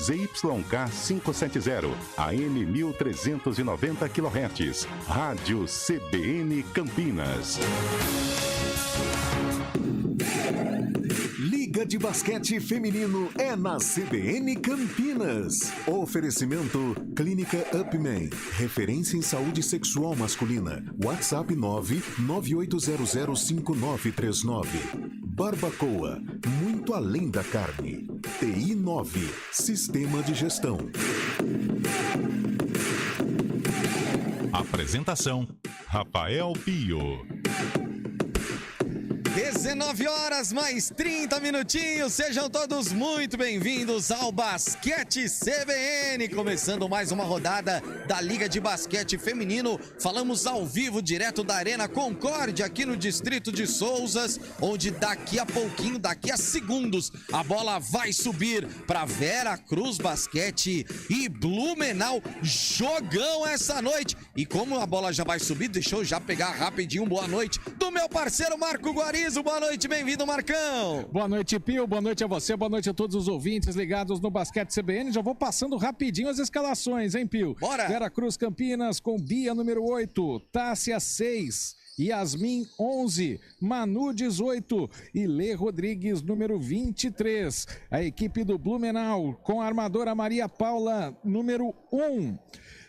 ZYK 570, AM 1390 kHz. Rádio CBN Campinas. Liga de Basquete Feminino é na CBN Campinas. Oferecimento Clínica Upman, referência em saúde sexual masculina. WhatsApp 998005939. Barbacoa, muito além da carne. TI 9, Sistema de Gestão. Apresentação: Rafael Pio. 19 horas mais 30 minutinhos, sejam todos muito bem-vindos ao Basquete CBN, começando mais uma rodada da Liga de Basquete Feminino. Falamos ao vivo, direto da Arena Concórdia, aqui no distrito de Souzas, onde daqui a pouquinho, daqui a segundos, a bola vai subir para Vera Cruz Basquete e Blumenau. Jogão essa noite. E como a bola já vai subir, deixa eu já pegar rapidinho boa noite do meu parceiro Marco Guarizo. Boa noite, bem-vindo, Marcão. Boa noite, Pio, boa noite a você, boa noite a todos os ouvintes ligados no Basquete CBN. Já vou passando rapidinho as escalações, hein, Pio? Bora! Vera Cruz Campinas com Bia, número 8, Tássia, 6, Yasmin, 11, Manu, 18 e Lê Rodrigues, número 23. A equipe do Blumenau com a armadora Maria Paula, número 1.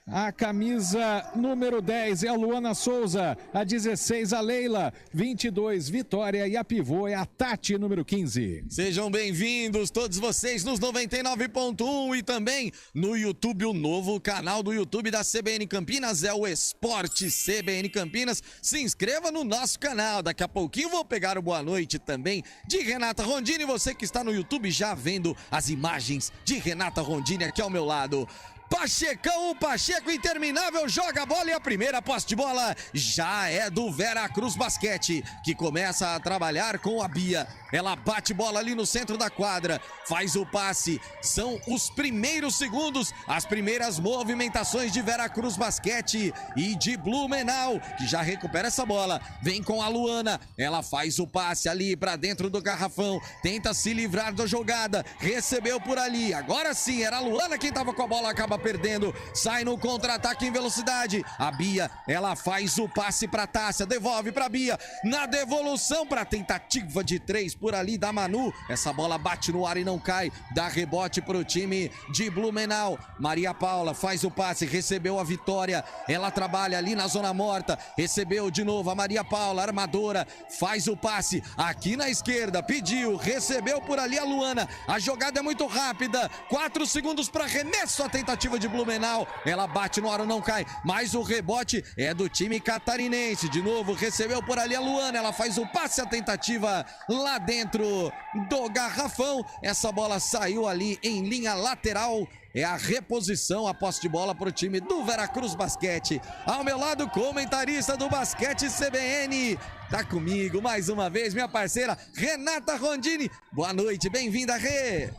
A camisa número 10 é a Luana Souza, a 16 a Leila, 22 Vitória e a pivô é a Tati, número 15. Sejam bem-vindos todos vocês nos 99.1 e também no YouTube, o novo canal do YouTube da CBN Campinas é o Esporte CBN Campinas. Se inscreva no nosso canal, daqui a pouquinho vou pegar o boa noite também de Renata Rondini, você que está no YouTube já vendo as imagens de Renata Rondini aqui ao meu lado. Pachecão, o Pacheco interminável joga a bola e a primeira posse de bola já é do Vera Cruz Basquete, que começa a trabalhar com a Bia. Ela bate bola ali no centro da quadra, faz o passe, são os primeiros segundos, as primeiras movimentações de Vera Cruz Basquete e de Blumenau, que já recupera essa bola, vem com a Luana, ela faz o passe ali pra dentro do garrafão, tenta se livrar da jogada, recebeu por ali, agora sim, era a Luana quem tava com a bola, acaba perdendo, sai no contra-ataque em velocidade, a Bia, ela faz o passe pra Tássia, devolve pra Bia, na devolução pra tentativa de 3 por ali da Manu, essa bola bate no ar e não cai, dá rebote pro time de Blumenau, Maria Paula faz o passe, recebeu a Vitória, ela trabalha ali na zona morta, recebeu de novo a Maria Paula, armadora, faz o passe, aqui na esquerda, pediu, recebeu por ali a Luana, a jogada é muito rápida, 4 segundos para arremesso, a tentativa de Blumenau, ela bate no ar, não cai, mas o rebote é do time catarinense, de novo recebeu por ali a Luana, ela faz o passe, a tentativa lá dentro do garrafão, essa bola saiu ali em linha lateral, é a reposição, a posse de bola para o time do Vera Cruz Basquete. Ao meu lado, comentarista do Basquete CBN, tá comigo mais uma vez minha parceira Renata Rondini, boa noite, bem-vinda, Rê.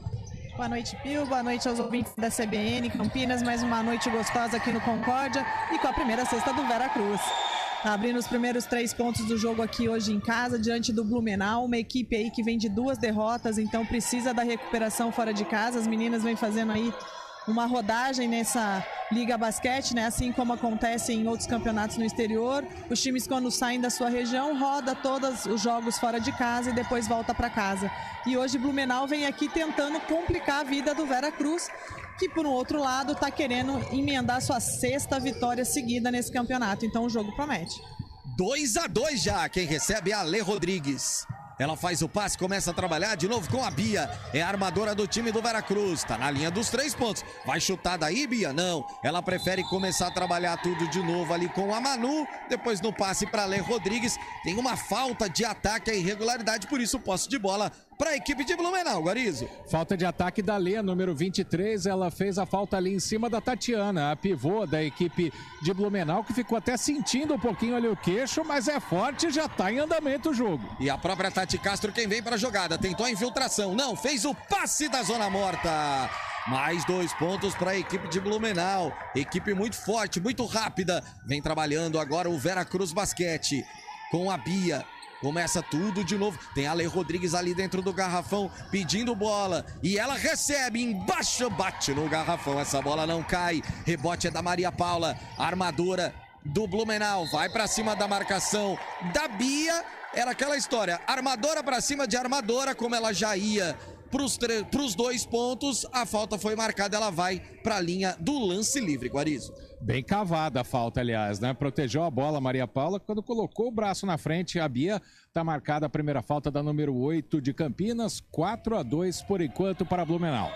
Boa noite, Pio. Boa noite aos ouvintes da CBN Campinas. Mais uma noite gostosa aqui no Concórdia e com a primeira cesta do Vera Cruz. Abrindo os primeiros 3 pontos do jogo aqui hoje em casa, diante do Blumenau, uma equipe aí que vem de 2 derrotas, então precisa da recuperação fora de casa. As meninas vêm fazendo aí uma rodagem nessa Liga Basquete, né? Assim como acontece em outros campeonatos no exterior. Os times, quando saem da sua região, roda todos os jogos fora de casa e depois volta para casa. E hoje Blumenau vem aqui tentando complicar a vida do Vera Cruz, que por um outro lado está querendo emendar sua 6ª vitória seguida nesse campeonato. Então o jogo promete. 2-2 já, quem recebe é a Lê Rodrigues. Ela faz o passe, começa a trabalhar de novo com a Bia. É a armadora do time do Vera Cruz. Tá na linha dos 3 pontos. Vai chutar daí, Bia? Não. Ela prefere começar a trabalhar tudo de novo ali com a Manu. Depois no passe para Lê Rodrigues. Tem uma falta de ataque, a irregularidade, por isso posse de bola para a equipe de Blumenau, Guarizo. Falta de ataque da Lê, número 23, ela fez a falta ali em cima da Tatiana, a pivô da equipe de Blumenau, que ficou até sentindo um pouquinho ali o queixo, mas é forte e já tá em andamento o jogo. E a própria Tati Castro quem vem para a jogada, tentou a infiltração, não, fez o passe da zona morta. Mais 2 pontos para a equipe de Blumenau, equipe muito forte, muito rápida, vem trabalhando agora o Vera Cruz Basquete, com a Bia. Começa tudo de novo. Tem a Lei Rodrigues ali dentro do garrafão pedindo bola. E ela recebe embaixo, bate no garrafão. Essa bola não cai. Rebote é da Maria Paula, armadora do Blumenau. Vai pra cima da marcação da Bia. Era aquela história. Armadora pra cima de armadora, como ela já ia pros 2 pontos. A falta foi marcada. Ela vai pra linha do lance livre, Guarizo. Bem cavada a falta, aliás, né? Protegeu a bola Maria Paula quando colocou o braço na frente. A Bia tá marcada a primeira falta da número 8 de Campinas. 4-2 por enquanto para Blumenau.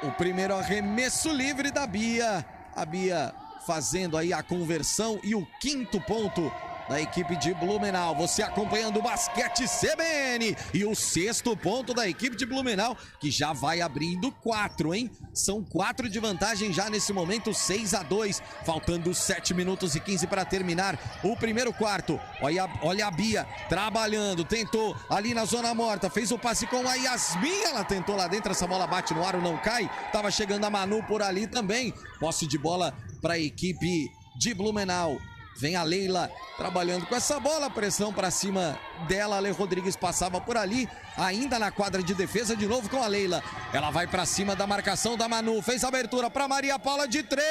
O primeiro arremesso livre da Bia. A Bia fazendo aí a conversão e o 5º ponto da equipe de Blumenau. Você acompanhando o basquete CBN e o 6º ponto da equipe de Blumenau, que já vai abrindo 4, hein? São 4 de vantagem já nesse momento, 6-2, faltando 7 minutos e 15 para terminar o primeiro quarto. Olha a Bia trabalhando, tentou ali na zona morta, fez o passe com a Yasmin, ela tentou lá dentro, essa bola bate no aro, não cai. Tava chegando a Manu por ali também. Posse de bola para a equipe de Blumenau. Vem a Leila trabalhando com essa bola, pressão para cima dela. A Lei Rodrigues passava por ali, ainda na quadra de defesa, de novo com a Leila. Ela vai para cima da marcação da Manu, fez a abertura para Maria Paula de 3.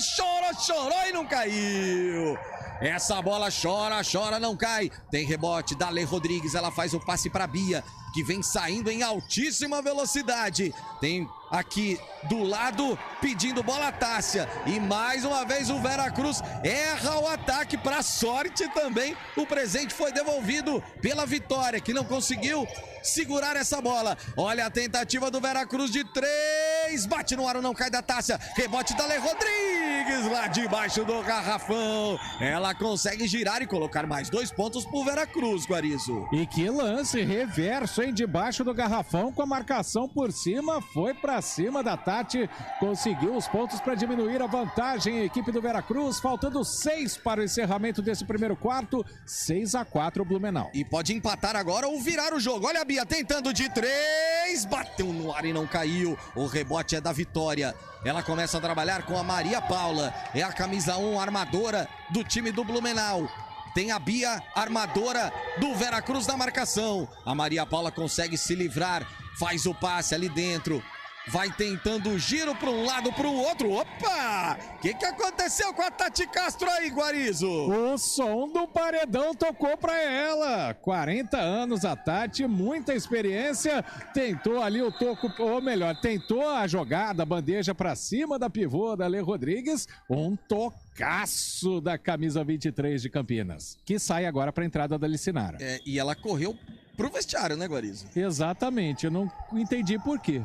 Chorou e não caiu. Essa bola chora, não cai. Tem rebote da Lei Rodrigues, ela faz o passe para Bia, que vem saindo em altíssima velocidade. Tem aqui do lado pedindo bola a Tássia. E mais uma vez o Veracruz erra o ataque. Para sorte também, o presente foi devolvido pela Vitória, que não conseguiu segurar essa bola. Olha a tentativa do Veracruz de 3. Bate no aro, não cai da Tássia. Rebote da Lei Rodrigues lá debaixo do garrafão. Ela consegue girar e colocar mais 2 pontos pro Veracruz, Guarizo. E que lance reverso, hein? Debaixo do garrafão com a marcação por cima. Foi pra cima da Tati. Conseguiu os pontos para diminuir a vantagem. A equipe do Veracruz, faltando 6 para o encerramento desse primeiro quarto. 6-4 Blumenau. E pode empatar agora ou virar o jogo. Olha a Bia tentando de 3. Bateu no ar e não caiu. O rebote é da Vitória. Ela começa a trabalhar com a Maria Paula. É a camisa 1 armadora do time do Blumenau. Tem a Bia, armadora do Veracruz na marcação. A Maria Paula consegue se livrar. Faz o passe ali dentro. Vai tentando o giro para um lado, para o outro. Opa! O que aconteceu com a Tati Castro aí, Guarizo? O som do paredão tocou para ela. 40 anos a Tati, muita experiência. Tentou ali o toco, ou melhor, tentou a jogada, a bandeja para cima da pivô da Lei Rodrigues. Um tocaço da camisa 23 de Campinas, que sai agora para a entrada da Licinara. E ela correu pro vestiário, né, Guarizo? Exatamente, eu não entendi por quê.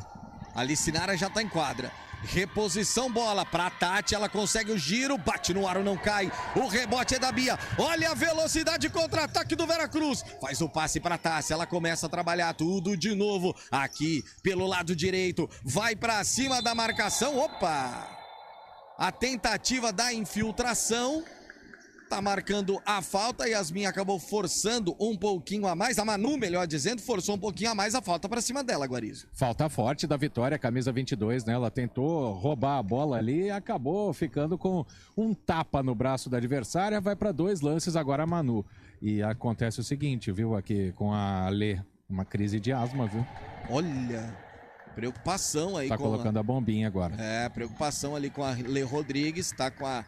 A Licinara já tá em quadra. Reposição, bola pra Tati, ela consegue o giro, bate no aro, não cai. O rebote é da Bia. Olha a velocidade contra-ataque do Veracruz. Faz o passe pra Tássia, ela começa a trabalhar tudo de novo. Aqui pelo lado direito, vai pra cima da marcação. Opa! A tentativa da infiltração. Tá marcando a falta. Yasmin acabou forçando um pouquinho a mais. A Manu, melhor dizendo, forçou um pouquinho a mais a falta pra cima dela, Guarizo. Falta forte da Vitória, camisa 22, né? Ela tentou roubar a bola ali e acabou ficando com um tapa no braço da adversária. Vai para 2 lances agora a Manu. E acontece o seguinte, viu? Aqui com a Lê, uma crise de asma, viu? Olha, preocupação aí. Tá colocando a bombinha agora. Preocupação ali com a Lê Rodrigues, tá com a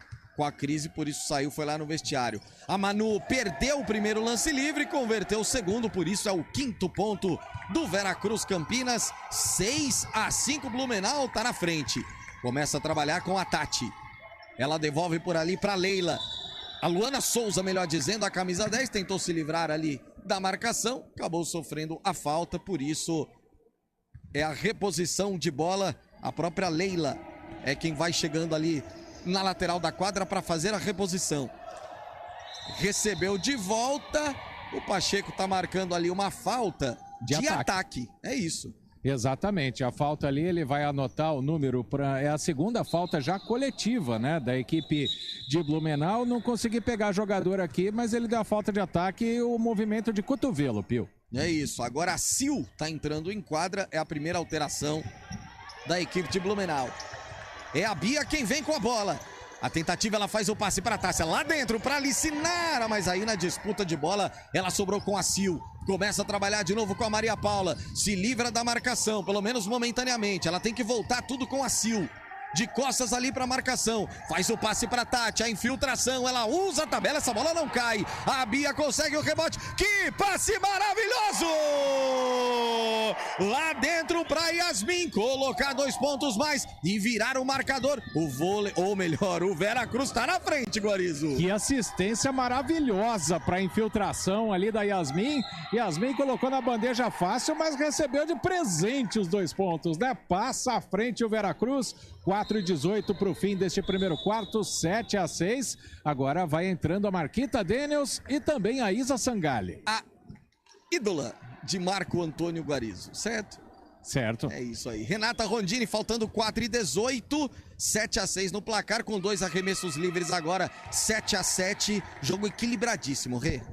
crise, por isso saiu, foi lá no vestiário. A Manu perdeu o primeiro lance livre, converteu o segundo, por isso é o 5º ponto do Veracruz Campinas. 6-5, Blumenau tá na frente. Começa a trabalhar com a Tati. Ela devolve por ali pra Leila. A Luana Souza, melhor dizendo, a camisa 10, tentou se livrar ali da marcação, acabou sofrendo a falta, por isso é a reposição de bola. A própria Leila é quem vai chegando ali na lateral da quadra para fazer a reposição. Recebeu de volta. O Pacheco tá marcando ali uma falta de ataque. É isso. Exatamente, a falta ali, ele vai anotar o número é a segunda falta já coletiva, né, da equipe de Blumenau. Não consegui pegar jogador aqui, mas ele deu a falta de ataque e o movimento de cotovelo, Pio. É isso, agora a Sil tá entrando em quadra, é a primeira alteração da equipe de Blumenau. É a Bia quem vem com a bola. A tentativa, ela faz o passe para Tássia, lá dentro, para Licinara, mas aí na disputa de bola, ela sobrou com a Sil. Começa a trabalhar de novo com a Maria Paula, se livra da marcação, pelo menos momentaneamente. Ela tem que voltar tudo com a Sil. De costas ali pra marcação, faz o passe pra Tati, a infiltração, ela usa a tabela, essa bola não cai, a Bia consegue o rebote, que passe maravilhoso! Lá dentro pra Yasmin, colocar 2 pontos mais e virar o marcador, o vôlei, ou melhor, o Veracruz tá na frente, Guarizo. Que assistência maravilhosa pra infiltração ali da Yasmin, Yasmin colocou na bandeja fácil, mas recebeu de presente os 2 pontos, né? Passa à frente o Veracruz, 4:18 para o fim deste primeiro quarto, 7-6. Agora vai entrando a Marquita Daniels e também a Isa Sangalli. A ídola de Marco Antônio Guarizo, certo? Certo. É isso aí. Renata Rondini, faltando 4:18, 7-6 no placar, com 2 arremessos livres agora, 7-7. Jogo equilibradíssimo, Rê.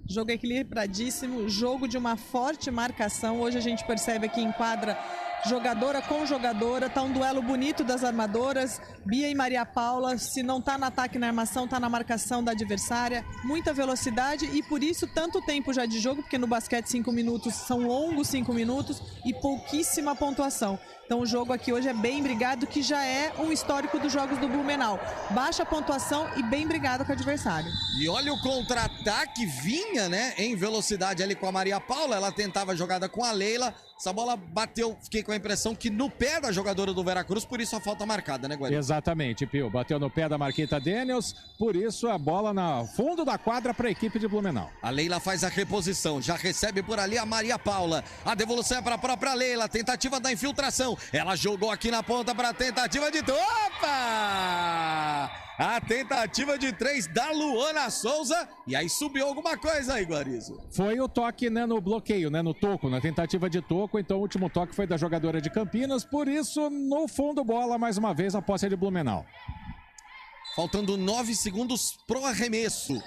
Jogo equilibradíssimo, jogo de uma forte marcação. Hoje a gente percebe aqui em quadra, jogadora com jogadora, tá um duelo bonito das armadoras, Bia e Maria Paula, se não tá no ataque na armação, tá na marcação da adversária, muita velocidade e por isso tanto tempo já de jogo, porque no basquete 5 minutos são longos 5 minutos e pouquíssima pontuação. Então o jogo aqui hoje é bem brigado, que já é um histórico dos jogos do Blumenau. Baixa pontuação e bem brigado com o adversário. E olha o contra-ataque, vinha, né, em velocidade ali com a Maria Paula, ela tentava a jogada com a Leila, essa bola bateu, fiquei com a impressão que no pé da jogadora do Veracruz, por isso a falta marcada, né, Guarani? Exatamente, Pio, bateu no pé da Marquita Daniels, por isso a bola no fundo da quadra para a equipe de Blumenau. A Leila faz a reposição, já recebe por ali a Maria Paula, a devolução é para a própria Leila, tentativa da infiltração, ela jogou aqui na ponta para a tentativa de... Opa! A tentativa de 3 da Luana Souza. E aí subiu alguma coisa aí, Guarizo. Foi o toque, né, no bloqueio, né, no toco, na tentativa de toco. Então o último toque foi da jogadora de Campinas. Por isso, no fundo, bola mais uma vez a posse de Blumenau. Faltando 9 segundos pro arremesso.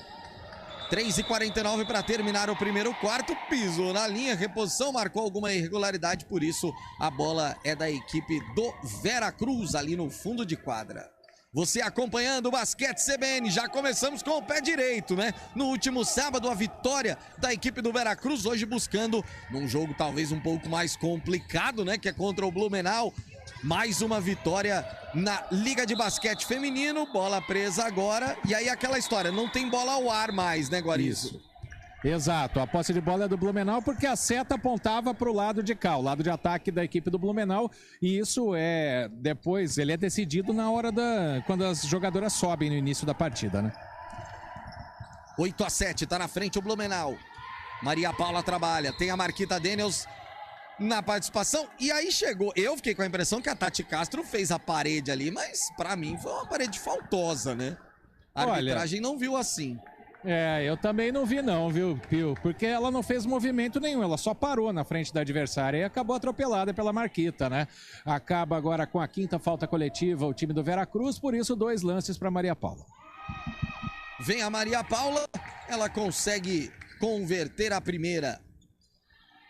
3:49 para terminar o primeiro quarto. Pisou na linha, reposição, marcou alguma irregularidade. Por isso, a bola é da equipe do Veracruz ali no fundo de quadra. Você acompanhando o Basquete CBN, já começamos com o pé direito, né? No último sábado, a vitória da equipe do Veracruz, hoje buscando, num jogo talvez um pouco mais complicado, né? Que é contra o Blumenau, mais uma vitória na Liga de Basquete Feminino, bola presa agora, e aí aquela história, não tem bola ao ar mais, né, Guarizo? Isso. Exato, a posse de bola é do Blumenau porque a seta apontava para o lado de cá, o lado de ataque da equipe do Blumenau, e isso é depois, ele é decidido na hora quando as jogadoras sobem no início da partida, né? 8-7, tá na frente o Blumenau. Maria Paula trabalha, tem a Marquita Daniels na participação, e aí chegou, eu fiquei com a impressão que a Tati Castro fez a parede ali, mas pra mim foi uma parede faltosa, né? A arbitragem não viu assim. Eu também não vi não, viu, Pio? Porque ela não fez movimento nenhum, ela só parou na frente da adversária e acabou atropelada pela Marquita, né? Acaba agora com a 5ª falta coletiva o time do Veracruz, por isso 2 lances para Maria Paula. Vem a Maria Paula, ela consegue converter a primeira.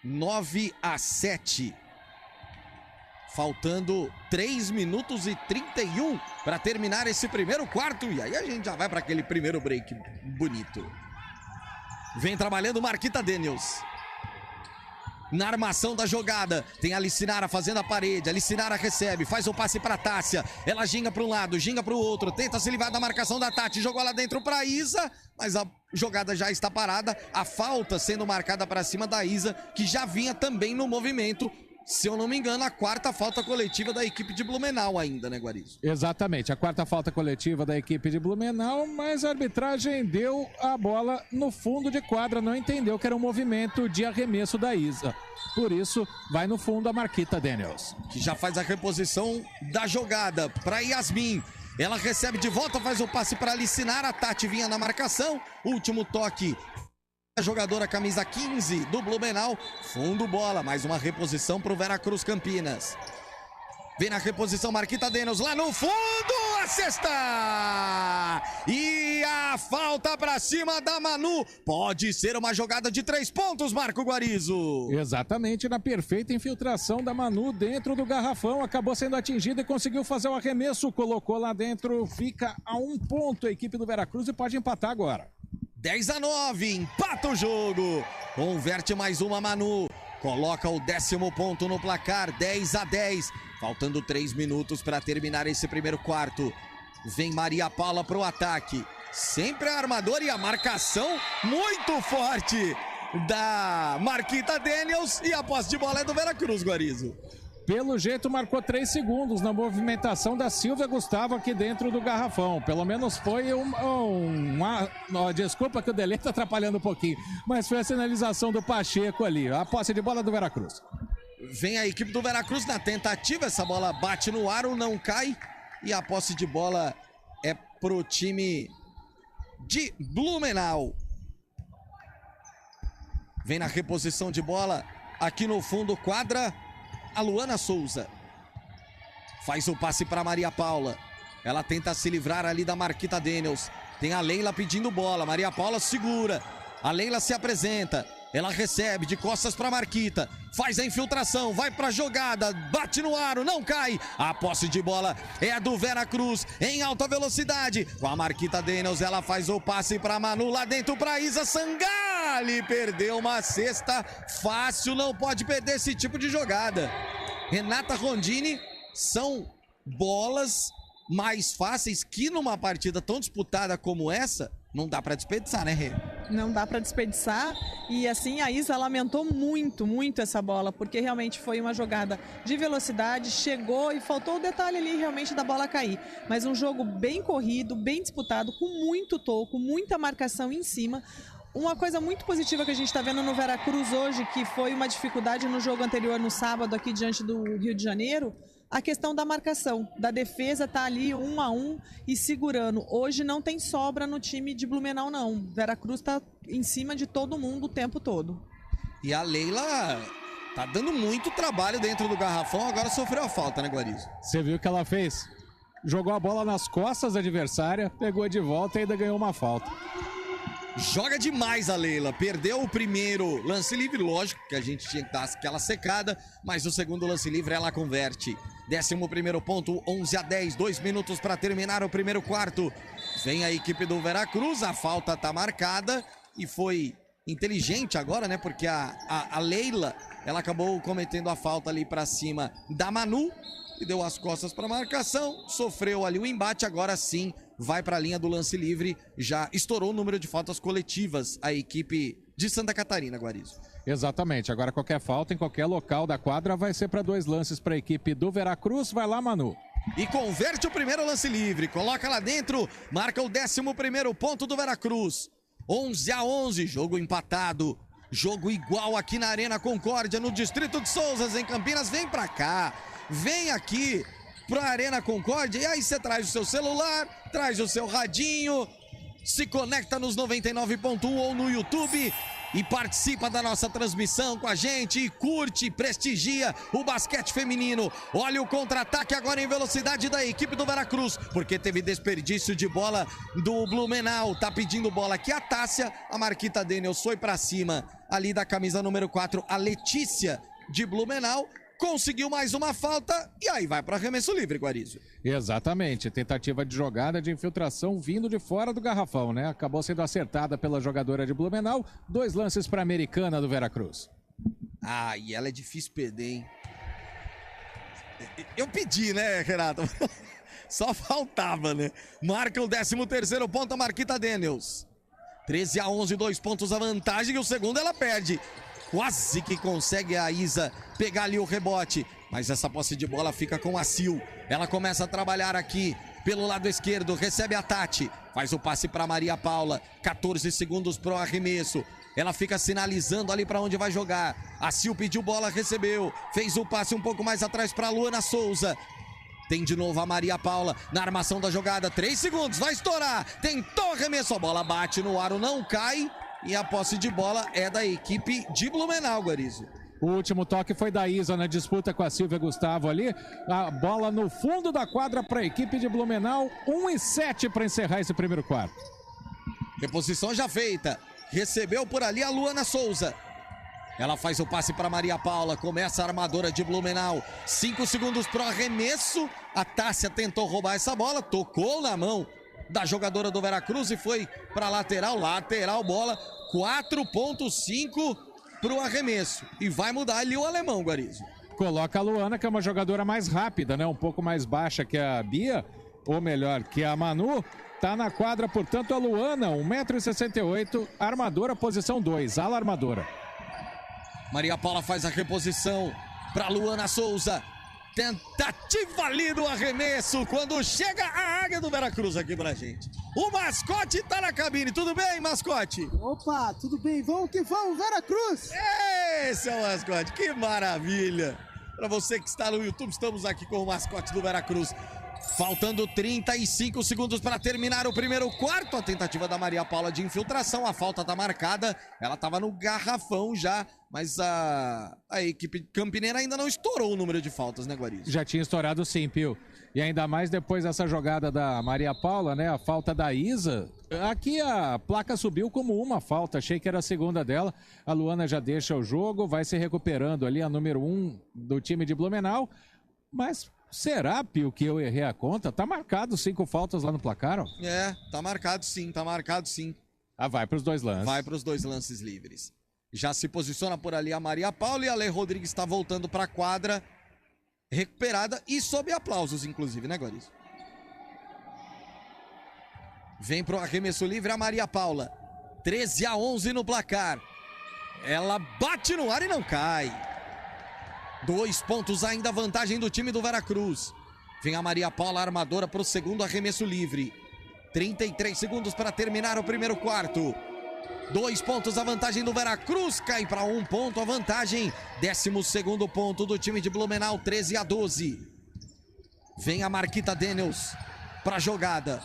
9-7. Faltando 3 minutos e 31 para terminar esse primeiro quarto. E aí a gente já vai para aquele primeiro break bonito. Vem trabalhando Marquita Daniels. Na armação da jogada, tem a Licinara fazendo a parede, a Licinara recebe, faz o passe para Tássia, ela ginga para um lado, ginga para o outro, tenta se livrar da marcação da Tati, jogou lá dentro para Isa, mas a jogada já está parada, a falta sendo marcada para cima da Isa, que já vinha também no movimento. Se eu não me engano, a 4ª falta coletiva da equipe de Blumenau ainda, né, Guarizo? Exatamente, a 4ª falta coletiva da equipe de Blumenau, mas a arbitragem deu a bola no fundo de quadra, não entendeu que era um movimento de arremesso da Isa. Por isso, vai no fundo a Marquita Daniels. Que já faz a reposição da jogada para Yasmin. Ela recebe de volta, faz o passe para Licinara, a Tati vinha na marcação, último toque. A jogadora camisa 15 do Blumenau, fundo bola, mais uma reposição para o Veracruz Campinas. Vem na reposição Marquita Daniels lá no fundo, a cesta! E a falta pra cima da Manu. Pode ser uma jogada de 3 pontos, Marco Guarizo. Exatamente, na perfeita infiltração da Manu dentro do garrafão. Acabou sendo atingida e conseguiu fazer o arremesso. Colocou lá dentro, fica a 1 ponto a equipe do Veracruz e pode empatar agora. 10-9, empata o jogo. Converte mais uma Manu. Coloca o 10º ponto no placar, 10-10. Faltando 3 minutos para terminar esse primeiro quarto. Vem Maria Paula pro ataque. Sempre a armadora e a marcação muito forte da Marquita Daniels. E a posse de bola é do Veracruz, Guarizo. Pelo jeito marcou 3 segundos na movimentação da Silvia Gustavo aqui dentro do garrafão. Pelo menos foi desculpa que o delay tá atrapalhando um pouquinho, mas foi a sinalização do Pacheco ali. A posse de bola do Veracruz. Vem a equipe do Veracruz na tentativa, essa bola bate no aro, não cai. E a posse de bola é pro time de Blumenau. Vem na reposição de bola aqui no fundo quadra. A Luana Souza faz o passe para Maria Paula. Ela tenta se livrar ali da Marquita Daniels. Tem a Leila pedindo bola. Maria Paula segura. A Leila se apresenta. Ela recebe de costas para Marquita. Faz a infiltração. Vai para a jogada. Bate no aro. Não cai. A posse de bola é a do Veracruz em alta velocidade. Com a Marquita Daniels, ela faz o passe para Manu. Lá dentro para Isa Sangali. Perdeu uma cesta fácil. Não pode perder esse tipo de jogada. Renata Rondini, são bolas mais fáceis que numa partida tão disputada como essa, não dá para desperdiçar, né, Rê? Não dá para desperdiçar. E assim, a Isa lamentou muito, muito essa bola, porque realmente foi uma jogada de velocidade, chegou e faltou o detalhe ali realmente da bola cair. Mas um jogo bem corrido, bem disputado, com muito toco, muita marcação em cima. Uma coisa muito positiva que a gente está vendo no Veracruz hoje, que foi uma dificuldade no jogo anterior, no sábado, aqui diante do Rio de Janeiro, a questão da marcação, da defesa tá ali 1 a 1 e segurando. Hoje não tem sobra no time de Blumenau, não. Veracruz tá em cima de todo mundo o tempo todo. E a Leila tá dando muito trabalho dentro do garrafão, agora sofreu a falta, né, Guarizo? Você viu o que ela fez? Jogou a bola nas costas da adversária, pegou de volta e ainda ganhou uma falta. Joga demais a Leila, perdeu o primeiro lance livre, lógico que a gente tinha que dar aquela secada, mas o segundo lance livre ela converte. 11º ponto, 11-10, 2 minutos para terminar o primeiro quarto. Vem a equipe do Veracruz, a falta tá marcada e foi inteligente agora, né, porque a Leila, ela acabou cometendo a falta ali para cima da Manu e deu as costas para marcação, sofreu ali o embate, agora sim vai para a linha do lance livre, já estourou o número de faltas coletivas a equipe de Santa Catarina, Guarizo. Exatamente, agora qualquer falta em qualquer local da quadra vai ser para 2 lances para a equipe do Veracruz. Vai lá, Manu. E converte o primeiro lance livre, coloca lá dentro, marca o 11º ponto do Veracruz. 11-11, jogo empatado, jogo igual aqui na Arena Concórdia, no Distrito de Souzas, em Campinas. Vem pra cá, vem aqui pra Arena Concórdia e aí você traz o seu celular, traz o seu radinho, se conecta nos 99.1 ou no YouTube e participa da nossa transmissão com a gente e curte, prestigia o basquete feminino. Olha o contra-ataque agora em velocidade da equipe do Veracruz, porque teve desperdício de bola do Blumenau. Tá pedindo bola aqui a Tássia, a Marquita Daniels foi pra cima ali da camisa número 4, a Letícia de Blumenau. Conseguiu mais uma falta e aí vai para arremesso livre, Guarizo. Exatamente, tentativa de jogada de infiltração vindo de fora do garrafão, né? Acabou sendo acertada pela jogadora de Blumenau. 2 lances para a Americana do Veracruz. Ah, e ela é difícil perder, hein? Eu pedi, né, Renato? Só faltava, né? Marca o 13º ponto a Marquita Daniels. 13-11, 2 pontos a vantagem e o segundo ela perde. Quase que consegue a Isa pegar ali o rebote, mas essa posse de bola fica com a Sil. Ela começa a trabalhar aqui pelo lado esquerdo, recebe a Tati, faz o passe para Maria Paula, 14 segundos pro arremesso. Ela fica sinalizando ali para onde vai jogar. A Sil pediu bola, recebeu, fez o passe um pouco mais atrás para Luana Souza. Tem de novo a Maria Paula na armação da jogada, 3 segundos, vai estourar, tentou arremesso, a bola bate no aro, não cai. E a posse de bola é da equipe de Blumenau, Guarizo. O último toque foi da Isa na disputa com a Silvia Gustavo ali. A bola no fundo da quadra para a equipe de Blumenau. 1-7 para encerrar esse primeiro quarto. Reposição já feita. Recebeu por ali a Luana Souza. Ela faz o passe para Maria Paula. Começa a armadora de Blumenau. 5 segundos pro arremesso. A Tássia tentou roubar essa bola. Tocou na mão da jogadora do Veracruz e foi para lateral. Lateral bola. 4.5 pro arremesso. E vai mudar ali o alemão, Guarizo. Coloca a Luana, que é uma jogadora mais rápida, né? Um pouco mais baixa que a Bia. Ou melhor, que a Manu. Tá na quadra, portanto, a Luana, 1,68 m, armadora, posição 2, ala armadora. Maria Paula faz a reposição para Luana Souza. Tentativa ali do arremesso quando chega a águia do Veracruz aqui pra gente. O mascote tá na cabine. Tudo bem, mascote? Opa, tudo bem? Vamos que vamos, Veracruz! Esse é o mascote, que maravilha! Para você que está no YouTube, estamos aqui com o mascote do Veracruz. Faltando 35 segundos para terminar o primeiro quarto. A tentativa da Maria Paula de infiltração. A falta tá marcada. Ela tava no garrafão já. Mas a equipe campineira ainda não estourou o número de faltas, né, Guarizo? Já tinha estourado sim, Pio. E ainda mais depois dessa jogada da Maria Paula, né? A falta da Isa. Aqui a placa subiu como uma falta. Achei que era a segunda dela. A Luana já deixa o jogo. Vai se recuperando ali a número 1 do time de Blumenau. Mas... será, Pio, que eu errei a conta? Tá marcado 5 faltas lá no placar, ó. É, tá marcado sim, tá marcado sim. Ah, vai pros 2 lances. Vai pros 2 lances livres. Já se posiciona por ali a Maria Paula e a Lei Rodrigues está voltando pra quadra, recuperada e sob aplausos, inclusive, né, Guarizo? Vem pro arremesso livre a Maria Paula. 13-11 no placar. Ela bate no ar e não cai. 2 pontos ainda, vantagem do time do Veracruz. Vem a Maria Paula, armadora, para o segundo arremesso livre. 33 segundos para terminar o primeiro quarto. 2 pontos a vantagem do Veracruz, cai para 1 ponto a vantagem. 12º ponto do time de Blumenau, 13-12. Vem a Marquita Daniels para a jogada.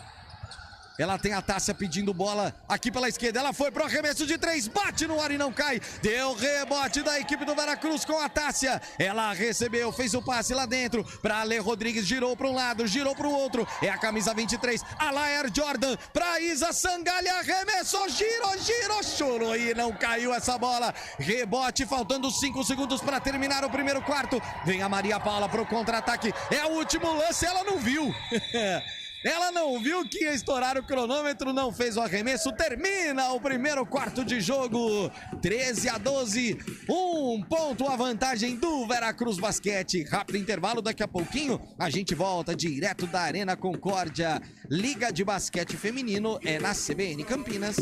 Ela tem a Tássia pedindo bola aqui pela esquerda. Ela foi pro arremesso de 3, bate no ar e não cai. Deu rebote da equipe do Veracruz com a Tássia. Ela recebeu, fez o passe lá dentro pra Ale Rodrigues, girou para um lado, girou pro outro. É a camisa 23, a Laer Jordan pra Isa Sangalha, arremessou, girou, chorou e não caiu essa bola. Rebote, faltando 5 segundos para terminar o primeiro quarto. Vem a Maria Paula pro contra-ataque. É o último lance, ela não viu. Ela não viu que ia estourar o cronômetro, não fez o arremesso, termina o primeiro quarto de jogo, 13-12, 1 ponto a vantagem do Veracruz Basquete. Rápido intervalo, daqui a pouquinho a gente volta direto da Arena Concórdia. Liga de Basquete Feminino é na CBN Campinas.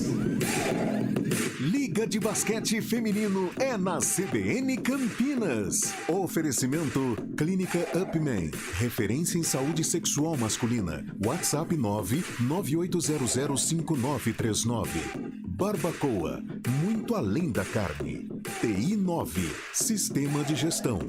Liga de Basquete Feminino é na CBN Campinas. Oferecimento Clínica Upman, referência em saúde sexual masculina. WhatsApp 998005939. Barbacoa, muito além da carne. TI 9, Sistema de Gestão.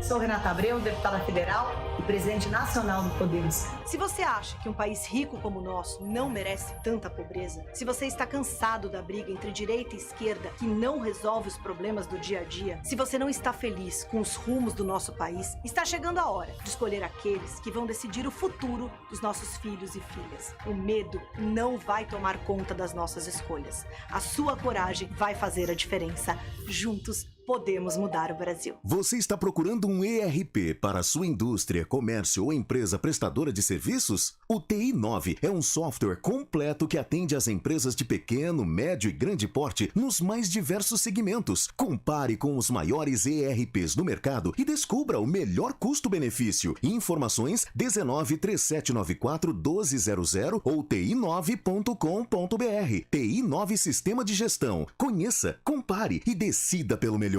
Sou Renata Abreu, deputada federal e presidente nacional do Podemos. Se você acha que um país rico como o nosso não merece tanta pobreza, se você está cansado da briga entre direita e esquerda que não resolve os problemas do dia a dia, se você não está feliz com os rumos do nosso país, está chegando a hora de escolher aqueles que vão decidir o futuro dos nossos filhos e filhas. O medo não vai tomar conta das nossas escolhas. A sua coragem vai fazer a diferença. Juntos, podemos mudar o Brasil. Você está procurando um ERP para sua indústria, comércio ou empresa prestadora de serviços? O TI 9 é um software completo que atende às empresas de pequeno, médio e grande porte nos mais diversos segmentos. Compare com os maiores ERPs do mercado e descubra o melhor custo-benefício. Informações 19-3794-1200 ou ti9.com.br. TI 9 Sistema de Gestão. Conheça, compare e decida pelo melhor.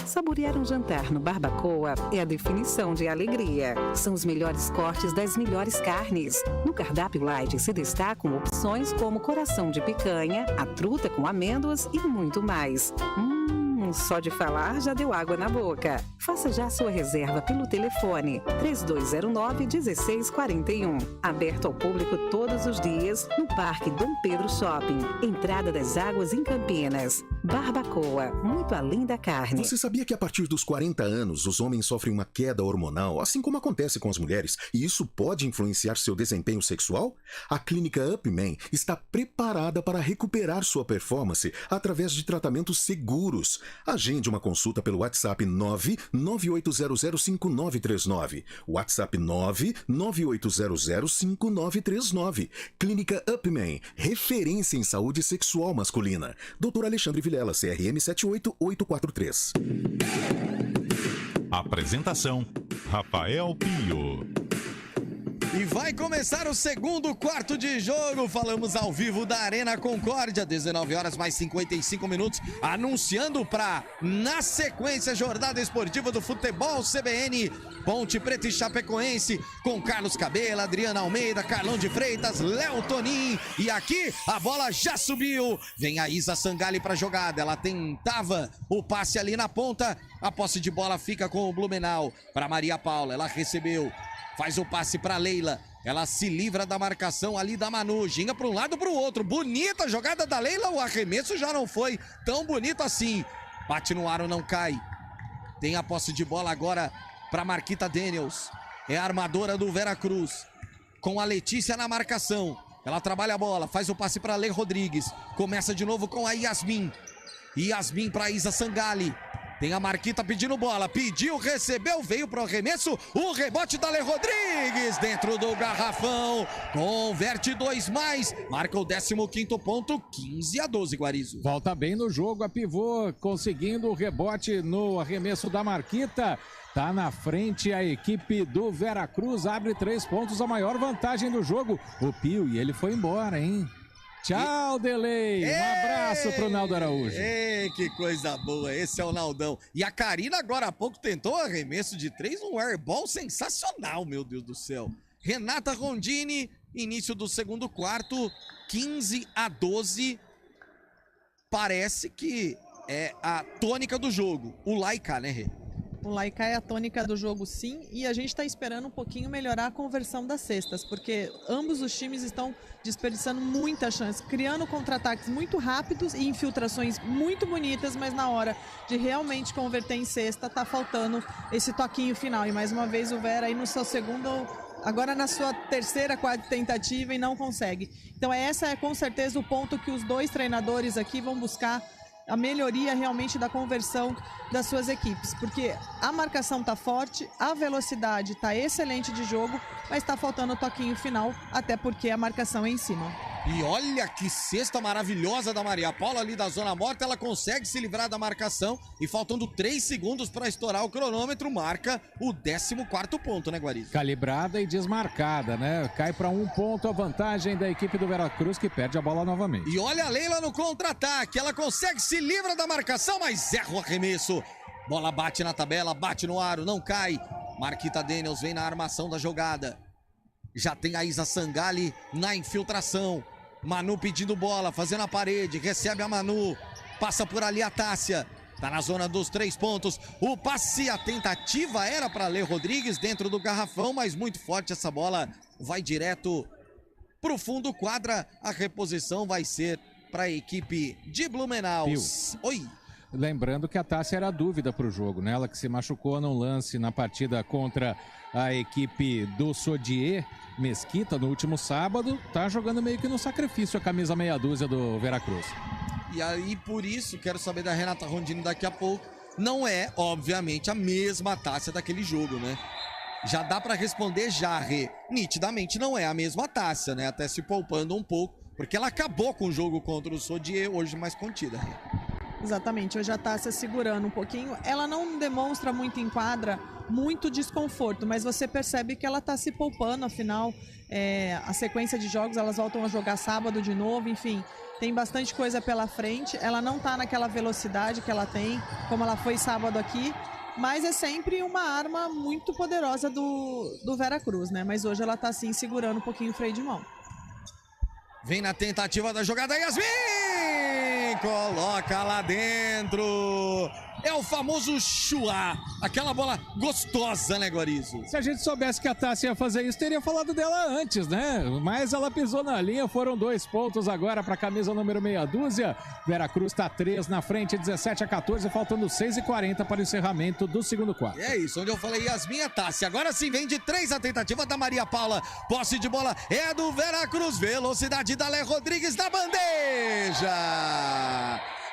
Saborear um jantar no Barbacoa é a definição de alegria. São os melhores cortes das melhores carnes. No cardápio light se destacam opções como coração de picanha, a truta com amêndoas e muito mais. Só de falar já deu água na boca. Faça já sua reserva pelo telefone 3209-1641. Aberto ao público todos os dias no Parque Dom Pedro Shopping. Entrada das Águas em Campinas. Barbacoa, muito além da carne. Você sabia que a partir dos 40 anos os homens sofrem uma queda hormonal, assim como acontece com as mulheres, e isso pode influenciar seu desempenho sexual? A clínica Upman está preparada para recuperar sua performance através de tratamentos seguros. Agende uma consulta pelo WhatsApp 998005939. WhatsApp 998005939. Clínica Upman, referência em saúde sexual masculina. Dr. Alexandre Vilela, CRM 78843. Apresentação: Rafael Pio. E vai começar o segundo quarto de jogo. Falamos ao vivo da Arena Concórdia, 19 horas mais 55 minutos, anunciando na sequência, jornada esportiva do futebol CBN, Ponte Preta e Chapecoense, com Carlos Cabela, Adriana Almeida, Carlão de Freitas, Léo Tonin. E aqui a bola já subiu. Vem a Isa Sangalli para a jogada. Ela tentava o passe ali na ponta. A posse de bola fica com o Blumenau para Maria Paula. Ela recebeu. Faz o passe para Leila. Ela se livra da marcação ali da Manu. Ginga para um lado para o outro. Bonita jogada da Leila. O arremesso já não foi tão bonito assim. Bate no aro, não cai. Tem a posse de bola agora para Marquita Daniels. É a armadora do Veracruz. Com a Letícia na marcação. Ela trabalha a bola. Faz o passe para Lê Rodrigues. Começa de novo com a Yasmin. Yasmin para Isa Sangalli. Tem a Marquita pedindo bola, pediu, recebeu, veio pro arremesso, o rebote da Lê Rodrigues dentro do garrafão, converte 2+, marca o 15º ponto, 15-12, Guarizo. Volta bem no jogo a pivô, conseguindo o rebote no arremesso da Marquita. Tá na frente a equipe do Veracruz, abre 3 pontos, a maior vantagem do jogo. O Pio, e ele foi embora, hein? Tchau, Delei. Um abraço pro Naldo Araújo. Que coisa boa. Esse é o Naldão. E a Karina agora há pouco tentou um arremesso de 3, um airball sensacional, meu Deus do céu. Renata Rondini, início do segundo quarto, 15-12. Parece que é a tônica do jogo. O Laika, né, Rê? O Laika é a tônica do jogo, sim, e a gente está esperando um pouquinho melhorar a conversão das cestas, porque ambos os times estão desperdiçando muita chance, criando contra-ataques muito rápidos e infiltrações muito bonitas, mas na hora de realmente converter em cesta, tá faltando esse toquinho final. E mais uma vez o Vera aí no seu segundo, agora na sua terceira, quarta tentativa e não consegue. Então essa é com certeza o ponto que os dois treinadores aqui vão buscar, a melhoria realmente da conversão das suas equipes, porque a marcação tá forte, a velocidade tá excelente de jogo, mas tá faltando o toquinho final, até porque a marcação é em cima. E olha que cesta maravilhosa da Maria Paula ali da zona morta, ela consegue se livrar da marcação e faltando 3 segundos para estourar o cronômetro, marca o 14º ponto, né, Guarizo? Calibrada e desmarcada, né? Cai para 1 ponto a vantagem da equipe do Veracruz, que perde a bola novamente. E olha a Leila no contra-ataque, ela consegue se livrar da marcação, mas erra o arremesso. Bola bate na tabela, bate no aro, não cai. Marquita Daniels vem na armação da jogada. Já tem a Isa Sangalli na infiltração. Manu pedindo bola, fazendo a parede, recebe a Manu, passa por ali a Tássia, tá na zona dos 3 pontos, o passe, a tentativa era para Lê Rodrigues dentro do garrafão, mas muito forte essa bola, vai direto pro fundo, quadra, a reposição vai ser para a equipe de Blumenau. Oi! Lembrando que a Tássia era dúvida para o jogo, né? Ela que se machucou num lance na partida contra a equipe do Sodier Mesquita no último sábado, tá jogando meio que no sacrifício a camisa meia dúzia do Veracruz. E aí, por isso, quero saber da Renata Rondini daqui a pouco. Não é, obviamente, a mesma Tássia daquele jogo, né? Já dá para responder já, Rê. Nitidamente não é a mesma Tássia, né? Até se poupando um pouco, porque ela acabou com o jogo contra o Sodier, hoje mais contida, Rê. Exatamente, hoje a Tássia segurando um pouquinho. Ela não demonstra muito em quadra, muito desconforto, mas você percebe que ela está se poupando, afinal, a sequência de jogos, elas voltam a jogar sábado de novo, enfim, tem bastante coisa pela frente. Ela não está naquela velocidade que ela tem, como ela foi sábado aqui, mas é sempre uma arma muito poderosa do Veracruz, né? Mas hoje ela está assim, segurando um pouquinho o freio de mão. Vem na tentativa da jogada, Yasmin! coloca lá dentro. É o famoso chuá, aquela bola gostosa, né, Guarizo? Se a gente soubesse que a Tássia ia fazer isso, teria falado dela antes, né? Mas ela pisou na linha, foram 2 pontos agora para a camisa número meia dúzia. Veracruz está 3 na frente, 17-14, faltando 6h40 para o encerramento do segundo quarto. É isso, onde eu falei Yasmin e Tássia. Agora sim, vem de 3 a tentativa da Maria Paula. Posse de bola é do Veracruz. Velocidade da Lé Rodrigues na bandeja.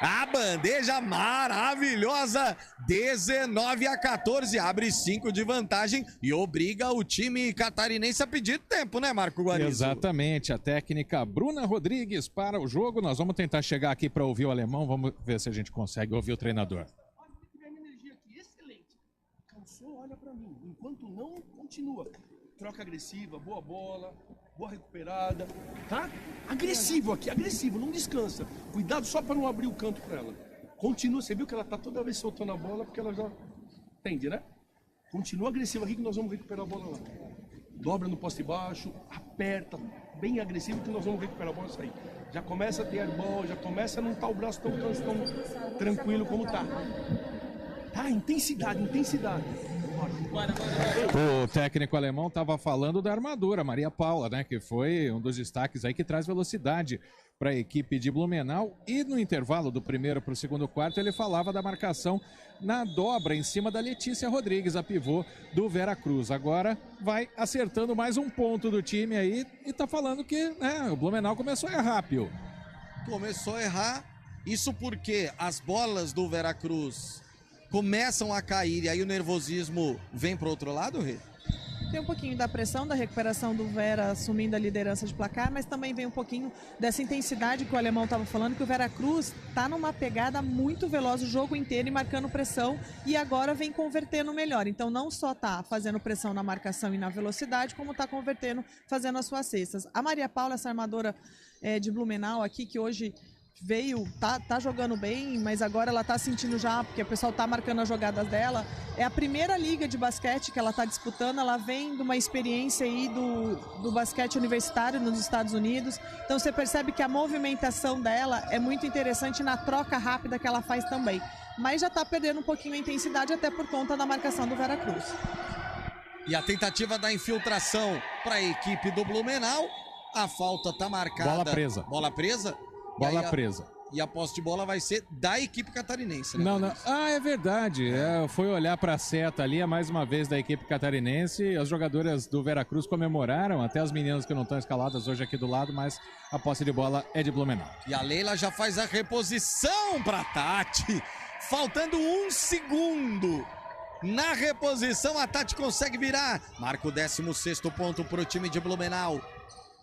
A bandeja maravilhosa, 19-14, abre 5 de vantagem e obriga o time catarinense a pedir tempo, né, Marco Guarizo? Exatamente, a técnica Bruna Rodrigues para o jogo. Nós vamos tentar chegar aqui para ouvir o alemão, vamos ver se a gente consegue ouvir o treinador. Tivemos energia aqui, excelente. Cansou, olha pra mim. Enquanto não, continua. Troca agressiva, boa bola, boa recuperada, tá? Agressivo aqui, agressivo, não descansa. Cuidado só para não abrir o canto para ela. Continua, você viu que ela tá toda vez soltando a bola porque ela já entende, né? Continua agressiva aqui que nós vamos recuperar a bola lá. Dobra no poste baixo, aperta, bem agressivo que nós vamos recuperar a bola e sair. Já começa a ter airball, já começa a não estar o braço tão tranquilo como tá. Tá, intensidade, intensidade. O técnico alemão estava falando da armadura, Maria Paula, né? Que foi um dos destaques aí que traz velocidade para a equipe de Blumenau. E no intervalo do primeiro para o segundo quarto, ele falava da marcação na dobra em cima da Letícia Rodrigues, a pivô do Veracruz. Agora vai acertando mais um ponto do time aí e tá falando que o Blumenau começou a errar, Pio. Começou a errar, isso porque as bolas do Veracruz começam a cair e aí o nervosismo vem para o outro lado, Rê? Tem um pouquinho da pressão, da recuperação do Vera assumindo a liderança de placar, mas também vem um pouquinho dessa intensidade que o alemão estava falando, que o Veracruz está numa pegada muito veloz o jogo inteiro e marcando pressão e agora vem convertendo melhor. Então não só está fazendo pressão na marcação e na velocidade, como está convertendo, fazendo as suas cestas. A Maria Paula, essa armadora de Blumenau aqui, que hoje tá jogando bem, mas agora ela tá sentindo já, porque o pessoal tá marcando as jogadas dela. É a primeira liga de basquete que ela tá disputando, ela vem de uma experiência aí do basquete universitário nos Estados Unidos, então você percebe que a movimentação dela é muito interessante na troca rápida que ela faz também, mas já tá perdendo um pouquinho a intensidade até por conta da marcação do Veracruz. E a tentativa da infiltração para a equipe do Blumenau, a falta tá marcada. Bola presa. Bola presa? Bola presa. E a posse de bola vai ser da equipe catarinense, né? Não. Ah, é verdade. Foi olhar para a seta ali, mais uma vez da equipe catarinense. As jogadoras do Veracruz comemoraram, até as meninas que não estão escaladas hoje aqui do lado, mas a posse de bola é de Blumenau. E a Leila já faz a reposição para Tati. Faltando 1 segundo. Na reposição, a Tati consegue virar. Marca o 16º ponto para o time de Blumenau.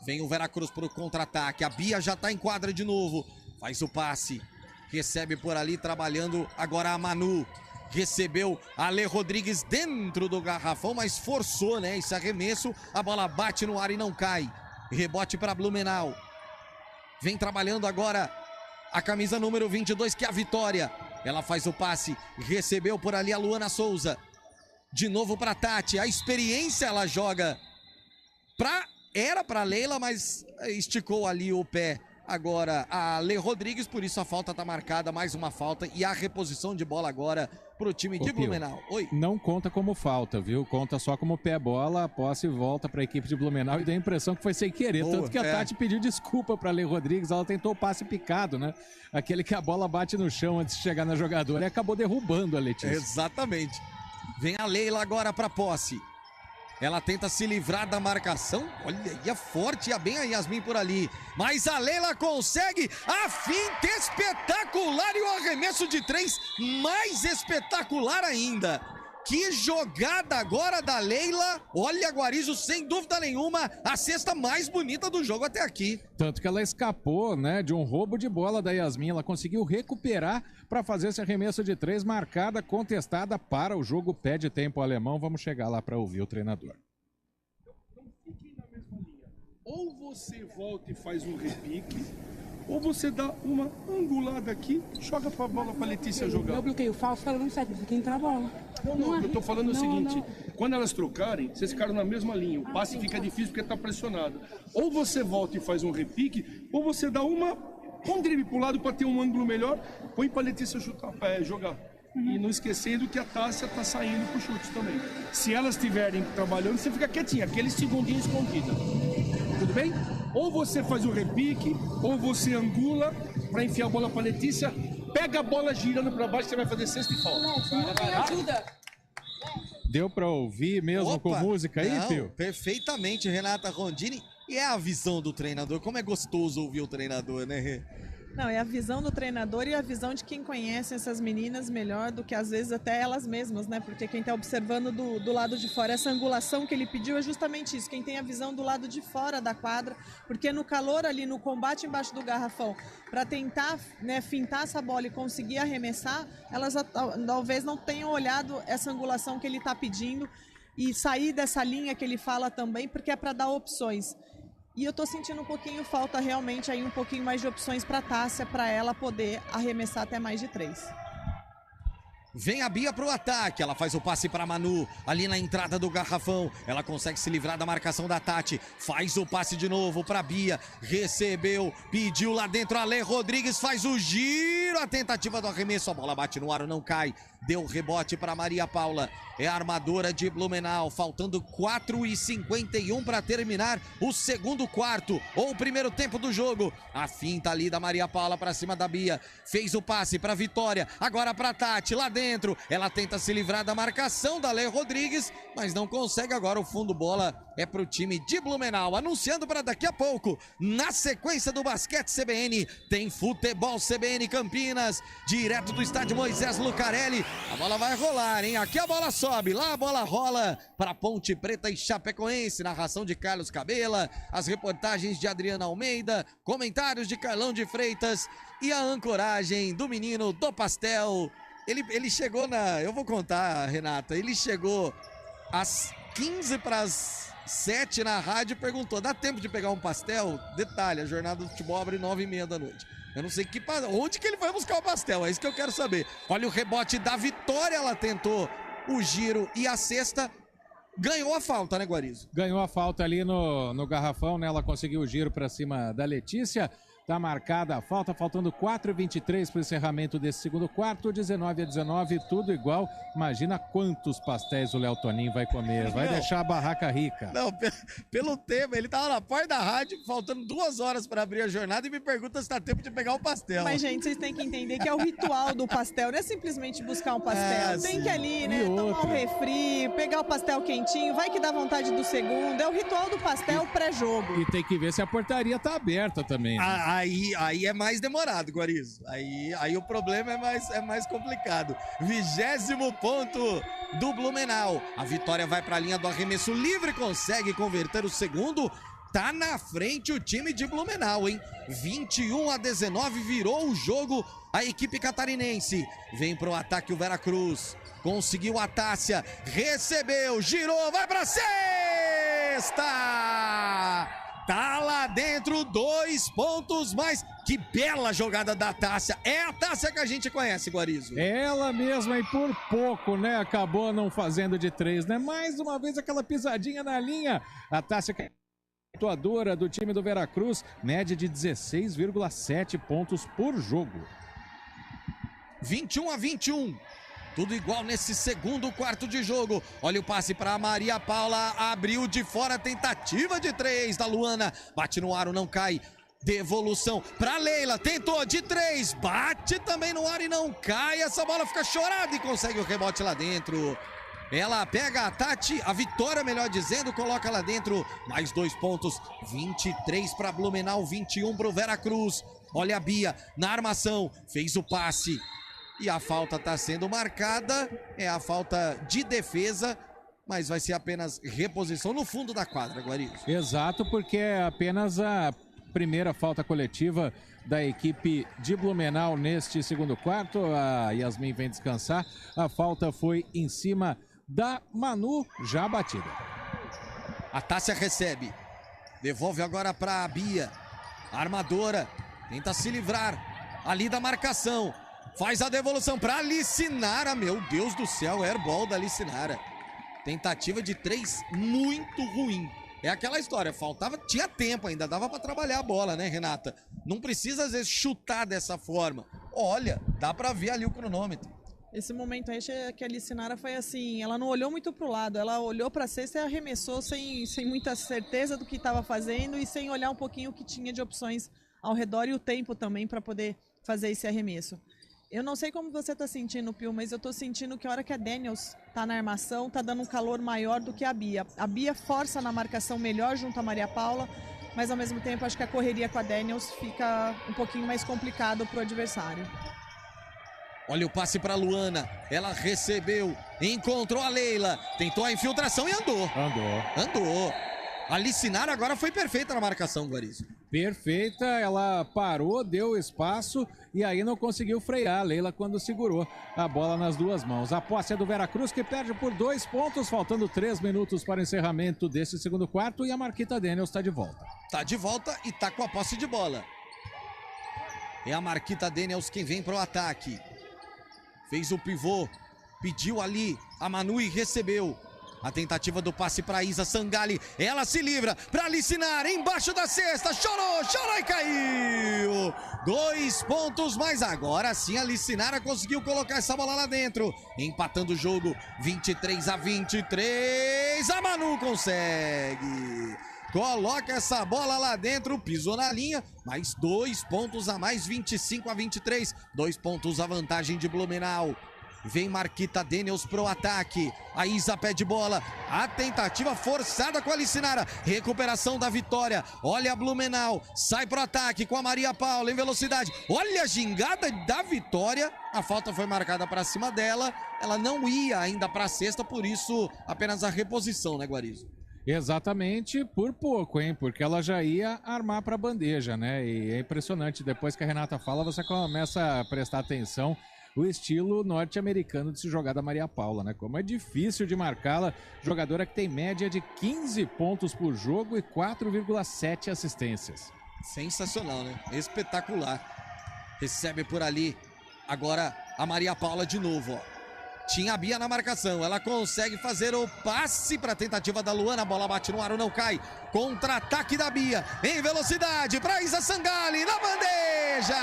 Vem o Veracruz para o contra-ataque. A Bia já está em quadra de novo. Faz o passe. Recebe por ali, trabalhando agora a Manu. Recebeu a Lê Rodrigues dentro do garrafão, mas forçou, né? Esse arremesso. A bola bate no ar e não cai. Rebote para Blumenau. Vem trabalhando agora a camisa número 22, que é a Vitória. Ela faz o passe. Recebeu por ali a Luana Souza. De novo para Tati. A experiência ela joga Era para Leila, mas esticou ali o pé agora a Lê Rodrigues, por isso a falta tá marcada, mais uma falta e a reposição de bola agora pro time de Blumenau. Oi. Não conta como falta, viu? Conta só como pé bola, a posse volta para a equipe de Blumenau e dá a impressão que foi sem querer, tanto que a Tati pediu desculpa para Lê Rodrigues, ela tentou o passe picado, né? Aquele que a bola bate no chão antes de chegar na jogadora e acabou derrubando a Letícia. Exatamente. Vem a Leila agora para posse. Ela tenta se livrar da marcação. Olha, ia forte, ia bem a Yasmin por ali. Mas a Leila consegue a finta espetacular e o arremesso de 3 mais espetacular ainda. Que jogada agora da Leila. Olha, Guarizo, sem dúvida nenhuma, a cesta mais bonita do jogo até aqui. Tanto que ela escapou, né, de um roubo de bola da Yasmin. Ela conseguiu recuperar para fazer esse arremesso de 3, marcada, contestada para o jogo. Pede tempo alemão. Vamos chegar lá para ouvir o treinador. Não fiquem na mesma linha. Ou você volta e faz um repique, ou você dá uma angulada aqui, joga a bola para Letícia jogar. Eu bloqueio falso, ela não sai, tem que entrar a bola. Não, eu tô falando o seguinte, quando elas trocarem, vocês ficaram na mesma linha, o passe fica difícil porque tá pressionado. Ou você volta e faz um repique, ou você dá uma Com drible pro lado para ter um ângulo melhor, põe pra Letícia jogar. E não esquecendo que a Tássia tá saindo pro chute também. Se elas estiverem trabalhando, você fica quietinha, aquele segundinho escondido. Tudo bem? Ou você faz o repique, ou você angula para enfiar a bola pra Letícia, pega a bola girando para baixo, você vai fazer cesta e falta. Não, ajuda. Deu pra ouvir mesmo com música aí, Pio? Perfeitamente, Renata Rondini. E é a visão do treinador. Como é gostoso ouvir o treinador, né, Rê? Não, é a visão do treinador e a visão de quem conhece essas meninas melhor do que às vezes até elas mesmas, né? Porque quem está observando do lado de fora, essa angulação que ele pediu é justamente isso, quem tem a visão do lado de fora da quadra, porque no calor ali, no combate embaixo do garrafão, para tentar, né, fintar essa bola e conseguir arremessar, elas talvez não tenham olhado essa angulação que ele está pedindo e sair dessa linha que ele fala também, porque é para dar opções. E eu tô sentindo um pouquinho falta realmente aí um pouquinho mais de opções para Tássia, para ela poder arremessar até mais de 3. Vem a Bia pro ataque, ela faz o passe pra Manu, ali na entrada do garrafão, ela consegue se livrar da marcação da Tati, faz o passe de novo pra Bia, recebeu, pediu lá dentro, Ale Rodrigues faz o giro, a tentativa do arremesso, a bola bate no aro, não cai, deu rebote pra Maria Paula, é a armadora de Blumenau, faltando 4:51 para terminar o segundo quarto, ou o primeiro tempo do jogo, a finta ali da Maria Paula pra cima da Bia, fez o passe pra Vitória, agora pra Tati, lá dentro, ela tenta se livrar da marcação da Ale Rodrigues, mas não consegue, agora o fundo bola é pro time de Blumenau, anunciando para daqui a pouco, na sequência do basquete CBN, tem futebol CBN Campinas, direto do estádio Moisés Lucarelli, a bola vai rolar, hein, aqui a bola sobe, lá a bola rola para Ponte Preta e Chapecoense, narração de Carlos Cabela, as reportagens de Adriana Almeida, comentários de Carlão de Freitas e a ancoragem do menino do pastel. Ele chegou eu vou contar, Renata, ele chegou às 6:45 na rádio e perguntou, dá tempo de pegar um pastel? Detalhe, a jornada do futebol abre 9:30 da noite. Eu não sei onde que ele vai buscar o pastel, é isso que eu quero saber. Olha o rebote da Vitória, ela tentou o giro e a cesta, ganhou a falta, né, Guarizo? Ganhou a falta ali no garrafão, né, ela conseguiu o giro pra cima da Letícia. Tá marcada a falta, faltando 4:23 para o encerramento desse segundo quarto, 19-19, tudo igual. Imagina quantos pastéis o Léo Toninho vai comer, vai deixar a barraca rica. Não, pelo tempo, ele tava na porta da rádio, faltando 2 horas para abrir a jornada e me pergunta se tá tempo de pegar o pastel. Mas, gente, vocês têm que entender que é o ritual do pastel, não é simplesmente buscar um pastel. Tem que ali, né, tomar um refri, pegar o pastel quentinho, vai que dá vontade do segundo, é o ritual do pastel pré-jogo. E tem que ver se a portaria tá aberta também. Né? Aí é mais demorado, Guarizo. Aí o problema é mais complicado. 20º ponto do Blumenau. A Vitória vai para a linha do arremesso livre, consegue converter o segundo. Tá na frente o time de Blumenau, hein? 21-19, virou o jogo a equipe catarinense. Vem pro ataque o Veracruz. Conseguiu a Tássia, recebeu, girou, vai pra cesta! Tá lá dentro, 2 pontos mais. Que bela jogada da Tássia. É a Tássia que a gente conhece, Guarizo. Ela mesma e por pouco, né? Acabou não fazendo de 3, né? Mais uma vez aquela pisadinha na linha. A Tássia, que é atuadora do time do Veracruz, média de 16,7 pontos por jogo. 21-21. Tudo igual nesse segundo quarto de jogo. Olha o passe para Maria Paula. Abriu de fora, tentativa de 3 da Luana. Bate no aro, não cai. Devolução para Leila. Tentou de 3. Bate também no aro e não cai. Essa bola fica chorada e consegue o rebote lá dentro. Ela pega a Tati, a Vitória, melhor dizendo, coloca lá dentro. Mais 2 pontos. 23 para Blumenau, 21 para o Veracruz. Olha a Bia na armação. Fez o passe. E a falta está sendo marcada, é a falta de defesa, mas vai ser apenas reposição no fundo da quadra, Guarizo. Exato, porque é apenas a primeira falta coletiva da equipe de Blumenau neste segundo quarto. A Yasmin vem descansar, a falta foi em cima da Manu, já batida. A Tássia recebe, devolve agora para a Bia, a armadora, tenta se livrar ali da marcação. Faz a devolução para Alicinara, meu Deus do céu, airball da Alicinara. Tentativa de 3 muito ruim. É aquela história, tinha tempo ainda, dava para trabalhar a bola, né, Renata? Não precisa, às vezes, chutar dessa forma. Olha, dá pra ver ali o cronômetro. Esse momento aí que a Licinara foi assim, ela não olhou muito pro lado, ela olhou pra cesta e arremessou sem muita certeza do que estava fazendo e sem olhar um pouquinho o que tinha de opções ao redor e o tempo também para poder fazer esse arremesso. Eu não sei como você tá sentindo, Pio, mas eu tô sentindo que a hora que a Daniels tá na armação, tá dando um calor maior do que a Bia. A Bia força na marcação melhor junto a Maria Paula, mas ao mesmo tempo acho que a correria com a Daniels fica um pouquinho mais complicado pro adversário. Olha o passe para Luana, ela recebeu, encontrou a Leila, tentou a infiltração e andou. A Licinara agora foi perfeita na marcação, Guarizo. Perfeita, ela parou, deu espaço e aí não conseguiu frear a Leila quando segurou a bola nas duas mãos. A posse é do Veracruz, que perde por 2 pontos, faltando 3 minutos para o encerramento desse segundo quarto, e a Marquita Daniels está de volta. Tá de volta e tá com a posse de bola. É a Marquita Daniels quem vem pro ataque. Fez o pivô, pediu ali a Manu e recebeu. A tentativa do passe para Isa Sangali, ela se livra para Licinara, embaixo da cesta, chorou e caiu. 2 pontos, mas agora sim a Licinara conseguiu colocar essa bola lá dentro, empatando o jogo, 23-23, a Manu consegue. Coloca essa bola lá dentro, pisou na linha, mais 2 pontos a mais, 25-23, 2 pontos a vantagem de Blumenau. Vem Marquita Daniels pro ataque, a Isa pede bola, a tentativa forçada com a Licinara, recuperação da vitória, olha a Blumenau, sai pro ataque com a Maria Paula em velocidade, olha a gingada da vitória, a falta foi marcada para cima dela, ela não ia ainda pra cesta, por isso apenas a reposição, né, Guarizo? Exatamente, por pouco, hein? Porque ela já ia armar para bandeja, né? E é impressionante, depois que a Renata fala, você começa a prestar atenção o estilo norte-americano de se jogar da Maria Paula, né? Como é difícil de marcá-la, jogadora que tem média de 15 pontos por jogo e 4,7 assistências. Sensacional, né? Espetacular. Recebe por ali, agora a Maria Paula de novo, ó. Tinha a Bia na marcação, ela consegue fazer o passe para a tentativa da Luana, a bola bate no aro, não cai. Contra-ataque da Bia, em velocidade, para Isa Sangali, na bandeja!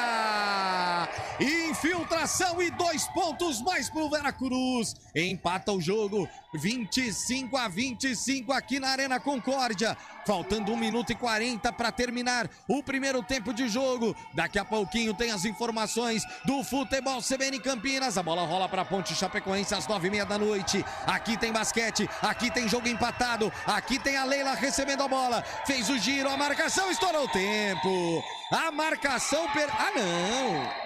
Infiltração e 2 pontos mais para o Veracruz. Empata o jogo, 25-25 aqui na Arena Concórdia. Faltando 1 minuto e 40 para terminar o primeiro tempo de jogo. Daqui a pouquinho tem as informações do futebol CBN Campinas. A bola rola para a Ponte Chapecoense às 9h30 da noite. Aqui tem basquete, aqui tem jogo empatado, aqui tem a Leila recebendo a bola. Fez o giro, a marcação, estourou o tempo. A marcação... não!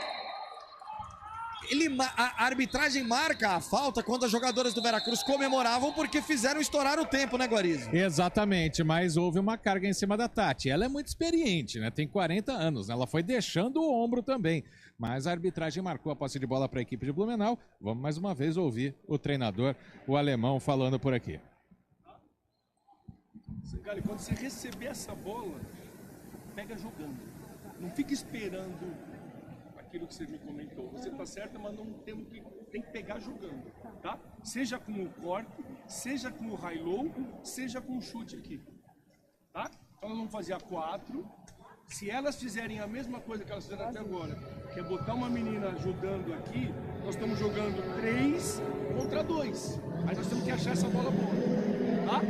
A arbitragem marca a falta quando as jogadoras do Veracruz comemoravam porque fizeram estourar o tempo, né, Guarizo? Exatamente, mas houve uma carga em cima da Tati. Ela é muito experiente, né? Tem 40 anos, né? Ela foi deixando o ombro também. Mas a arbitragem marcou a posse de bola para a equipe de Blumenau. Vamos mais uma vez ouvir o treinador, o alemão, falando por aqui. Sangali, quando você receber essa bola, pega jogando. Não fica esperando aquilo que você me comentou. Você tá certo, mas não tem que pegar jogando, tá? Seja com o corte, seja com o high-low, seja com o chute aqui, tá? Então nós vamos fazer a 4. Se elas fizerem a mesma coisa que elas fizeram até agora, que é botar uma menina jogando aqui, nós estamos jogando 3 contra 2. Aí nós temos que achar essa bola boa, tá?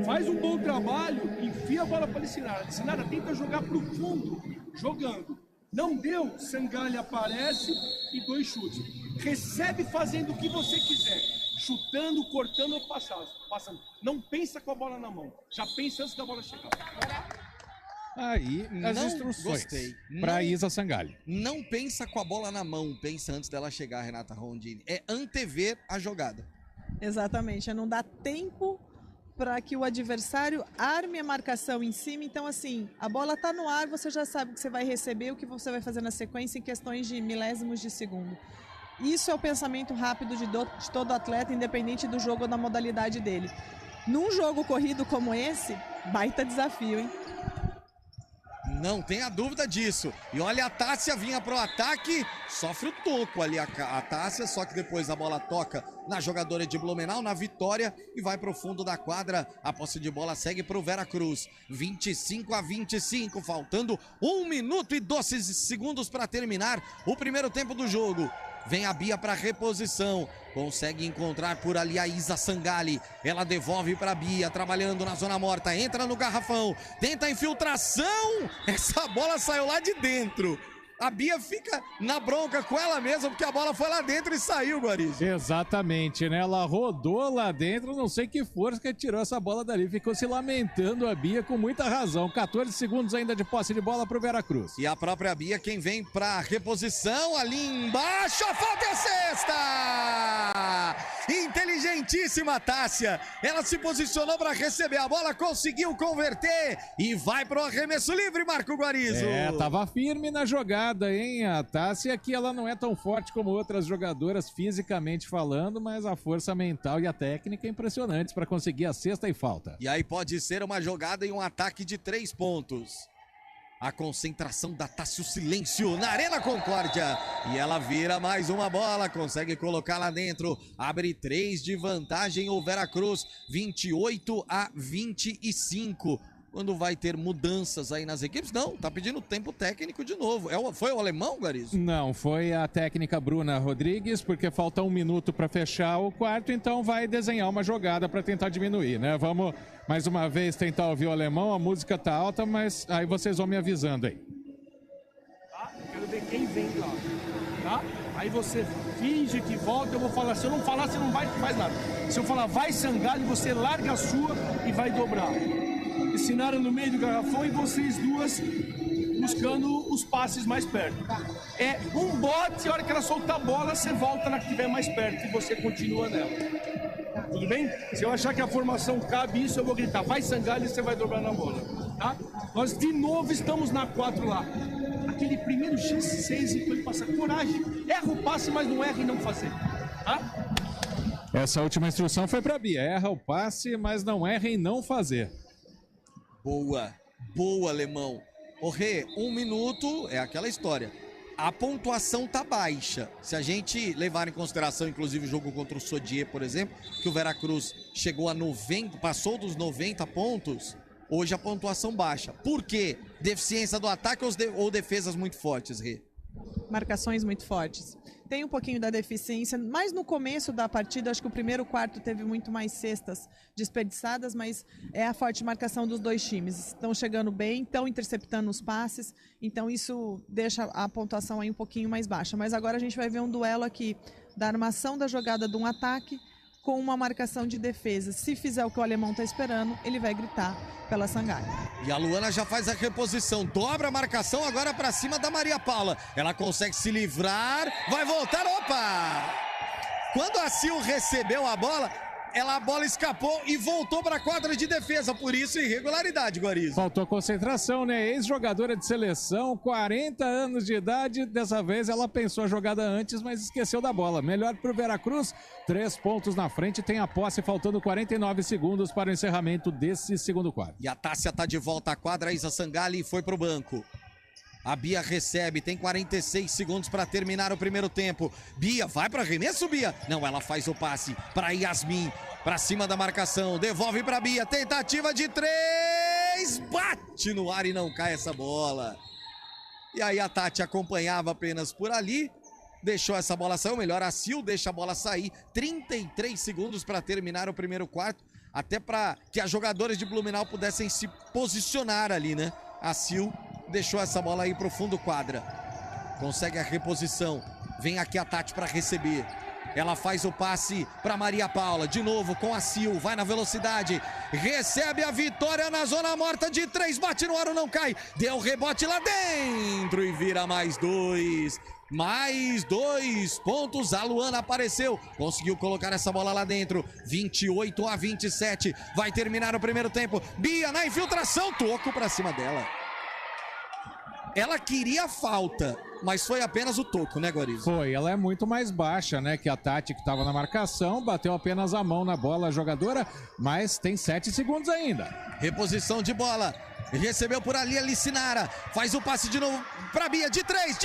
Faz um bom trabalho, enfia a bola para a Licinara. A Licinara tenta jogar pro fundo, jogando. Não deu, Sangali aparece e 2 chutes. Recebe fazendo o que você quiser. Chutando, cortando ou passando. Não pensa com a bola na mão. Já pensa antes da bola chegar. Aí as instruções para Isa Sangali. Não pensa com a bola na mão, pensa antes dela chegar, Renata Rondini. É antever a jogada. Exatamente, é não dar tempo para que o adversário arme a marcação em cima. Então, assim, a bola tá no ar, você já sabe o que você vai receber, o que você vai fazer na sequência em questões de milésimos de segundo. Isso é o pensamento rápido de todo atleta, independente do jogo ou da modalidade dele. Num jogo corrido como esse, baita desafio, hein? Não tenha dúvida disso. E olha, a Tássia vinha pro ataque, sofre o toco ali a Tássia, só que depois a bola toca na jogadora de Blumenau, na Vitória, e vai pro fundo da quadra. A posse de bola segue pro Veracruz. 25-25, faltando 1 minuto e 12 segundos para terminar o primeiro tempo do jogo. Vem a Bia para reposição, consegue encontrar por ali a Isa Sangali, ela devolve para Bia, trabalhando na zona morta, entra no garrafão, tenta a infiltração, essa bola saiu lá de dentro. A Bia fica na bronca com ela mesma, porque a bola foi lá dentro e saiu, Guarizo. Exatamente, né? Ela rodou lá dentro, não sei que força que tirou essa bola dali. Ficou se lamentando a Bia com muita razão. 14 segundos ainda de posse de bola pro Veracruz. E a própria Bia, quem vem pra reposição, ali embaixo, a falta é sexta! Inteligentíssima Tássia. Ela se posicionou para receber a bola, conseguiu converter e vai pro arremesso livre, Marco Guarizo. Tava firme na jogada. Hein? A Tássia, que ela não é tão forte como outras jogadoras fisicamente falando, mas a força mental e a técnica impressionantes para conseguir a cesta e falta. E aí pode ser uma jogada e um ataque de 3 pontos. A concentração da Tássia, o silêncio na Arena Concórdia. E ela vira mais uma bola, consegue colocar lá dentro. Abre 3 de vantagem o Veracruz, 28-25. Quando vai ter mudanças aí nas equipes? Não, tá pedindo tempo técnico de novo. Foi o alemão, Guarizo? Não, foi a técnica Bruna Rodrigues, porque falta 1 minuto para fechar o quarto, então vai desenhar uma jogada para tentar diminuir, né? Vamos mais uma vez tentar ouvir o alemão, a música tá alta, mas aí vocês vão me avisando aí. Tá? Quero ver quem vem lá, tá? Aí você finge que volta, eu vou falar. Se eu não falar, você não vai, faz nada. Se eu falar vai Sangalho, você larga a sua e vai dobrar. Ensinaram no meio do garrafão e vocês duas buscando os passes mais perto. É um bote, a hora que ela soltar a bola, você volta na que estiver mais perto e você continua nela. Tudo bem? Se eu achar que a formação cabe isso, eu vou gritar, vai Sangalho e você vai dobrar na bola. Tá? Nós de novo estamos na 4 lá. Aquele primeiro X6 e ele passa coragem. Erra o passe, mas não erra em não fazer. Tá? Essa última instrução foi pra Bia. Erra o passe, mas não erra em não fazer. Boa, alemão. Ô Rê, 1 minuto é aquela história. A pontuação tá baixa. Se a gente levar em consideração, inclusive, o jogo contra o Sodier, por exemplo, que o Veracruz chegou a 90, passou dos 90 pontos, hoje a pontuação baixa. Por quê? Deficiência do ataque ou defesas muito fortes, Rê? Marcações muito fortes. Tem um pouquinho da deficiência, mas no começo da partida, acho que o primeiro quarto teve muito mais cestas desperdiçadas, mas é a forte marcação dos dois times. Estão chegando bem, estão interceptando os passes, então isso deixa a pontuação aí um pouquinho mais baixa. Mas agora a gente vai ver um duelo aqui da armação da jogada de um ataque com uma marcação de defesa. Se fizer o que o alemão está esperando, ele vai gritar pela Sangalho. E a Luana já faz a reposição, dobra a marcação agora para cima da Maria Paula. Ela consegue se livrar, vai voltar, opa! Quando a Sil recebeu a bola escapou e voltou para a quadra de defesa, por isso irregularidade, Guarizo. Faltou concentração, né? Ex-jogadora de seleção, 40 anos de idade, dessa vez ela pensou a jogada antes, mas esqueceu da bola. Melhor pro Veracruz, 3 pontos na frente, tem a posse, faltando 49 segundos para o encerramento desse segundo quarto. E a Tássia tá de volta à quadra, a Isa Sangali foi pro banco. A Bia recebe, tem 46 segundos para terminar o primeiro tempo. Bia, vai para arremesso, Bia? Não, ela faz o passe para Yasmin, para cima da marcação, devolve para Bia, tentativa de 3, bate no ar e não cai essa bola. E aí a Tati acompanhava apenas por ali, deixou essa bola sair, ou melhor, a Sil deixa a bola sair. 33 segundos para terminar o primeiro quarto, até para que as jogadoras de Blumenau pudessem se posicionar ali, né? A Sil deixou essa bola aí pro fundo quadra. Consegue a reposição. Vem aqui a Tati para receber. Ela faz o passe para Maria Paula. De novo com a Sil. Vai na velocidade. Recebe a Vitória na zona morta de 3. Bate no aro, não cai. Deu rebote lá dentro e vira mais 2. Mais 2 pontos. A Luana apareceu. Conseguiu colocar essa bola lá dentro. 28-27. Vai terminar o primeiro tempo. Bia na infiltração. Toco para cima dela. Ela queria a falta, mas foi apenas o toco, né, Guarizo? Foi, ela é muito mais baixa, né, que a Tati, que estava na marcação, bateu apenas a mão na bola a jogadora, mas tem 7 segundos ainda. Reposição de bola. recebeu por ali a Licinara, faz o passe de novo pra Bia, de três!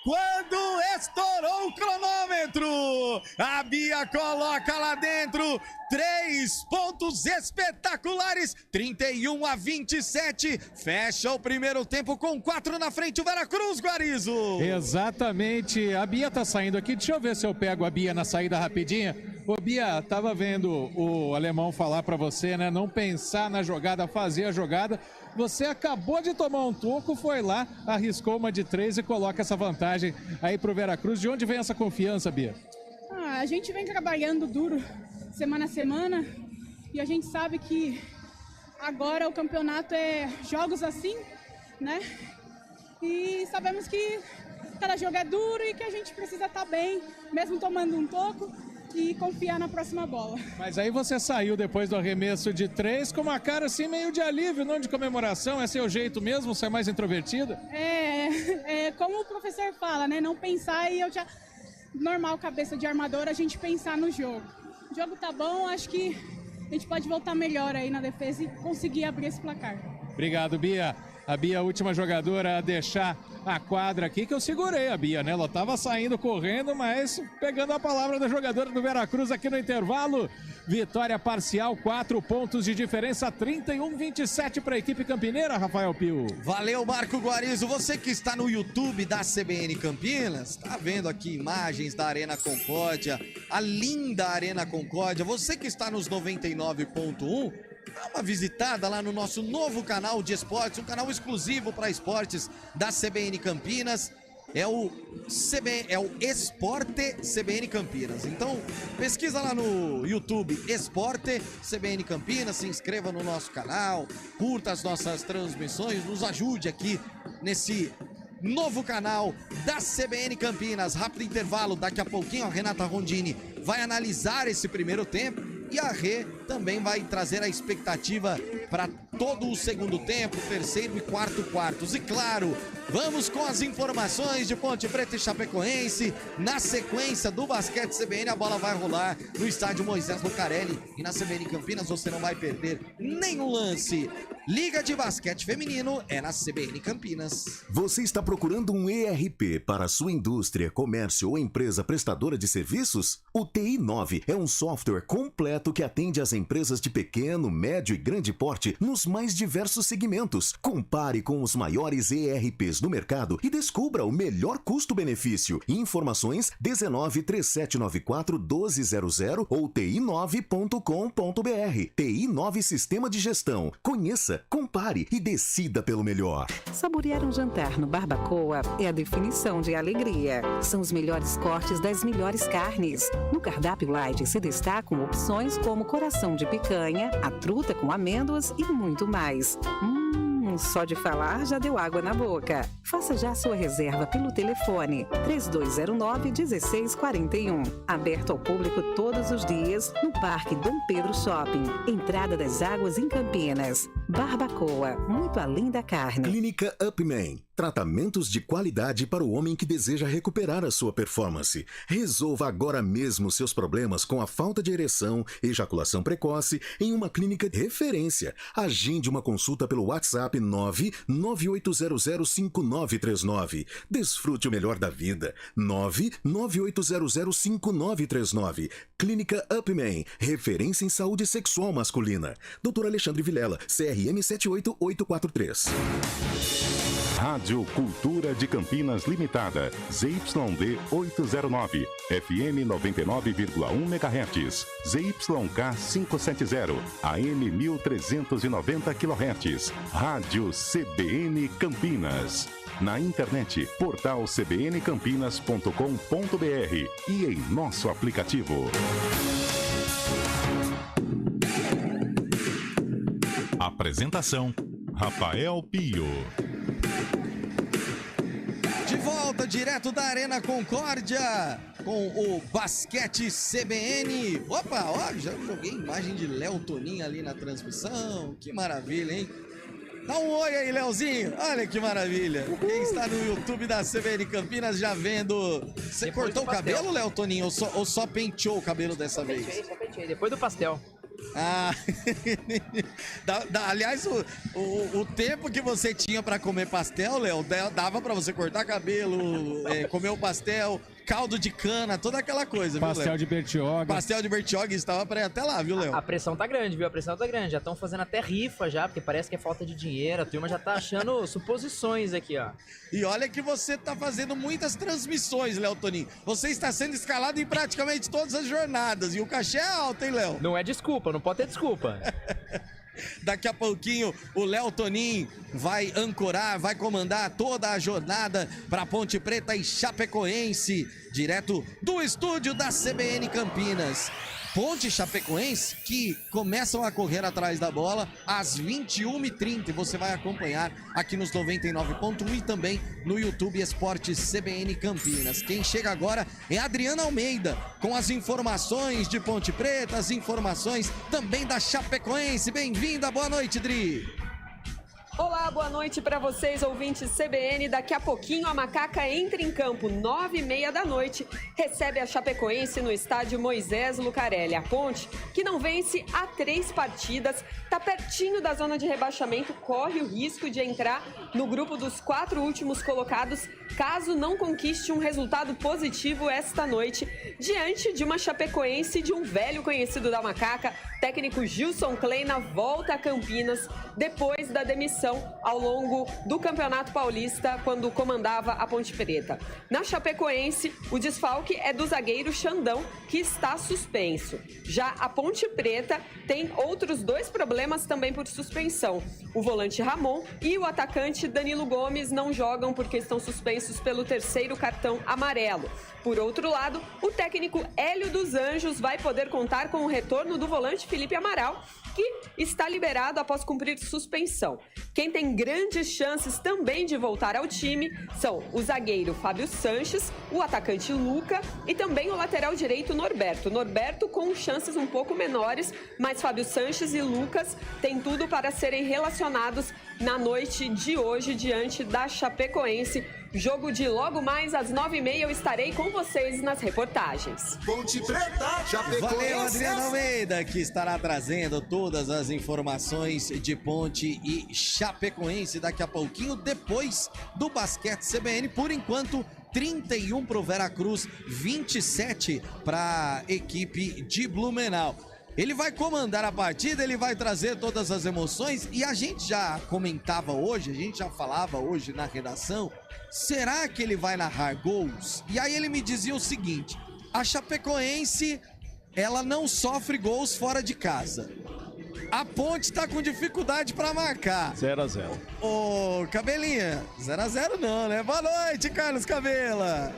Quando estourou o cronômetro, a Bia coloca lá dentro 3 pontos espetaculares, 31-27, fecha o primeiro tempo com 4 na frente o Veracruz, Guarizo. Exatamente, a Bia tá saindo aqui, deixa eu ver se eu pego a Bia na saída rapidinha. Ô Bia, tava vendo o alemão falar pra você, né, não pensar na jogada, fazer a jogada. Você acabou de tomar um toco, foi lá, arriscou uma de 3 e coloca essa vantagem aí pro Veracruz. De onde vem essa confiança, Bia? A gente vem trabalhando duro semana a semana e a gente sabe que agora o campeonato é jogos assim, né? E sabemos que cada jogo é duro e que a gente precisa estar bem, mesmo tomando um toco, e confiar na próxima bola. Mas aí você saiu depois do arremesso de 3 com uma cara assim meio de alívio, não de comemoração. É seu jeito mesmo, você é mais introvertida? É como o professor fala, né? Não pensar e eu já... Normal, cabeça de armador, a gente pensar no jogo. O jogo tá bom, acho que a gente pode voltar melhor aí na defesa e conseguir abrir esse placar. Obrigado, Bia. A Bia, a última jogadora a deixar a quadra aqui, que eu segurei a Bia, né? Ela tava saindo correndo, mas pegando a palavra da jogadora do Veracruz aqui no intervalo. Vitória parcial, 4 pontos de diferença, 31-27 para a equipe campineira, Rafael Pio. Valeu, Marco Guarizo. Você que está no YouTube da CBN Campinas, tá vendo aqui imagens da Arena Concórdia, a linda Arena Concórdia. Você que está nos 99.1, dá uma visitada lá no nosso novo canal de esportes, um canal exclusivo para esportes da CBN Campinas. É o Esporte CBN Campinas. Então, pesquisa lá no YouTube Esporte CBN Campinas, se inscreva no nosso canal, curta as nossas transmissões, nos ajude aqui nesse novo canal da CBN Campinas. Rápido intervalo, daqui a pouquinho a Renata Rondini vai analisar esse primeiro tempo. E a Rê também vai trazer a expectativa para todo o segundo tempo, terceiro e quarto quartos. E claro, vamos com as informações de Ponte Preta e Chapecoense. Na sequência do basquete CBN, a bola vai rolar no estádio Moisés Lucarelli. E na CBN Campinas você não vai perder nenhum lance. Liga de basquete feminino é na CBN Campinas. Você está procurando um ERP para sua indústria, comércio ou empresa prestadora de serviços? O TI9 é um software completo que atende às empresas de pequeno, médio e grande porte nos mais diversos segmentos. Compare com os maiores ERPs do mercado e descubra o melhor custo-benefício. Informações 19-3794-1200 ou ti9.com.br. TI9 Sistema de Gestão. Conheça, compare e decida pelo melhor. Saborear um jantar no Barbacoa é a definição de alegria. São os melhores cortes das melhores carnes. No cardápio light se destacam opções como coração de picanha, a truta com amêndoas e muito mais. Só de falar já deu água na boca. Faça já sua reserva pelo telefone 3209-1641. Aberto ao público todos os dias no Parque Dom Pedro Shopping. Entrada das Águas em Campinas. Barbacoa, muito além da carne. Clínica Upman. Tratamentos de qualidade para o homem que deseja recuperar a sua performance. Resolva agora mesmo seus problemas com a falta de ereção, ejaculação precoce em uma clínica de referência. Agende uma consulta pelo WhatsApp 998005939. Desfrute o melhor da vida. 998005939. Clínica Upman, referência em saúde sexual masculina. Dr. Alexandre Vilela, CRM 78843. Rádio Cultura de Campinas Limitada, ZYD 809, FM 99,1 MHz, ZYK 570, AM 1390 kHz, Rádio CBN Campinas. Na internet, portal cbncampinas.com.br e em nosso aplicativo. Apresentação: Rafael Pio. De volta, direto da Arena Concórdia, com o basquete CBN. Opa, ó, já joguei imagem de Léo Toninho ali na transmissão. Que maravilha, hein? Dá um oi aí, Leozinho. Olha que maravilha. Quem está no YouTube da CBN Campinas já vendo. Você Depois cortou o cabelo, Léo Toninho? Ou só penteou o cabelo dessa vez? Só penteei. Depois do pastel. Ah, aliás, o tempo que você tinha pra comer pastel, Léo, dava pra você cortar cabelo, comer o pastel, caldo de cana, toda aquela coisa, pastel, viu, Léo? de Bertioga. Pastel de Bertioga estava pra ir até lá, viu, Léo? A pressão tá grande, viu? A pressão tá grande. Já estão fazendo até rifa já, porque parece que é falta de dinheiro. A turma já tá achando suposições aqui, ó. E olha que você tá fazendo muitas transmissões, Léo Toninho. Você está sendo escalado em praticamente todas as jornadas. E o cachê é alto, hein, Léo? Não é desculpa, não pode ter desculpa. Daqui a pouquinho o Léo Toninho vai ancorar, vai comandar toda a jornada para Ponte Preta e Chapecoense, direto do estúdio da CBN Campinas. Ponte e Chapecoense que começam a correr atrás da bola às 21h30 e você vai acompanhar aqui nos 99.1 e também no YouTube Esportes CBN Campinas. Quem chega agora é Adriana Almeida com as informações de Ponte Preta, as informações também da Chapecoense. Bem-vinda, boa noite, Dri. Olá, boa noite para vocês, ouvintes CBN. Daqui a pouquinho a Macaca entra em campo, 9h30 da noite, recebe a Chapecoense no estádio Moisés Lucarelli. A Ponte, que não vence há 3 partidas, está pertinho da zona de rebaixamento, corre o risco de entrar no grupo dos 4 últimos colocados, caso não conquiste um resultado positivo esta noite, diante de uma Chapecoense de um velho conhecido da Macaca. Técnico Gilson Kleina volta a Campinas depois da demissão ao longo do Campeonato Paulista, quando comandava a Ponte Preta. Na Chapecoense, o desfalque é do zagueiro Xandão, que está suspenso. Já a Ponte Preta tem outros 2 problemas também por suspensão. O volante Ramon e o atacante Danilo Gomes não jogam porque estão suspensos pelo 3º cartão amarelo. Por outro lado, o técnico Hélio dos Anjos vai poder contar com o retorno do volante Felipe Amaral, que está liberado após cumprir suspensão. Quem tem grandes chances também de voltar ao time são o zagueiro Fábio Sanches, o atacante Luca e também o lateral direito Norberto. Norberto com chances um pouco menores, mas Fábio Sanches e Lucas têm tudo para serem relacionados na noite de hoje diante da Chapecoense. Jogo de logo mais às 9h30, eu estarei com vocês nas reportagens. Ponte Preta, Chapecoense. Valeu, Adriana Almeida, que estará trazendo todas as informações de Ponte e Chapecoense daqui a pouquinho, depois do basquete CBN. Por enquanto, 31 para o Veracruz, 27 para a equipe de Blumenau. Ele vai comandar a partida, ele vai trazer todas as emoções e a gente já comentava hoje, a gente já falava hoje na redação, será que ele vai narrar gols? E aí ele me dizia o seguinte, a Chapecoense, ela não sofre gols fora de casa. A Ponte tá com dificuldade pra marcar. 0-0. Ô, Cabelinha, 0-0 não, né? Boa noite, Carlos Cabela.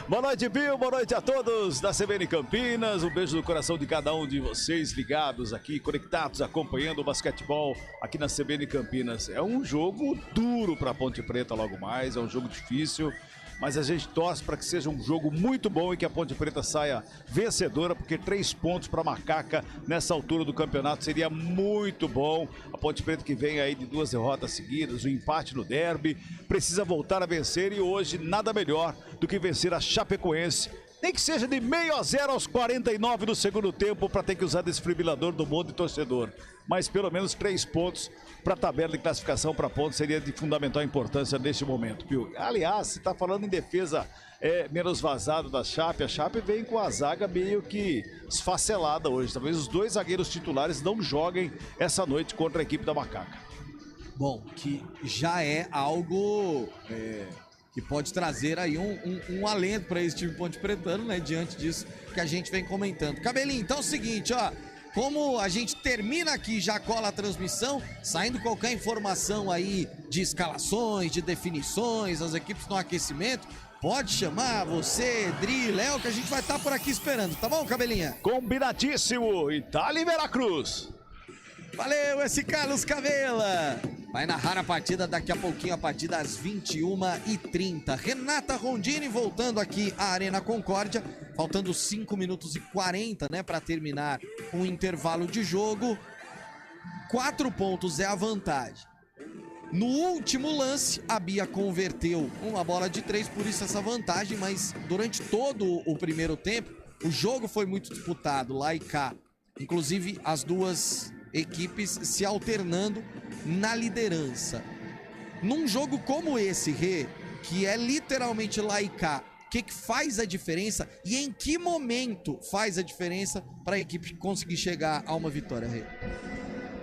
Boa noite, Bill. Boa noite a todos da CBN Campinas. Um beijo no coração de cada um de vocês ligados aqui, conectados, acompanhando o basquetebol aqui na CBN Campinas. É um jogo duro pra Ponte Preta logo mais, é um jogo difícil. Mas a gente torce para que seja um jogo muito bom e que a Ponte Preta saia vencedora, porque 3 pontos para a Macaca nessa altura do campeonato seria muito bom. A Ponte Preta que vem aí de 2 derrotas seguidas, um empate no derby, precisa voltar a vencer e hoje nada melhor do que vencer a Chapecoense. Nem que seja de 0-0 aos 49 do segundo tempo para ter que usar desfibrilador do mundo e torcedor. Mas pelo menos 3 pontos para a tabela de classificação para pontos seria de fundamental importância neste momento, Pio. Aliás, você está falando em defesa menos vazada da Chape. A Chape vem com a zaga meio que esfacelada hoje. Talvez os 2 zagueiros titulares não joguem essa noite contra a equipe da Macaca. Bom, que já é algo... que pode trazer aí um alento para esse time ponte pretano, né? Diante disso que a gente vem comentando. Cabelinho, então é o seguinte, ó. Como a gente termina aqui, já cola a transmissão, saindo qualquer informação aí de escalações, de definições, as equipes no aquecimento, pode chamar você, Dri, Léo, que a gente vai estar por aqui esperando, tá bom, Cabelinha? Combinadíssimo! Itália e Veracruz! Valeu, esse Carlos Cabela! Vai narrar a partida daqui a pouquinho, a partir das 21h30. Renata Rondini voltando aqui à Arena Concórdia, faltando 5 minutos e 40, né, para terminar o intervalo de jogo. 4 pontos é a vantagem. No último lance, a Bia converteu uma bola de 3, por isso essa vantagem, mas durante todo o primeiro tempo, o jogo foi muito disputado, lá e cá. Inclusive, as duas equipes se alternando na liderança. Num jogo como esse, Rê, que é literalmente lá e cá, o que faz a diferença e em que momento faz a diferença para a equipe conseguir chegar a uma vitória, Rê?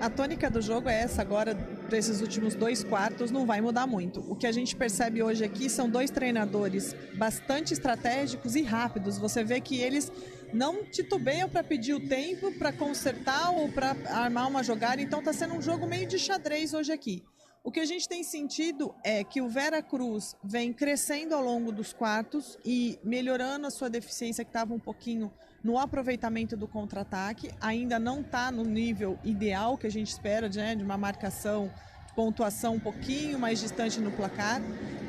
A tônica do jogo é essa agora, para esses últimos 2 quartos, não vai mudar muito. O que a gente percebe hoje aqui são 2 treinadores bastante estratégicos e rápidos. Você vê que eles não titubeiam para pedir o tempo, para consertar ou para armar uma jogada. Então está sendo um jogo meio de xadrez hoje aqui. O que a gente tem sentido é que o Vera Cruz vem crescendo ao longo dos quartos e melhorando a sua deficiência, que estava um pouquinho no aproveitamento do contra-ataque. Ainda não está no nível ideal que a gente espera, de uma marcação, pontuação um pouquinho mais distante no placar.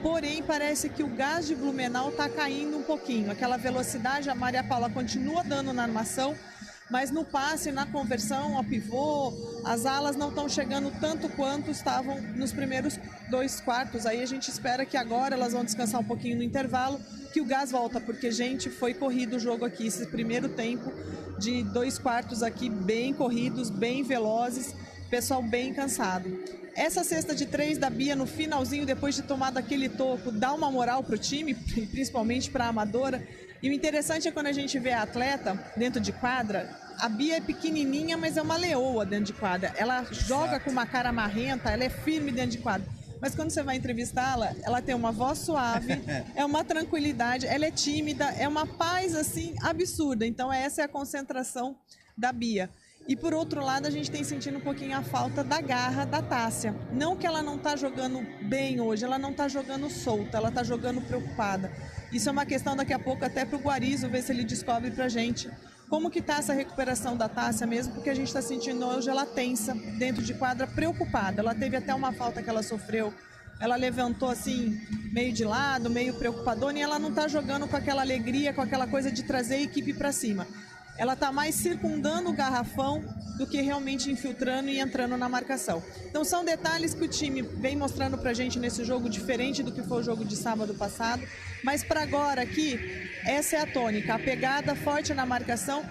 Porém, parece que o gás de Blumenau está caindo um pouquinho. Aquela velocidade, a Maria Paula continua dando na armação, mas no passe, na conversão ao pivô, as alas não estão chegando tanto quanto estavam nos primeiros 2 quartos. Aí a gente espera que agora elas vão descansar um pouquinho no intervalo, que o gás volta, porque, gente, foi corrido o jogo aqui, esse primeiro tempo de 2 quartos aqui bem corridos, bem velozes, pessoal bem cansado. Essa cesta de 3 da Bia no finalzinho, depois de tomar daquele toco, dá uma moral para o time, principalmente para a amadora. E o interessante é quando a gente vê a atleta dentro de quadra, a Bia é pequenininha, mas é uma leoa dentro de quadra. Ela joga com uma cara marrenta, ela é firme dentro de quadra. Mas quando você vai entrevistá-la, ela tem uma voz suave, é uma tranquilidade, ela é tímida, é uma paz assim absurda. Então essa é a concentração da Bia. E por outro lado, a gente tem sentido um pouquinho a falta da garra da Tássia. Não que ela não está jogando bem hoje, ela não está jogando solta, ela está jogando preocupada. Isso é uma questão daqui a pouco até para o Guarizo ver se ele descobre para a gente como que está essa recuperação da Tássia mesmo, porque a gente está sentindo hoje ela tensa, dentro de quadra, preocupada. Ela teve até uma falta que ela sofreu, ela levantou assim, meio de lado, meio preocupadona, e ela não está jogando com aquela alegria, com aquela coisa de trazer a equipe para cima. Ela está mais circundando o garrafão do que realmente infiltrando e entrando na marcação. Então são detalhes que o time vem mostrando pra gente nesse jogo, diferente do que foi o jogo de sábado passado. Mas para agora aqui, essa é a tônica, a pegada forte na marcação.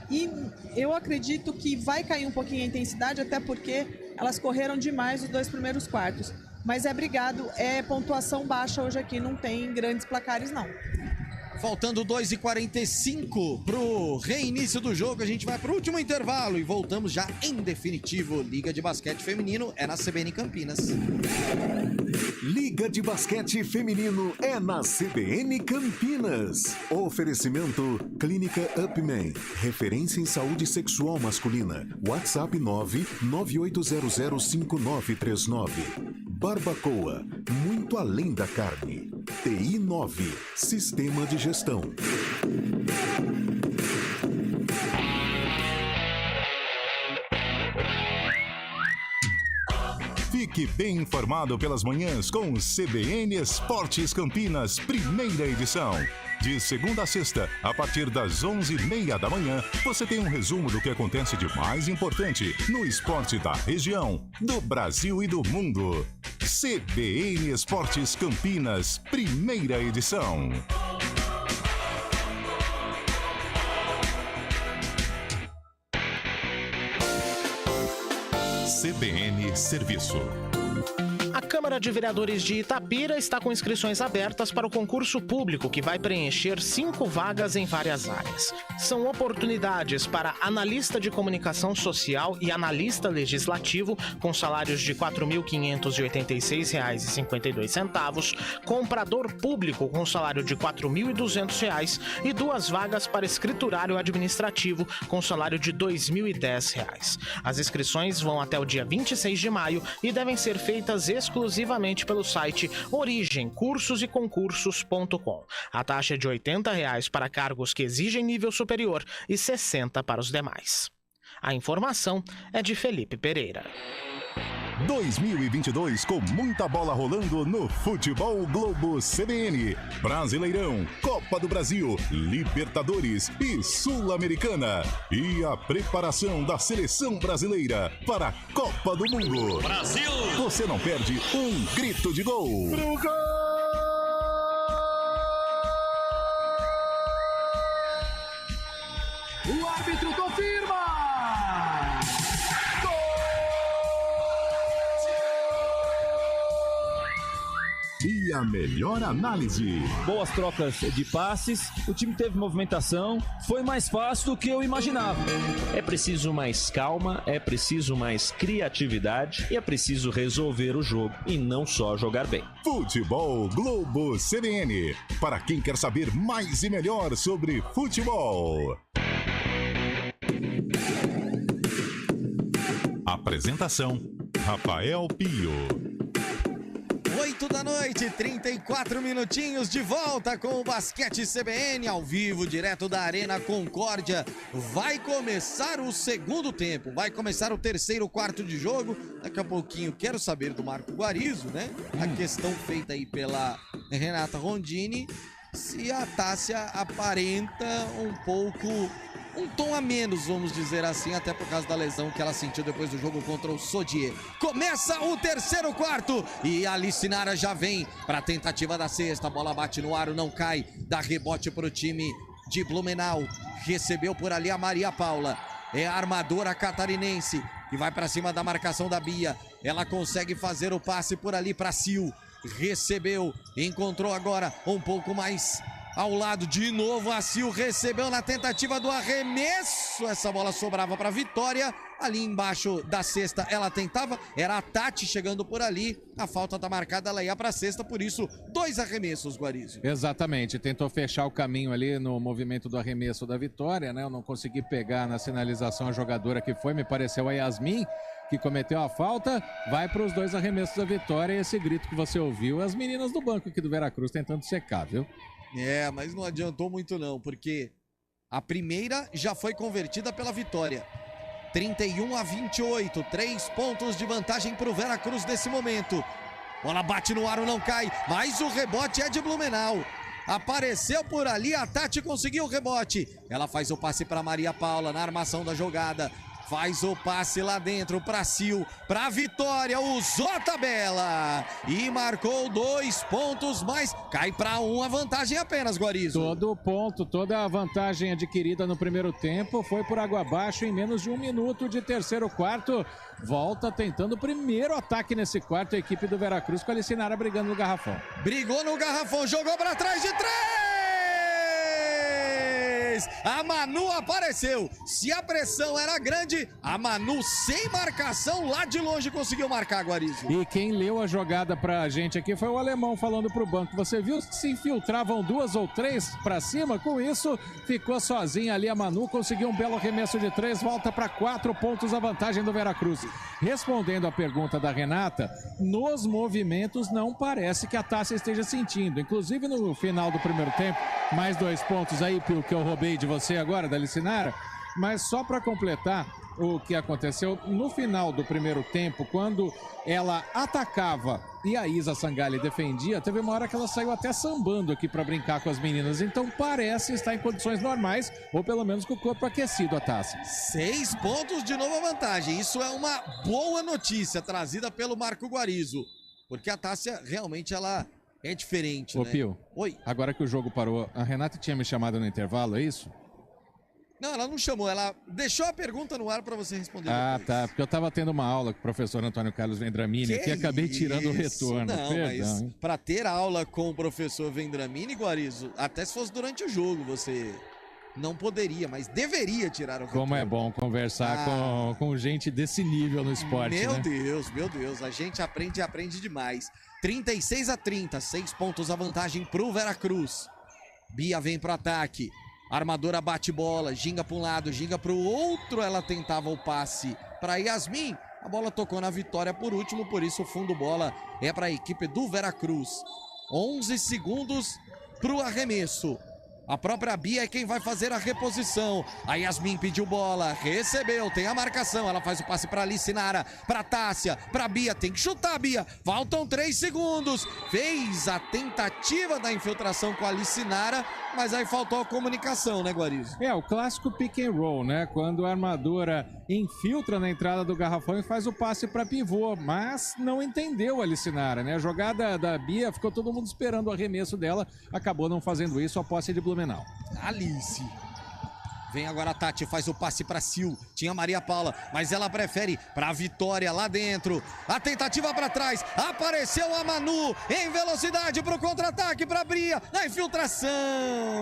E eu acredito que vai cair um pouquinho a intensidade, até porque elas correram demais os 2 primeiros quartos. Mas é brigado, é pontuação baixa hoje aqui, não tem grandes placares não. Faltando 2h45 pro reinício do jogo, a gente vai pro último intervalo e voltamos já em definitivo. Liga de Basquete Feminino é na CBN Campinas. Liga de Basquete Feminino é na CBN Campinas. Oferecimento Clínica Upman, referência em saúde sexual masculina. WhatsApp 998005939. Barbacoa, muito além da carne. TI 9, Sistema de Gestão. Fique bem informado pelas manhãs com o CBN Esportes Campinas, primeira edição. De segunda a sexta, a partir das 11h30 da manhã, você tem um resumo do que acontece de mais importante no esporte da região, do Brasil e do mundo. CBN Esportes Campinas, primeira edição. CBN Serviço. A Câmara de Vereadores de Itapira está com inscrições abertas para o concurso público que vai preencher 5 vagas em várias áreas. São oportunidades para analista de comunicação social e analista legislativo com salários de R$ 4.586,52, comprador público com salário de R$ 4.200 e 2 vagas para escriturário administrativo com salário de R$ 2.010. As inscrições vão até o dia 26 de maio e devem ser feitas exclusivamente pelo site origemcursoseconcursos.com. A taxa é de R$ 80 para cargos que exigem nível superior e R$ 60 para os demais. A informação é de Felipe Pereira. 2022 com muita bola rolando no Futebol Globo CBN. Brasileirão, Copa do Brasil, Libertadores e Sul-Americana. E a preparação da seleção brasileira para a Copa do Mundo. Brasil! Você não perde um grito de gol. Pro gol! O árbitro confirma! E a melhor análise. Boas trocas de passes, o time teve movimentação, foi mais fácil do que eu imaginava. É preciso mais calma, é preciso mais criatividade e é preciso resolver o jogo e não só jogar bem. Futebol Globo CBN. Para quem quer saber mais e melhor sobre futebol. Apresentação: Rafael Pio. 8 da noite, 34 minutinhos, de volta com o Basquete CBN, ao vivo, direto da Arena Concórdia. Vai começar o segundo tempo, vai começar o terceiro quarto de jogo. Daqui a pouquinho quero saber do Marco Guarizo, né? A questão feita aí pela Renata Rondini, se a Tássia aparenta um tom a menos, vamos dizer assim, até por causa da lesão que ela sentiu depois do jogo contra o Sodier. Começa o terceiro quarto e a Alice Nara já vem para a tentativa da cesta. A bola bate no aro, não cai, dá rebote para o time de Blumenau. Recebeu por ali a Maria Paula. É a armadora catarinense que vai para cima da marcação da Bia. Ela consegue fazer o passe por ali para Sil. Recebeu, encontrou agora um pouco mais ao lado, de novo a Sil recebeu na tentativa do arremesso, essa bola sobrava para Vitória, ali embaixo da cesta ela tentava, era a Tati chegando por ali, a falta tá marcada, ela ia para a cesta, por isso 2 arremessos, Guarizo. Exatamente, tentou fechar o caminho ali no movimento do arremesso da Vitória, né? Eu não consegui pegar na sinalização a jogadora que foi, me pareceu a Yasmin, que cometeu a falta, vai para os 2 arremessos da Vitória, e esse grito que você ouviu, as meninas do banco aqui do Veracruz tentando secar, viu? É, mas não adiantou muito não, porque a primeira já foi convertida pela Vitória. 31-28, 3 pontos de vantagem para o Veracruz nesse momento. Bola bate no aro, não cai, mas o rebote é de Blumenau. Apareceu por ali, a Tati conseguiu o rebote. Ela faz o passe para Maria Paula na armação da jogada. Faz o passe lá dentro para Sil, para Vitória, usou a tabela e marcou 2 pontos mais, cai para 1 a vantagem apenas, Guarizo. Todo ponto, toda a vantagem adquirida no primeiro tempo foi por água abaixo em menos de 1 minuto de terceiro quarto. Volta tentando o primeiro ataque nesse quarto, a equipe do Veracruz com a Alice Nara brigando no garrafão. Brigou no garrafão, jogou para trás de 3! A Manu apareceu. Se a pressão era grande, a Manu sem marcação lá de longe conseguiu marcar, Guarizo. E quem leu a jogada pra gente aqui foi o alemão falando pro banco. Você viu que se infiltravam 2 ou 3 pra cima? Com isso, ficou sozinha ali a Manu, conseguiu um belo arremesso de 3, volta para 4 pontos a vantagem do Veracruz. Respondendo a pergunta da Renata, nos movimentos não parece que a Tássia esteja sentindo. Inclusive no final do primeiro tempo, mais 2 pontos aí, pelo que eu roubei de você agora, da Alice Nara. Mas só para completar o que aconteceu no final do primeiro tempo, quando ela atacava e a Isa Sangalli defendia, teve uma hora que ela saiu até sambando aqui para brincar com as meninas. Então parece estar em condições normais, ou pelo menos com o corpo aquecido, a Tássia. 6 pontos de nova vantagem. Isso é uma boa notícia trazida pelo Marco Guarizo, porque a Tássia realmente ela é diferente, Ô, né? Pio, oi. Agora que o jogo parou, a Renata tinha me chamado no intervalo, é isso? Não, ela não chamou, ela deixou a pergunta no ar para você responder depois. Tá, porque eu tava tendo uma aula com o professor Antônio Carlos Vendramini aqui e acabei tirando o retorno. Não, Perdão, mas hein? para ter aula com o professor Vendramini, Guarizo, até se fosse durante o jogo, você não poderia, mas deveria tirar o retorno. Como é bom conversar com gente desse nível no esporte, Meu né? Deus, a gente aprende demais. 36-30, 6 pontos a vantagem pro Veracruz. Bia vem pro ataque. Armadora bate bola, ginga para um lado, ginga para o outro. Ela tentava o passe para Yasmin. A bola tocou na Vitória por último, por isso o fundo bola é para a equipe do Veracruz. 11 segundos para o arremesso. A própria Bia é quem vai fazer a reposição. A Yasmin pediu bola, recebeu, tem a marcação. Ela faz o passe pra Licinara, pra Tássia, pra Bia. Tem que chutar, Bia. Faltam 3 segundos. Fez a tentativa da infiltração com a Licinara, mas aí faltou a comunicação, né, Guarizo? O clássico pick and roll, né? Quando a armadora infiltra na entrada do garrafão e faz o passe para pivô, mas não entendeu a Licinara, né? A jogada da Bia, ficou todo mundo esperando o arremesso dela, acabou não fazendo isso, a posse de Blumenau. Alice. Vem agora a Tati, faz o passe pra Sil. Tinha Maria Paula, mas ela prefere pra Vitória lá dentro. A tentativa pra trás. Apareceu a Manu em velocidade pro contra-ataque pra Bria. Na infiltração.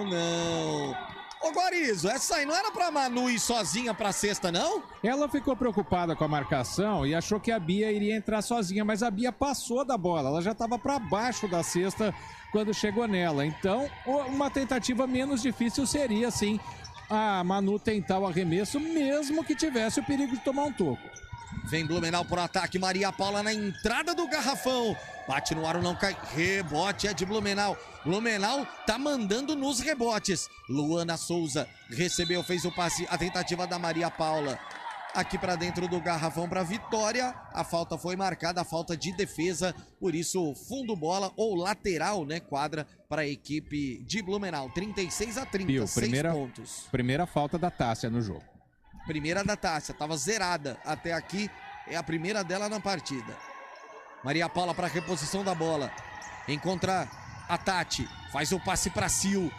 Não. Ô Guarizo, essa aí não era pra Manu ir sozinha pra cesta, não? Ela ficou preocupada com a marcação e achou que a Bia iria entrar sozinha, mas a Bia passou da bola. Ela já estava pra baixo da cesta quando chegou nela. Então, uma tentativa menos difícil seria, sim, a Manu tentar o arremesso, mesmo que tivesse o perigo de tomar um toco. Vem Blumenau por ataque, Maria Paula na entrada do garrafão. Bate no aro, não cai. Rebote é de Blumenau. Blumenau tá mandando nos rebotes. Luana Souza recebeu, fez o passe, a tentativa da Maria Paula. Aqui para dentro do garrafão para Vitória. A falta foi marcada, a falta de defesa. Por isso, fundo bola ou lateral, né? Quadra para a equipe de Blumenau. 36-30, Pio, 6 pontos. Primeira falta da Tássia no jogo. Primeira da Tássia, tava zerada até aqui. É a primeira dela na partida. Maria Paula para reposição da bola. Encontra a Tati. Faz o passe para Sil.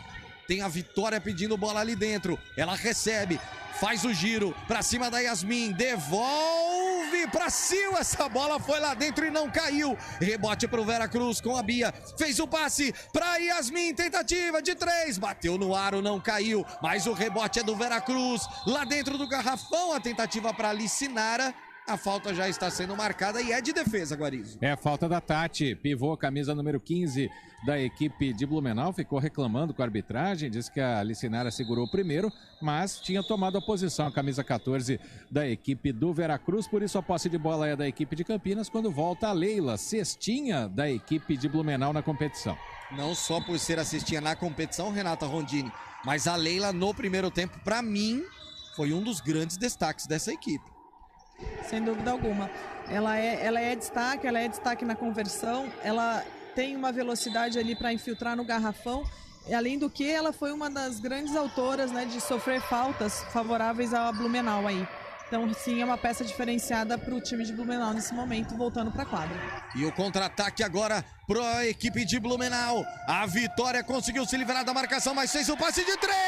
Tem a Vitória pedindo bola ali dentro. Ela recebe. Faz o giro pra cima da Yasmin. Devolve pra Sil. Essa bola foi lá dentro e não caiu. Rebote pro Veracruz com a Bia. Fez o passe pra Yasmin. Tentativa de 3. Bateu no aro, não caiu. Mas o rebote é do Veracruz. Lá dentro do garrafão. A tentativa pra Licinara. A falta já está sendo marcada e é de defesa, Guarizo. É a falta da Tati, pivô, camisa número 15 da equipe de Blumenau, ficou reclamando com a arbitragem, disse que a Licinara segurou o primeiro, mas tinha tomado a posição, a camisa 14 da equipe do Veracruz, por isso a posse de bola é da equipe de Campinas, quando volta a Leila, cestinha da equipe de Blumenau na competição. Não só por ser a cestinha na competição, Renata Rondini, mas a Leila no primeiro tempo, para mim, foi um dos grandes destaques dessa equipe. Sem dúvida alguma. Ela é destaque na conversão, ela tem uma velocidade ali para infiltrar no garrafão. E, além do que, ela foi uma das grandes autoras, né, de sofrer faltas favoráveis a Blumenau aí. Então, sim, é uma peça diferenciada para o time de Blumenau nesse momento, voltando para a quadra. E o contra-ataque agora para a equipe de Blumenau. A Vitória conseguiu se livrar da marcação, mas fez o passe de 3!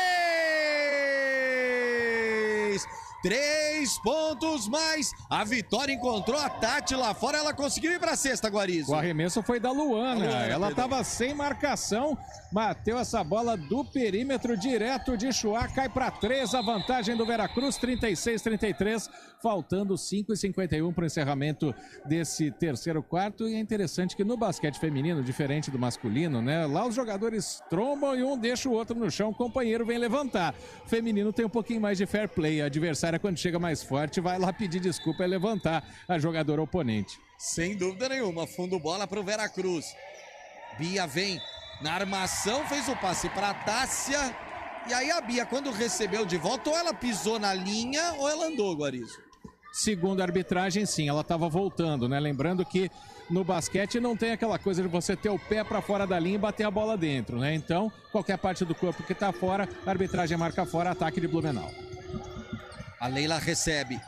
3 pontos mais. A Vitória encontrou a Tati lá fora. Ela conseguiu ir para a cesta, Guarizo. O arremesso foi da Luana. Ela estava sem marcação. Bateu essa bola do perímetro direto de Chuá. Cai para 3. A vantagem do Veracruz. 36-33. Faltando 5:51 para o encerramento desse terceiro quarto. E é interessante que no basquete feminino, diferente do masculino, né? Lá os jogadores trombam e um deixa o outro no chão. O companheiro vem levantar. O feminino tem um pouquinho mais de fair play. A adversária, quando chega mais forte, vai lá pedir desculpa e levantar a jogadora oponente. Sem dúvida nenhuma, fundo bola para o Veracruz. Bia vem na armação, fez o passe para a Tássia. E aí a Bia, quando recebeu de volta, ou ela pisou na linha ou ela andou, Guarizo. Segundo a arbitragem, sim, ela estava voltando, né? Lembrando que no basquete não tem aquela coisa de você ter o pé para fora da linha e bater a bola dentro, né? Então, qualquer parte do corpo que está fora, a arbitragem marca fora, ataque de Blumenau. A Leila recebe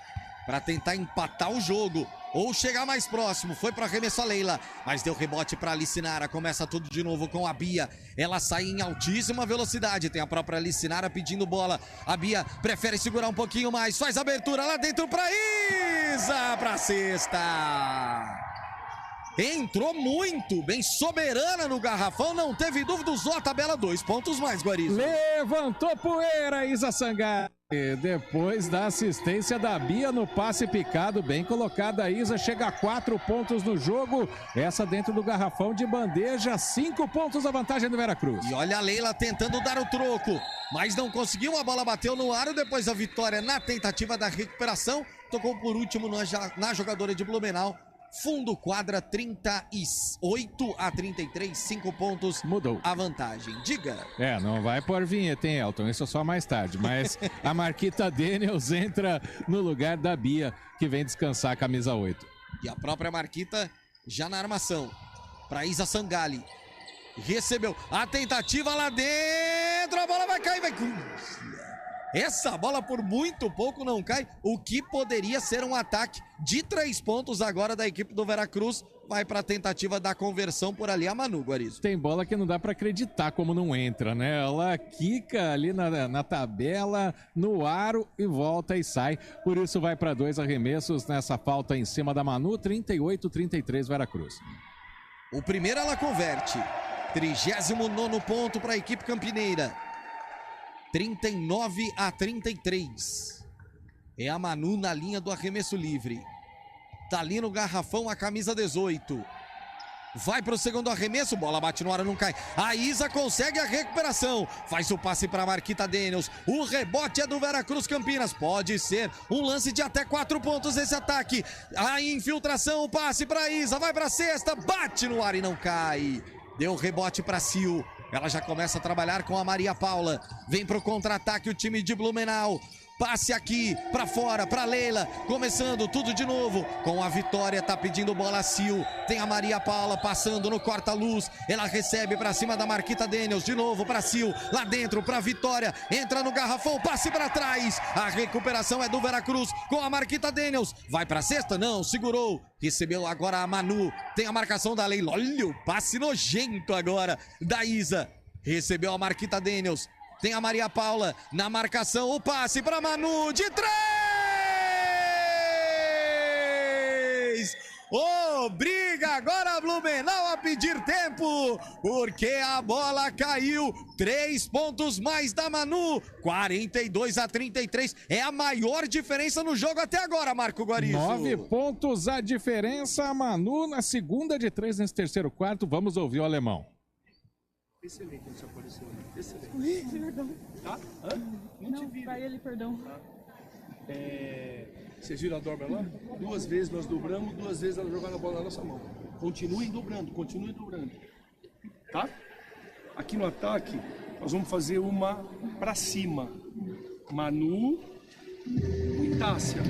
para tentar empatar o jogo ou chegar mais próximo. Foi para arremessar a Leila, mas deu rebote para a Licinara. Começa tudo de novo com a Bia. Ela sai em altíssima velocidade. Tem a própria Licinara pedindo bola. A Bia prefere segurar um pouquinho mais. Faz abertura lá dentro para Isa, para cesta. Entrou muito bem, soberana no garrafão, não teve dúvida, usou a tabela, 2 pontos mais, Guarizo. Levantou poeira, Isa Sangari. Depois da assistência da Bia no passe picado, bem colocada a Isa, chega a 4 pontos no jogo. Essa dentro do garrafão de bandeja, 5 pontos a vantagem do Veracruz. E olha a Leila tentando dar o troco, mas não conseguiu, a bola bateu no aro, depois a Vitória na tentativa da recuperação, tocou por último na jogadora de Blumenau. Fundo quadra 38-33, 5 pontos. Mudou a vantagem. Diga. Não vai pôr vinheta, hein, Elton? Isso só mais tarde. Mas a Marquita Daniels entra no lugar da Bia, que vem descansar a camisa 8. E a própria Marquita já na armação. Para Isa Sangalli. Recebeu a tentativa lá dentro. A bola vai cair, vai. Essa bola por muito pouco não cai. O que poderia ser um ataque de 3 pontos agora da equipe do Veracruz. Vai para a tentativa da conversão por ali a Manu, Guarizo. Tem bola que não dá para acreditar como não entra, né? Ela quica ali na tabela, no aro e volta e sai. Por isso vai para 2 arremessos nessa falta em cima da Manu. 38-33 Veracruz. O primeiro ela converte. 39º ponto para a equipe campineira. 39-33. É a Manu na linha do arremesso livre. Tá ali no garrafão a camisa 18. Vai pro segundo arremesso, bola bate no ar, não cai. A Isa consegue a recuperação. Faz o passe para Marquita Daniels. O rebote é do Veracruz Campinas. Pode ser um lance de até 4 pontos esse ataque. A infiltração, o passe para Isa. Vai pra cesta, bate no ar e não cai. Deu rebote para Sil. Ela já começa a trabalhar com a Maria Paula. Vem pro contra-ataque o time de Blumenau. Passe aqui, pra fora, pra Leila. Começando tudo de novo. Com a Vitória, tá pedindo bola a Sil. Tem a Maria Paula passando no corta-luz. Ela recebe pra cima da Marquita Daniels. De novo pra Sil. Lá dentro pra Vitória. Entra no garrafão, passe pra trás. A recuperação é do Veracruz com a Marquita Daniels. Vai pra cesta? Não, segurou. Recebeu agora a Manu. Tem a marcação da Leila. Olha o passe nojento agora da Isa. Recebeu a Marquita Daniels. Tem a Maria Paula na marcação, o passe para Manu de 3! Obriga agora a Blumenau a pedir tempo, porque a bola caiu. 3 pontos mais da Manu, 42-33. É a maior diferença no jogo até agora, Marco Guarizo. 9 pontos a diferença, a Manu na segunda de 3 nesse terceiro quarto. Vamos ouvir o alemão. Excelente essa posição. Excelente. Perdão. Tá? Não, pra ele, perdão. Tá. Vocês viram a dobra lá? 2 vezes nós dobramos, 2 vezes ela jogou a bola na nossa mão. Continuem dobrando, continuem dobrando. Tá? Aqui no ataque, nós vamos fazer uma pra cima. Manu e Tássia.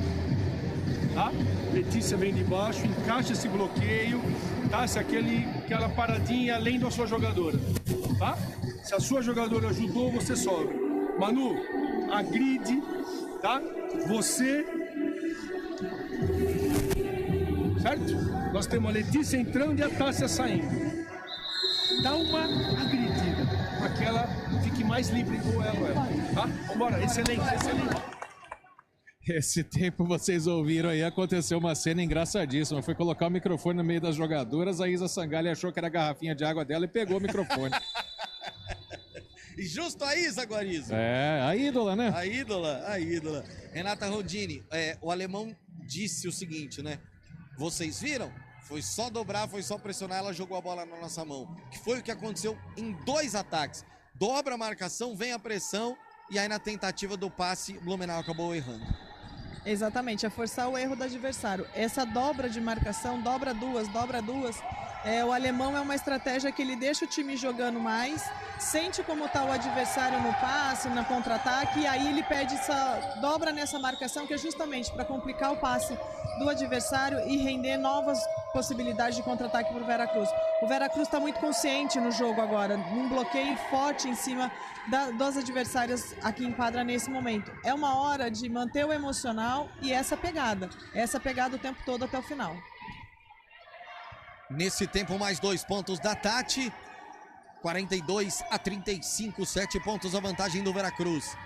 Tá? Letícia vem de baixo, encaixa esse bloqueio. Tássia, aquela paradinha além da sua jogadora. Tá? Se a sua jogadora ajudou, você sobe. Manu, agride, tá? Você. Certo? Nós temos a Letícia entrando e a Tássia saindo. Dá uma agredida, para que ela fique mais livre com ela. Tá? Vambora, excelente, excelente. Esse tempo vocês ouviram aí, aconteceu uma cena engraçadíssima. Foi colocar o microfone no meio das jogadoras, a Isa Sangalli achou que era a garrafinha de água dela e pegou o microfone. Justo a Isa, Guarizo. A ídola, né? A ídola. Renata Rodini, o alemão disse o seguinte, né? Vocês viram? Foi só dobrar, foi só pressionar, ela jogou a bola na nossa mão. Que foi o que aconteceu em 2 ataques. Dobra a marcação, vem a pressão e aí na tentativa do passe, Blumenau acabou errando. Exatamente, é forçar o erro do adversário. Essa dobra de marcação, dobra duas. O alemão é uma estratégia que ele deixa o time jogando mais, sente como está o adversário no passe, na contra-ataque, e aí ele pede essa dobra nessa marcação, que é justamente para complicar o passe do adversário e render novas possibilidades de contra-ataque para o Veracruz. O Veracruz está muito consciente no jogo agora, num bloqueio forte em cima dos adversários aqui em quadra nesse momento. É uma hora de manter o emocional e essa pegada o tempo todo até o final. Nesse tempo, mais 2 pontos da Tati. 42-35, 7 pontos a vantagem do Veracruz.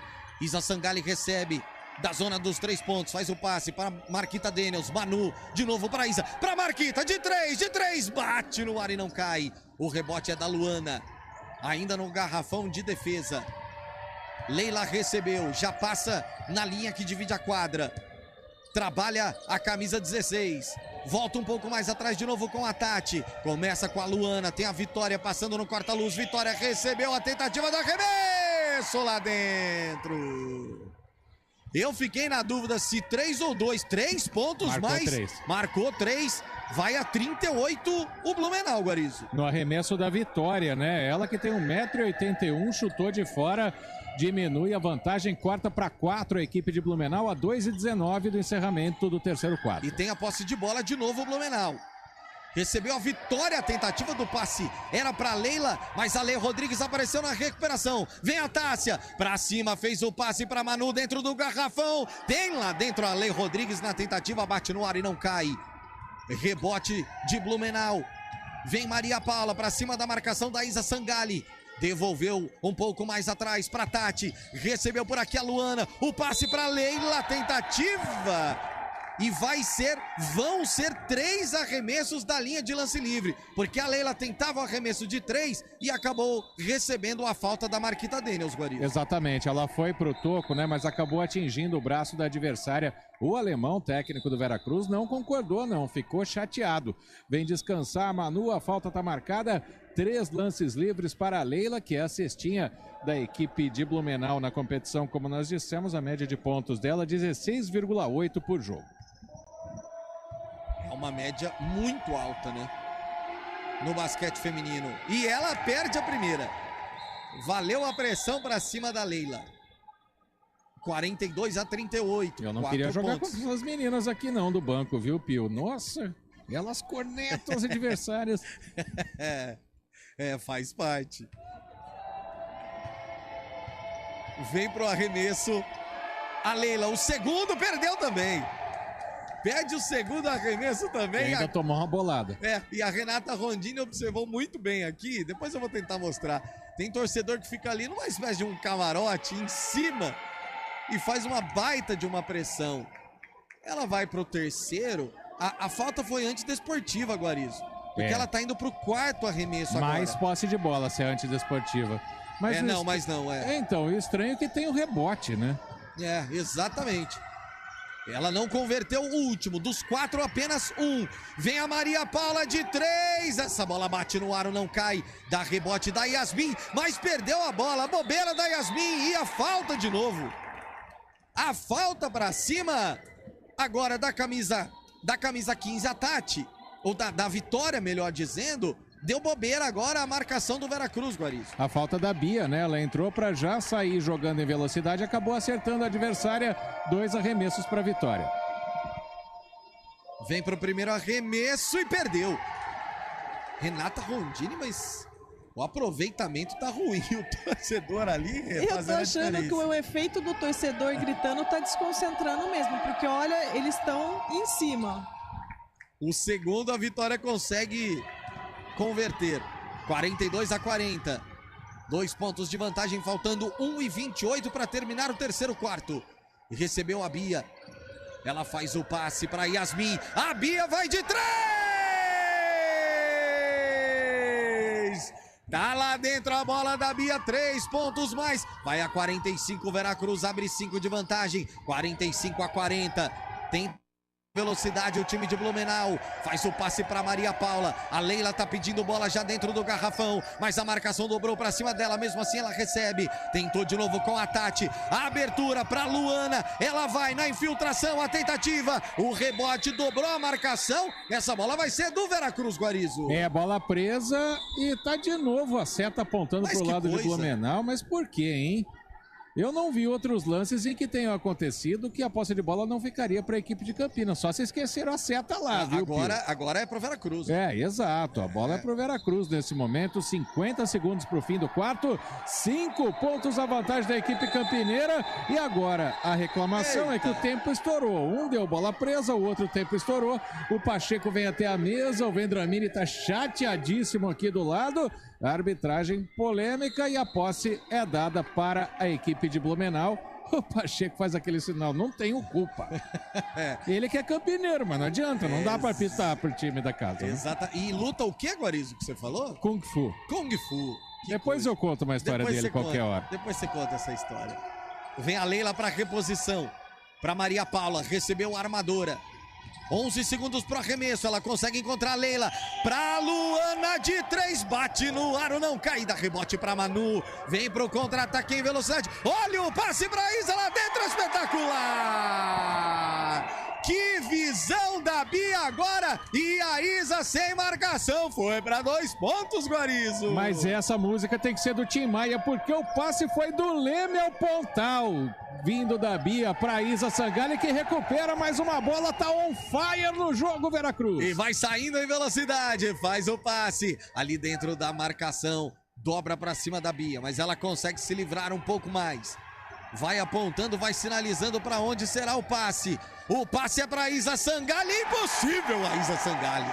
Isa Sangalli recebe da zona dos 3 pontos, faz o passe para Marquita Daniels. Manu, de novo para Isa, para Marquita, de 3, bate no ar e não cai. O rebote é da Luana, ainda no garrafão de defesa. Leila recebeu, já passa na linha que divide a quadra. Trabalha a camisa 16. Volta um pouco mais atrás de novo com a Tati. Começa com a Luana. Tem a Vitória passando no corta-luz. Vitória recebeu a tentativa do arremesso lá dentro. Eu fiquei na dúvida se 3 ou 2. 3 pontos Marcou mais. 3. Marcou 3. Vai a 38 o Blumenau, Guarizo. No arremesso da Vitória, né? Ela que tem 1,81 m, chutou de fora, diminui a vantagem, corta para 4 a equipe de Blumenau, a 2:19 do encerramento do terceiro quarto. E tem a posse de bola de novo o Blumenau. Recebeu a Vitória, a tentativa do passe era para Leila, mas a Lei Rodrigues apareceu na recuperação. Vem a Tássia, para cima, fez o passe para Manu dentro do garrafão. Tem lá dentro a Lei Rodrigues na tentativa, bate no ar e não cai. Rebote de Blumenau. Vem Maria Paula para cima da marcação da Isa Sangali. Devolveu um pouco mais atrás para Tati. Recebeu por aqui a Luana. O passe para Leila. Tentativa. E vão ser 3 arremessos da linha de lance livre. Porque a Leila tentava o arremesso de 3 e acabou recebendo a falta da Marquita Daniels, Guarizo. Exatamente, ela foi pro toco, né? Mas acabou atingindo o braço da adversária. O alemão, técnico do Veracruz, não concordou, não. Ficou chateado. Vem descansar a Manu, a falta tá marcada. 3 lances livres para a Leila, que é a cestinha da equipe de Blumenau na competição. Como nós dissemos, a média de pontos dela 16,8 por jogo. É uma média muito alta, né? No basquete feminino. E ela perde a primeira. Valeu a pressão para cima da Leila. 42-38. Eu não queria jogar com essas meninas aqui não do banco, viu, Pio? Nossa, elas cornetam as adversárias. Faz parte. Vem pro arremesso. A Leila, o segundo perdeu também. Perde o segundo arremesso também. E ainda tomou uma bolada. E a Renata Rondini observou muito bem aqui. Depois eu vou tentar mostrar. Tem torcedor que fica ali numa espécie de um camarote em cima e faz uma baita de uma pressão. Ela vai pro terceiro. A falta foi antidesportiva, Guarizo. Porque ela tá indo pro 4º arremesso agora. Mais posse de bola se é antidesportiva. Mas Então, o estranho é que tem o rebote, né? Exatamente. Ela não converteu o último. Dos 4, apenas 1. Vem a Maria Paula de 3. Essa bola bate no aro, não cai. Dá rebote da Yasmin, mas perdeu a bola. A bobeira da Yasmin e a falta de novo. A falta pra cima. Agora da camisa 15, a Tati. Ou da Vitória, melhor dizendo. Deu bobeira agora a marcação do Veracruz, Guarizo. A falta da Bia, né? Ela entrou para já sair jogando em velocidade, acabou acertando a adversária. 2 arremessos para Vitória. Vem para o primeiro arremesso e perdeu. Renata Rondini, mas o aproveitamento tá ruim. O torcedor ali eu tô achando que o efeito do torcedor gritando tá desconcentrando mesmo, porque olha, eles estão em cima. O segundo a Vitória consegue converter. 42-40. 2 pontos de vantagem, faltando 1:28 para terminar o terceiro quarto. E recebeu a Bia. Ela faz o passe para Yasmin. A Bia vai de 3! Tá lá dentro a bola da Bia, 3 pontos mais. Vai a 45, Veracruz abre 5 de vantagem. 45-40. Tem velocidade o time de Blumenau, faz o passe para Maria Paula, a Leila tá pedindo bola já dentro do garrafão, mas a marcação dobrou para cima dela, mesmo assim ela recebe, tentou de novo com a Tati, a abertura para Luana, ela vai na infiltração, a tentativa, o rebote dobrou a marcação, essa bola vai ser do Veracruz, Guarizo. Bola presa e tá de novo a seta apontando pro lado de Blumenau, mas por quê, hein? Eu não vi outros lances em que tenha acontecido que a posse de bola não ficaria para a equipe de Campinas. Só se esqueceram a seta lá, viu, agora é pro Veracruz. Exato. A bola é pro Veracruz nesse momento. 50 segundos pro fim do quarto. 5 pontos a vantagem da equipe campineira. E agora a reclamação é que o tempo estourou. Um deu bola presa, o outro tempo estourou. O Pacheco vem até a mesa. O Vendramini tá chateadíssimo aqui do lado. A arbitragem polêmica e a posse é dada para a equipe de Blumenau. O Pacheco faz aquele sinal, não tenho culpa. Ele que é campineiro, mas não adianta, não dá pra pitar pro time da casa. Exato. Né? E luta o que, Guarizo, que você falou? Kung Fu. Kung Fu. Depois eu conto uma história dele qualquer hora. Depois você conta essa história. Vem a Leila pra reposição. Pra Maria Paula, recebeu a armadora. 11 segundos pro arremesso, ela consegue encontrar a Leila. Pra Luana de 3, bate no aro, não cai, dá rebote pra Manu. Vem pro contra-ataque em velocidade. Olha o passe pra Isa lá dentro, espetacular! Que visão da Bia agora! E a Isa sem marcação, foi pra 2 pontos, Guarizo. Mas essa música tem que ser do Tim Maia, porque o passe foi do Lemel Pontal. Vindo da Bia para Isa Sangalli, que recupera mais uma bola, tá on fire no jogo, Veracruz. E vai saindo em velocidade, faz o passe ali dentro da marcação, dobra para cima da Bia, mas ela consegue se livrar um pouco mais. Vai apontando, vai sinalizando para onde será o passe. O passe é para Isa Sangalli, impossível a Isa Sangalli.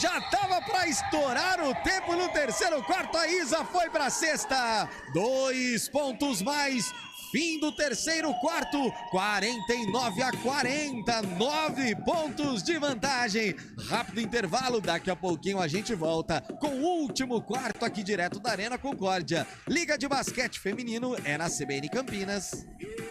Já tava para estourar o tempo no terceiro quarto, a Isa foi para sexta. 2 pontos mais. Fim do terceiro quarto, 49-40, 9 pontos de vantagem. Rápido intervalo, daqui a pouquinho a gente volta com o último quarto aqui direto da Arena Concórdia. Liga de basquete feminino é na CBN Campinas.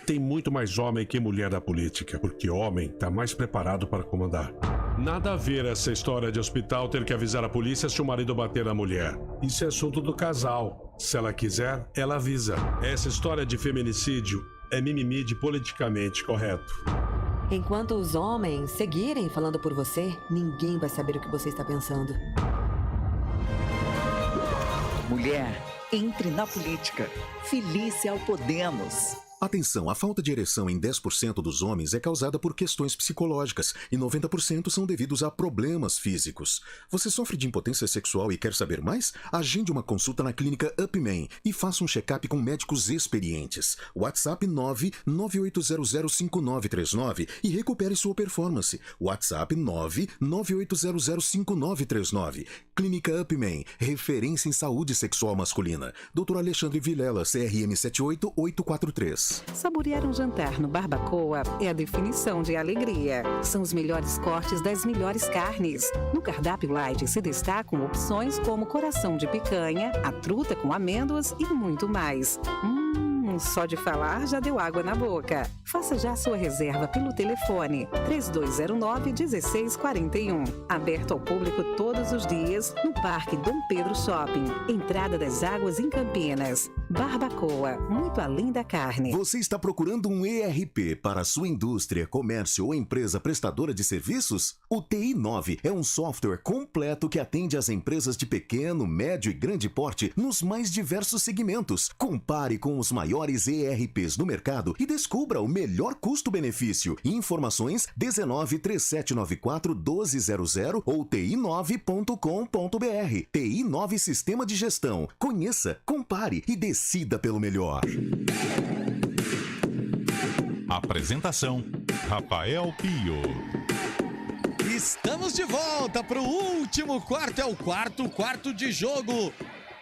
Tem muito mais homem que mulher na política, porque homem está mais preparado para comandar. Nada a ver essa história de hospital ter que avisar a polícia se o marido bater na mulher. Isso é assunto do casal. Se ela quiser, ela avisa. Essa história de feminicídio é mimimi de politicamente correto. Enquanto os homens seguirem falando por você, ninguém vai saber o que você está pensando. Mulher, entre na política. Filie-se ao Podemos. Atenção, a falta de ereção em 10% dos homens é causada por questões psicológicas e 90% são devidos a problemas físicos. Você sofre de impotência sexual e quer saber mais? Agende uma consulta na clínica Upman e faça um check-up com médicos experientes. WhatsApp 998005939 e recupere sua performance. WhatsApp 998005939. Clínica Upman, referência em saúde sexual masculina. Dr. Alexandre Vilela, CRM 78843. Saborear um jantar no Barbacoa é a definição de alegria. São os melhores cortes das melhores carnes. No cardápio light se destacam opções como coração de picanha, a truta com amêndoas e muito mais. Só de falar já deu água na boca. Faça já sua reserva pelo telefone 3209-1641. Aberto ao público todos os dias no Parque Dom Pedro Shopping. Entrada das Águas em Campinas. Barbacoa, muito além da carne. Você está procurando um ERP para a sua indústria, comércio ou empresa prestadora de serviços? O TI9 é um software completo que atende às empresas de pequeno, médio e grande porte nos mais diversos segmentos. Compare com os maiores ERPs do mercado e descubra o melhor custo-benefício. Informações 193794-1200 ou ti9.com.br. TI9 Sistema de Gestão. Conheça, compare e decida pelo melhor. Apresentação: Rafael Pio. Estamos de volta para o último quarto, é o quarto de jogo,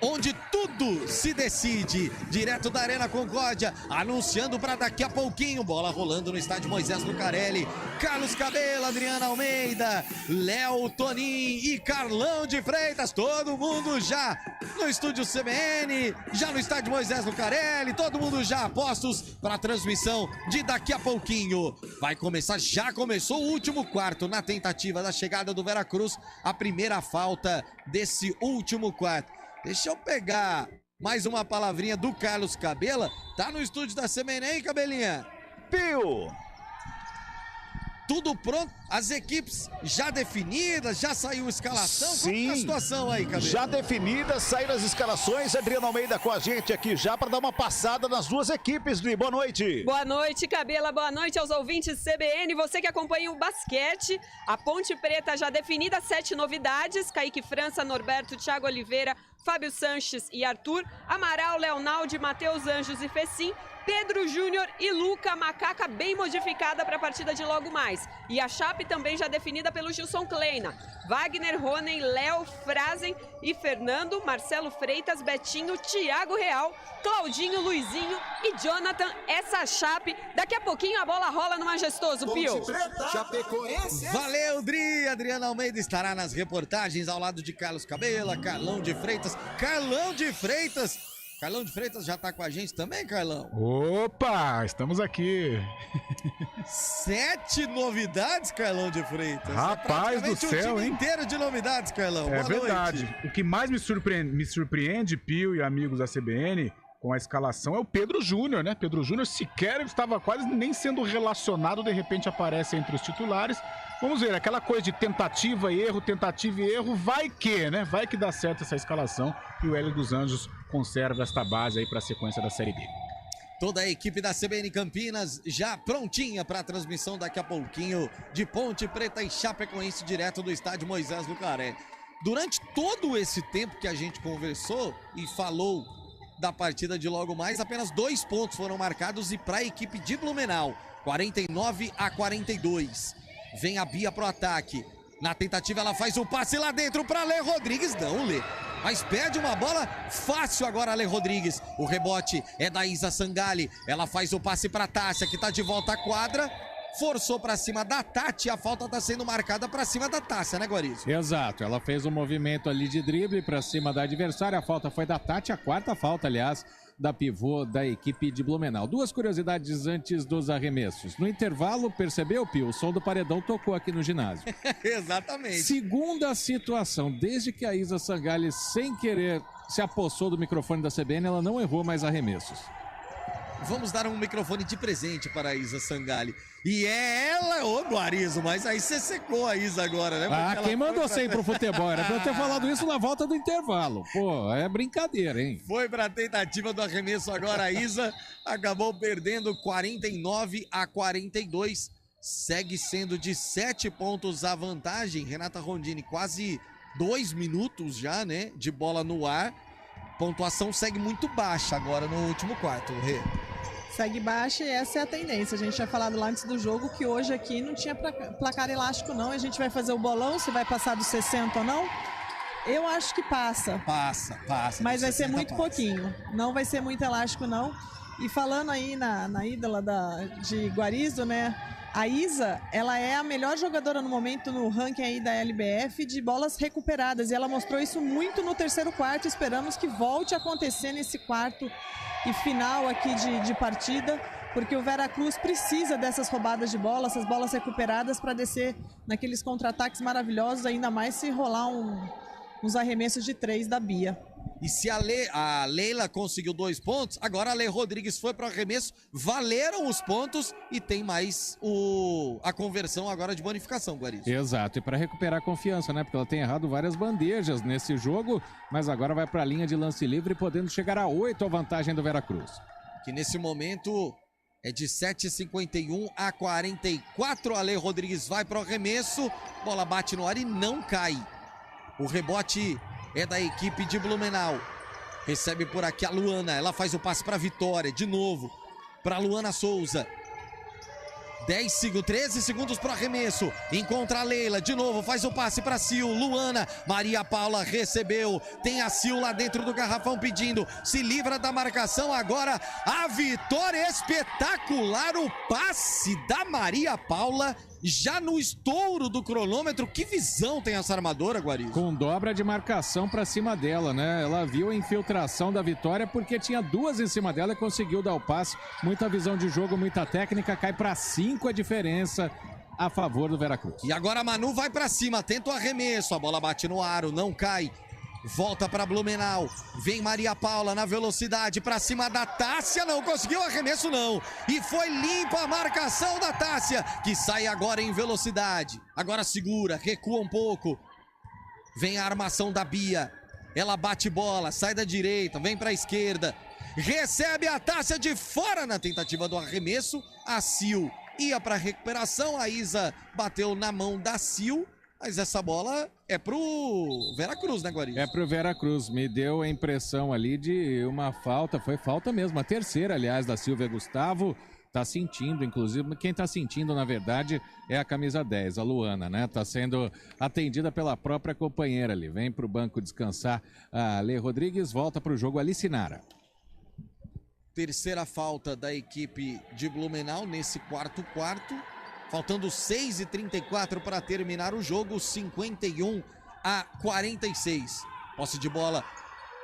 onde tudo se decide, direto da Arena Concórdia, anunciando para daqui a pouquinho, bola rolando no estádio Moisés Lucarelli, Carlos Cabelo, Adriana Almeida, Léo Tonin e Carlão de Freitas, todo mundo já no estúdio CBN, já no estádio Moisés Lucarelli, todo mundo já a postos para a transmissão de daqui a pouquinho. Vai começar, já começou o último quarto, na tentativa da chegada do Veracruz, a primeira falta desse último quarto. Deixa eu pegar mais uma palavrinha do Carlos Cabela. Tá no estúdio da CBN aí, Cabelinha? Pio! Tudo pronto? As equipes já definidas? Já saiu a escalação? Sim, como é a situação aí, Cabela? Já definidas, saíram as escalações. Adriana Almeida com a gente aqui já para dar uma passada nas duas equipes. Boa noite. Boa noite, Cabela. Boa noite aos ouvintes CBN. Você que acompanha o basquete. A Ponte Preta já definida, 7 novidades. Kaique França, Norberto, Thiago Oliveira, Fábio Sanches e Arthur. Amaral, Leonaldi, Matheus Anjos e Fecim. Pedro Júnior e Luca, Macaca bem modificada para a partida de logo mais. E a Chape também já definida pelo Gilson Kleina. Wagner, Ronen, Léo, Frazen e Fernando, Marcelo Freitas, Betinho, Thiago Real, Claudinho, Luizinho e Jonathan. Essa Chape, daqui a pouquinho a bola rola no Majestoso, Pio. Valeu, Dri! Adriana Almeida estará nas reportagens ao lado de Carlos Cabela, Carlão de Freitas. Carlão de Freitas Carlão de Freitas já tá com a gente também, Carlão? Opa, estamos aqui. 7 novidades, Carlão de Freitas. Rapaz do céu, um time hein? inteiro de novidades, Carlão. É Boa verdade. noite. O que mais me surpreende, Pio e amigos da CBN, com a escalação é o Pedro Júnior, né? Pedro Júnior sequer estava quase nem sendo relacionado, de repente aparece entre os titulares. Vamos ver, aquela coisa de tentativa e erro, vai que, né? Vai que dá certo essa escalação e o Hélio dos Anjos conserva esta base aí para a sequência da Série B. Toda a equipe da CBN Campinas já prontinha para a transmissão daqui a pouquinho de Ponte Preta e Chapecoense direto do estádio Moisés Lucaré. Durante todo esse tempo que a gente conversou e falou da partida de logo mais, apenas 2 pontos foram marcados e para a equipe de Blumenau, 49-42. Vem a Bia pro ataque. Na tentativa ela faz o passe lá dentro para Lê Rodrigues. Não, Lê. Mas perde uma bola fácil agora a Lê Rodrigues. O rebote é da Isa Sangali. Ela faz o passe para Tássia, que tá de volta à quadra. Forçou para cima da Tati. A falta tá sendo marcada para cima da Tássia, né, Guarizo? Exato. Ela fez um movimento ali de drible para cima da adversária. A falta foi da Tati. A quarta falta, aliás, da pivô da equipe de Blumenau. 2 curiosidades antes dos arremessos. No intervalo, percebeu, Pio? O som do paredão tocou aqui no ginásio. Exatamente. Segunda situação, desde que a Isa Sangali, sem querer, se apossou do microfone da CBN, ela não errou mais arremessos. Vamos dar um microfone de presente para a Isa Sangali. E é ela, ô Guarizo, mas aí você secou a Isa agora, né? Porque quem mandou você ir pro futebol? Era pra eu ter falado isso na volta do intervalo. Pô, é brincadeira, hein? Foi pra tentativa do arremesso agora, a Isa acabou perdendo 49-42. Segue sendo de 7 pontos a vantagem. Renata Rondini, quase 2 minutos já, né? De bola no ar. Pontuação segue muito baixa agora no último quarto, Rê. Segue baixa e essa é a tendência. A gente tinha falado lá antes do jogo que hoje aqui não tinha placar elástico não. A gente vai fazer o bolão, se vai passar dos 60 ou não. Eu acho que passa. Passa. Mas vai ser muito pouquinho. Não vai ser muito elástico não. E falando aí na ídola de Guarizo, né? A Isa, ela é a melhor jogadora no momento no ranking aí da LBF de bolas recuperadas. E ela mostrou isso muito no terceiro quarto. Esperamos que volte a acontecer nesse quarto e final aqui de partida, porque o Veracruz precisa dessas roubadas de bola, essas bolas recuperadas para descer naqueles contra-ataques maravilhosos, ainda mais se rolar uns arremessos de 3 da Bia. E se a Leila conseguiu 2 pontos, agora a Lê Rodrigues foi para o arremesso, valeram os pontos e tem mais a conversão agora de bonificação, Guarizo. Exato, e para recuperar a confiança, né? Porque ela tem errado várias bandejas nesse jogo, mas agora vai para a linha de lance livre, podendo chegar a 8 a vantagem do Veracruz. Que nesse momento é de 7,51-44. A Lê Rodrigues vai para o arremesso, bola bate no ar e não cai. O rebote é da equipe de Blumenau. Recebe por aqui a Luana. Ela faz o passe para Vitória. De novo. Para Luana Souza. 13 segundos para o arremesso. Encontra a Leila. De novo faz o passe para Sil. Luana. Maria Paula recebeu. Tem a Sil lá dentro do garrafão pedindo. Se livra da marcação. Agora a Vitória. Espetacular o passe da Maria Paula. Já no estouro do cronômetro, que visão tem essa armadora, Guarizo? Com dobra de marcação pra cima dela, né? Ela viu a infiltração da Vitória porque tinha 2 em cima dela e conseguiu dar o passe. Muita visão de jogo, muita técnica, cai pra 5 a diferença a favor do Veracruz. E agora a Manu vai pra cima, tenta o arremesso, a bola bate no aro, não cai. Volta para Blumenau, vem Maria Paula na velocidade para cima da Tássia, não conseguiu arremesso não, e foi limpa a marcação da Tássia, que sai agora em velocidade, agora segura, recua um pouco, vem a armação da Bia, ela bate bola, sai da direita, vem para a esquerda, recebe a Tássia de fora na tentativa do arremesso, a Sil ia para recuperação, a Isa bateu na mão da Sil, mas essa bola é pro Veracruz, né, Guarizo? É pro Veracruz. Me deu a impressão ali de uma falta. Foi falta mesmo. A terceira, aliás, da Silvia Gustavo. Tá sentindo, inclusive. Quem tá sentindo, na verdade, é a camisa 10, a Luana, né? Tá sendo atendida pela própria companheira ali. Vem pro banco descansar a Lê Rodrigues. Volta pro jogo Alice Nara. Terceira falta da equipe de Blumenau nesse quarto. Faltando 6h34 para terminar o jogo, 51-46. Posse de bola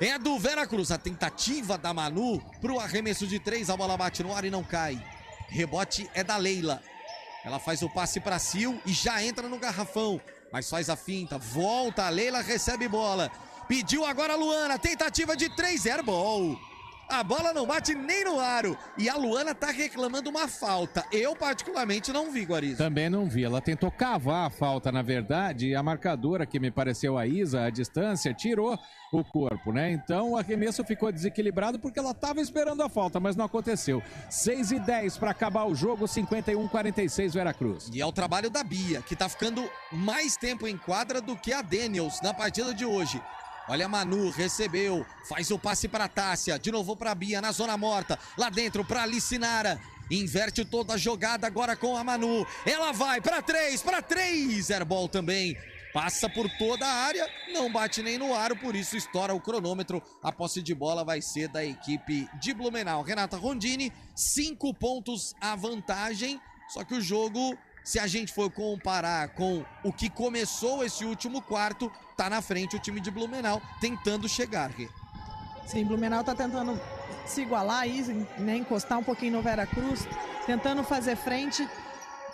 É do Veracruz. A tentativa da Manu pro arremesso de 3. A bola bate no ar e não cai. Rebote é da Leila. Ela faz o passe pra Sil e já entra no garrafão. Mas faz a finta. Volta a Leila, recebe bola. Pediu agora a Luana. Tentativa de 3. Airball. A bola não bate nem no aro. E a Luana tá reclamando uma falta. Eu, particularmente, não vi, Guarizo. Também não vi. Ela tentou cavar a falta, na verdade. E a marcadora, que me pareceu a Isa, a distância, tirou o corpo, né? Então o arremesso ficou desequilibrado porque ela tava esperando a falta, mas não aconteceu. 6:10 para acabar o jogo, 51-46 Veracruz. E é o trabalho da Bia, que tá ficando mais tempo em quadra do que a Daniels na partida de hoje. Olha a Manu, recebeu, faz o passe para Tássia, de novo para Bia na zona morta, lá dentro para Alicinara, inverte toda a jogada agora com a Manu, ela vai para 3, airball também, passa por toda a área, não bate nem no aro, por isso estoura o cronômetro, a posse de bola vai ser da equipe de Blumenau. Renata Rondini, 5 pontos a vantagem, só que o jogo, se a gente for comparar com o que começou esse último quarto, tá na frente o time de Blumenau, tentando chegar. Sim, Blumenau tá tentando se igualar aí, né, encostar um pouquinho no Veracruz, tentando fazer frente,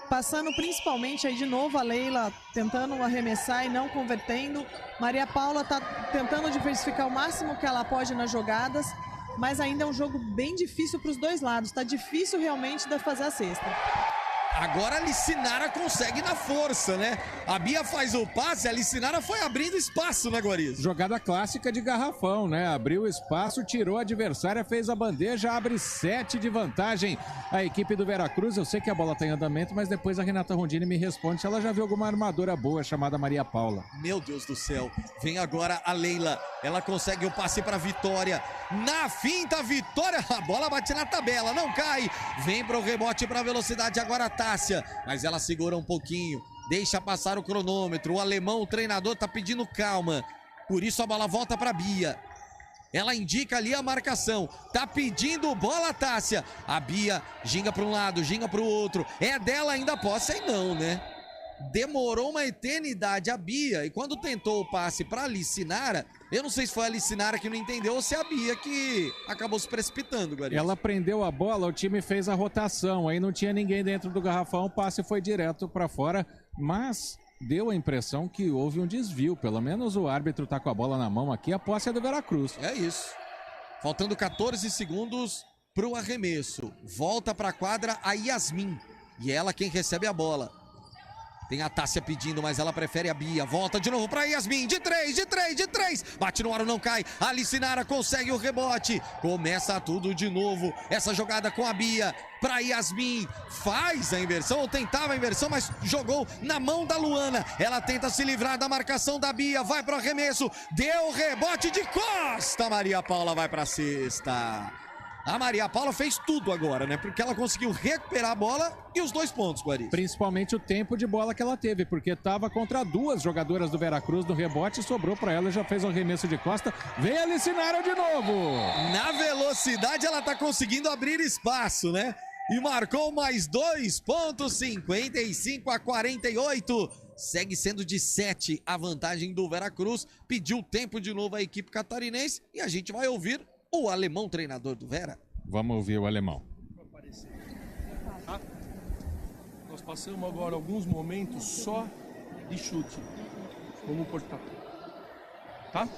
passando principalmente aí de novo a Leila, tentando arremessar e não convertendo. Maria Paula tá tentando diversificar o máximo que ela pode nas jogadas, mas ainda é um jogo bem difícil para os dois lados, tá difícil realmente de fazer a cesta. Agora a Alicinara consegue na força, né? A Bia faz o passe, a Alicinara foi abrindo espaço, né, Guarizo? Jogada clássica de garrafão, né? Abriu espaço, tirou a adversária, fez a bandeja, abre 7 de vantagem a equipe do Veracruz. Eu sei que a bola tá em andamento, mas depois a Renata Rondini me responde se ela já viu alguma armadora boa chamada Maria Paula. Meu Deus do céu. Vem agora a Leila. Ela consegue o passe pra Vitória. Na finta, Vitória. A bola bate na tabela, não cai. Vem pro rebote pra velocidade agora Tássia. Mas ela segura um pouquinho. Deixa passar o cronômetro. O alemão, o treinador, tá pedindo calma. Por isso a bola volta pra Bia. Ela indica ali a marcação. Tá pedindo bola, Tássia. A Bia ginga para um lado, ginga para o outro. É dela ainda, posse aí não, né? Demorou uma eternidade a Bia. E quando tentou o passe para Alicinara, eu não sei se foi a Alicinara que não entendeu ou se é a Bia que acabou se precipitando, Guarizo. Ela prendeu a bola, o time fez a rotação. Aí não tinha ninguém dentro do garrafão, o passe foi direto para fora. Mas deu a impressão que houve um desvio. Pelo menos o árbitro tá com a bola na mão aqui. A posse é do Veracruz. É isso. Faltando 14 segundos pro arremesso. Volta pra quadra a Yasmin. E ela quem recebe a bola. Tem a Tássia pedindo, mas ela prefere a Bia. Volta de novo pra Yasmin. De 3. Bate no aro, não cai. A Alicinara consegue o rebote. Começa tudo de novo. Essa jogada com a Bia. Pra Yasmin. Faz a inversão, ou tentava a inversão, mas jogou na mão da Luana. Ela tenta se livrar da marcação da Bia. Vai pro arremesso. Deu rebote de costa. Maria Paula vai pra cesta. A Maria Paula fez tudo agora, né? Porque ela conseguiu recuperar a bola e os 2 pontos, Guarizo. Principalmente o tempo de bola que ela teve, porque estava contra 2 jogadoras do Veracruz no rebote, sobrou para ela e já fez um arremesso de costa. Vem a Alicinara de novo! Na velocidade ela tá conseguindo abrir espaço, né? E marcou mais 2 pontos, 55-48. Segue sendo de 7 a vantagem do Veracruz. Pediu tempo de novo a equipe catarinense e a gente vai ouvir o alemão treinador do Vera. Vamos ouvir o alemão. Tá? Nós passamos agora alguns momentos só de chute. Vamos cortar. Tá?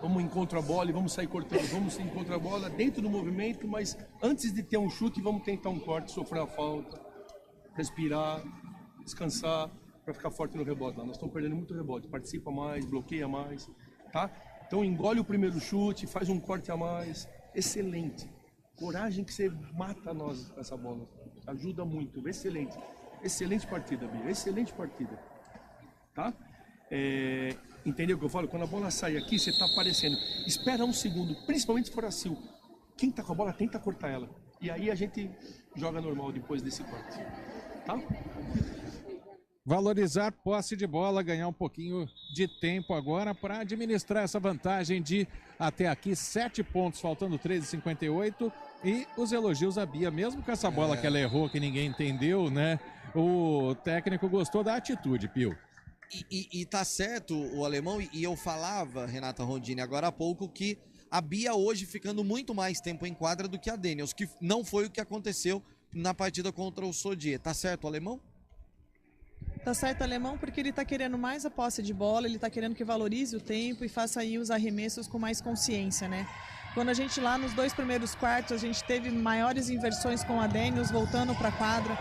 Vamos encontrar a bola e vamos sair cortando. Vamos encontrar a bola dentro do movimento, mas antes de ter um chute, vamos tentar um corte, sofrer a falta, respirar, descansar, para ficar forte no rebote. Nós estamos perdendo muito rebote. Participa mais, bloqueia mais, tá? Então engole o primeiro chute, faz um corte a mais. Excelente. Coragem que você mata nós com essa bola. Ajuda muito. Excelente. Excelente partida, Bia. Excelente partida. Tá? Entendeu o que eu falo? Quando a bola sai aqui, você tá aparecendo. Espera um segundo, principalmente se for a Sil. Quem tá com a bola, tenta cortar ela. E aí a gente joga normal depois desse corte. Tá? Valorizar posse de bola, ganhar um pouquinho de tempo agora para administrar essa vantagem de até aqui 7 pontos, faltando 13:58. E os elogios à Bia, mesmo com essa bola que ela errou, que ninguém entendeu, né? O técnico gostou da atitude, Pio. E tá certo o alemão, e eu falava, Renata Rondini, agora há pouco, que A Bia hoje ficando muito mais tempo em quadra do que a Daniels, que não foi o que aconteceu na partida contra o Sodier. Tá certo, Alemão? Tá certo, Alemão, porque ele tá querendo mais a posse de bola, ele tá querendo que valorize o tempo e faça aí os arremessos com mais consciência, né? Quando a gente lá nos 2 primeiros quartos, a gente teve maiores inversões com a Daniels voltando para a quadra,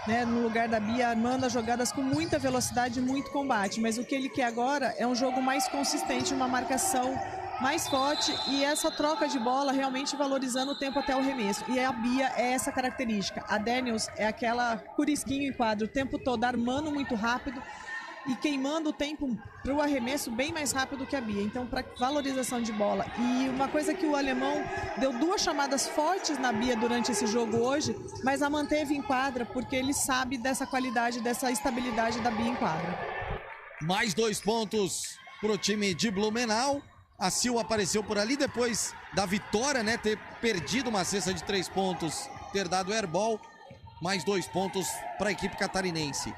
né, no lugar da Bia, armando as jogadas com muita velocidade e muito combate. Mas o que ele quer agora é um jogo mais consistente, uma marcação mais forte e essa troca de bola realmente valorizando o tempo até o arremesso. E a Bia é essa característica. A Daniels é aquela curisquinho em quadro o tempo todo, armando muito rápido e queimando o tempo para o arremesso bem mais rápido que a Bia. Então, para valorização de bola. E uma coisa que o Alemão deu 2 chamadas fortes na Bia durante esse jogo hoje, mas a manteve em quadra porque ele sabe dessa qualidade, dessa estabilidade da Bia em quadra. Mais 2 pontos pro time de Blumenau. A Sil apareceu por ali depois da vitória, né? Ter perdido uma cesta de 3 pontos, ter dado airball. Mais 2 pontos para a equipe catarinense.